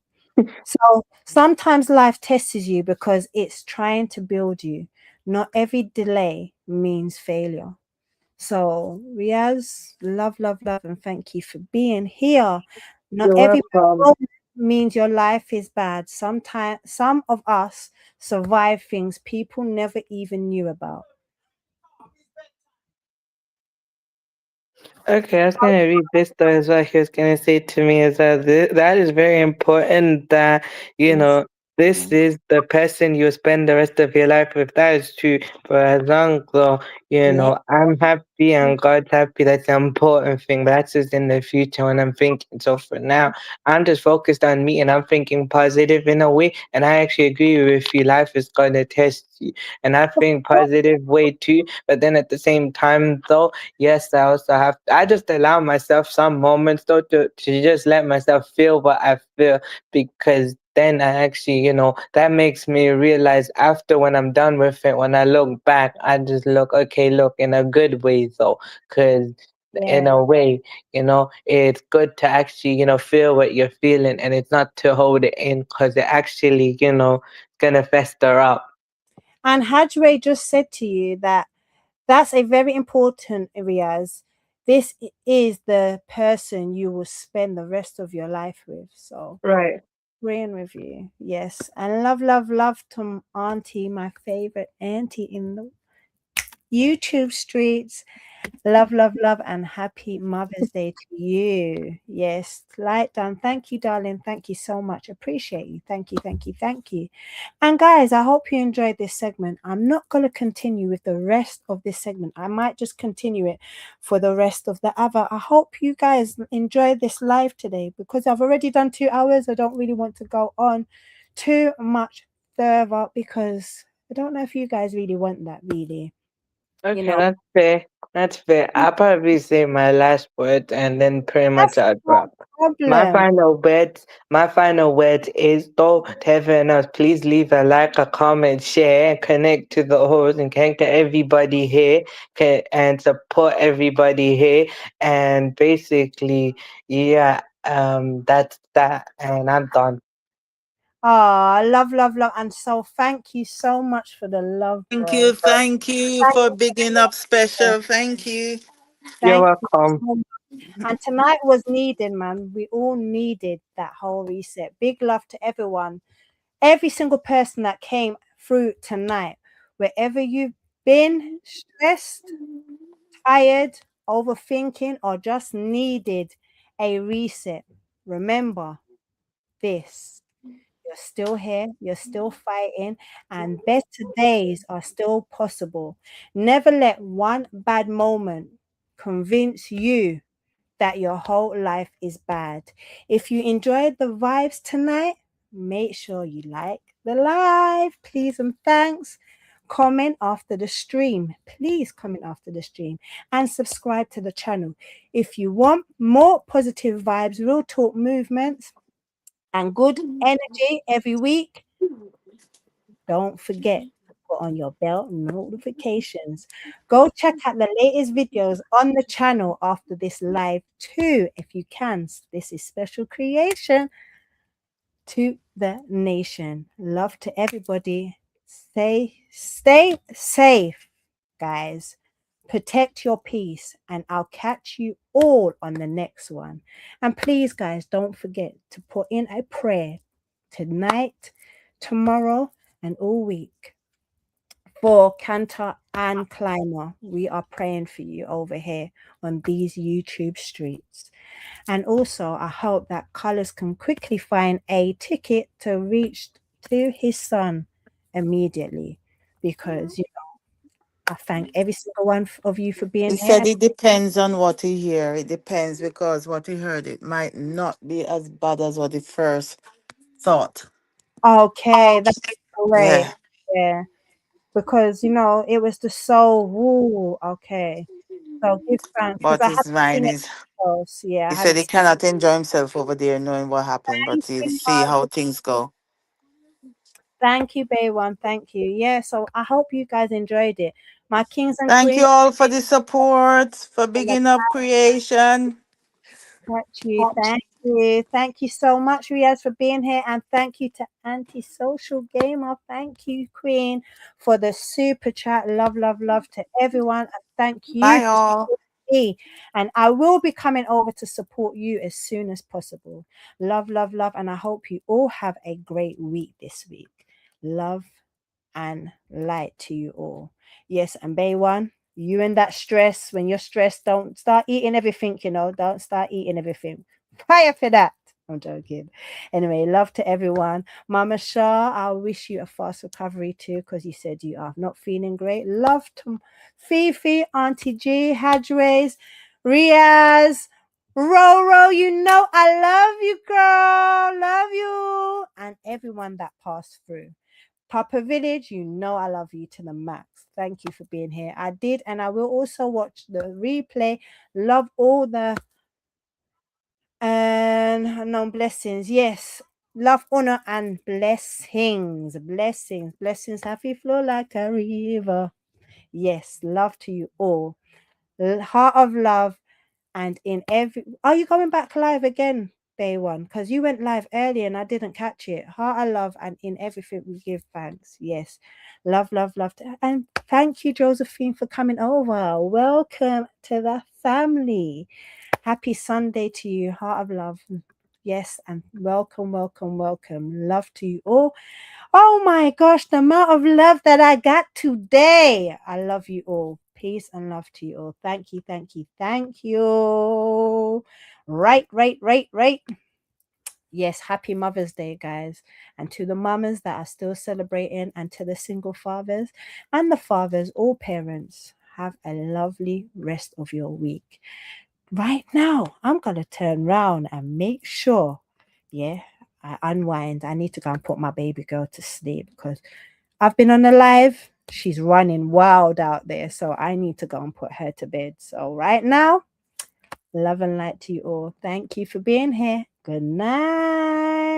So sometimes life tests you because it's trying to build you. Not every delay means failure. So, Riaz, love, love, love, and thank you for being here. Not You're every welcome. moment means your life is bad. Sometimes, some of us survive things people never even knew about. Okay, I was gonna read this though as well. He was gonna say to me is that that is very important that you Yes. know this is the person you spend the rest of your life with. That is true. For as long as Yeah. I'm happy and God's happy, that's the important thing. That's just in the future when I'm thinking. So for now, I'm just focused on me and I'm thinking positive in a way. And I actually agree with you. Life is gonna test you. And I think positive way too. But then at the same time though, yes, I also I just allow myself some moments though to just let myself feel what I feel, because then I actually, that makes me realize after when I'm done with it, when I look back, I just look, okay, look in a good way though, because in Yeah. a way, it's good to actually, feel what you're feeling, and it's not to hold it in because it actually, gonna fester up. And Hajre just said to you that that's a very important areas. This is the person you will spend the rest of your life with. So Right. agreeing with you. Yes. And love, love, love to Auntie, my favorite auntie in the YouTube streets. Love, love, love, and happy Mother's Day to you. Yes, light done. Thank you, darling. Thank you so much. Appreciate you. Thank you, thank you, thank you. And guys, I hope you enjoyed this segment. I'm not going to continue with the rest of this segment. I might just continue it for the rest of the other. I hope you guys enjoyed this live today because I've already done 2 hours. I don't really want to go on too much further because I don't know if you guys really want that, really. You Okay, know, that's fair. That's fair. I'll probably say my last words and then pretty much that's I'll no drop. My problem. final words, my final words is though to everyone else, please leave a like, a comment, share, and connect to the host and connect to everybody here, and support everybody here. And basically, yeah, that's that, and I'm done. Ah, love, love, love. And so thank you so much for the love, bro. Thank you Thank for you. bigging up special. Thank you. You're Thank you welcome. so much. And tonight was needed, man. We all needed that whole reset. Big love to everyone. Every single person that came through tonight. Wherever you've been, stressed, tired, overthinking, or just needed a reset. Remember this. You're still here, you're still fighting, and better days are still possible. Never let one bad moment convince you that your whole life is bad. If you enjoyed the vibes tonight, make sure you like the live, please and thanks. Comment after the stream. Please comment after the stream and subscribe to the channel. If you want more positive vibes, real talk movements, and good energy every week, don't forget to put on your bell notifications. Go check out the latest videos on the channel after this live too, if you can. This is special creation to the nation. Love to everybody. Stay safe, guys. Protect your peace, and I'll catch you all on the next one. And please, guys, don't forget to put in a prayer tonight, tomorrow, and all week for Cantor and Climber. We are praying for you over here on these YouTube streets. And also, I hope that Colors can quickly find a ticket to reach to his son immediately because I thank every single one of you for being He here. said it depends on what he hear. It depends because what he heard it might not be as bad as what he first thought. Okay, that's great. Yeah, Yeah, because it was the soul. Woo. Okay, so give thanks because but I his haven't mind seen it is. else. Yeah, I He said haven't he seen cannot enjoy himself over there knowing what happened, but he'll see how it. things go. Thank you, Bay One. Thank you. Yeah, so I hope you guys enjoyed it. My kings and Thank queens. you all for the support, for bigging up creation. Got you. Thank you. Thank you so much, Riaz, for being here. And thank you to Antisocial Gamer. Thank you, Queen, for the super chat. Love, love, love to everyone. And thank you Bye for all. supporting me. And I will be coming over to support you as soon as possible. Love, love, love. And I hope you all have a great week this week. Love and light to you all. Yes, and Bay One, you and that stress, when you're stressed, don't start eating everything, don't start eating everything. Fire for that. I'm joking. Anyway, love to everyone. Mama Shah, I wish you a fast recovery too, because you said you are not feeling great. Love to Fifi, Auntie G, Hadrays, Riaz, Roro. You know I love you, girl. Love you. And everyone that passed through. Papa Village, you know I love you to the max. Thank you for being here. I did, and I will also watch the replay. Love all the and no blessings. Yes. Love, honor, and blessings. Blessings. Blessings. Happy flow like a river. Yes. Love to you all. Heart of love. And in every. Are you going back live again, day one? Because you went live early and I didn't catch it. Heart of love. And in everything we give thanks. Yes. Love, love, love. And thank you, Josephine, for coming over. Welcome to the family. Happy Sunday to you, heart of love. Yes, and welcome, welcome, welcome. Love to you all. Oh my gosh, the amount of love that I got today. I love you all. Peace and love to you all. Thank you, thank you, thank you. Right. Yes, happy Mother's Day, guys. And to the mamas that are still celebrating, and to the single fathers and the fathers, all parents, have a lovely rest of your week. Right now, I'm going to turn around and make sure, I unwind. I need to go and put my baby girl to sleep because I've been on a live. She's running wild out there. So I need to go and put her to bed. So right now, love and light to you all. Thank you for being here. Good night.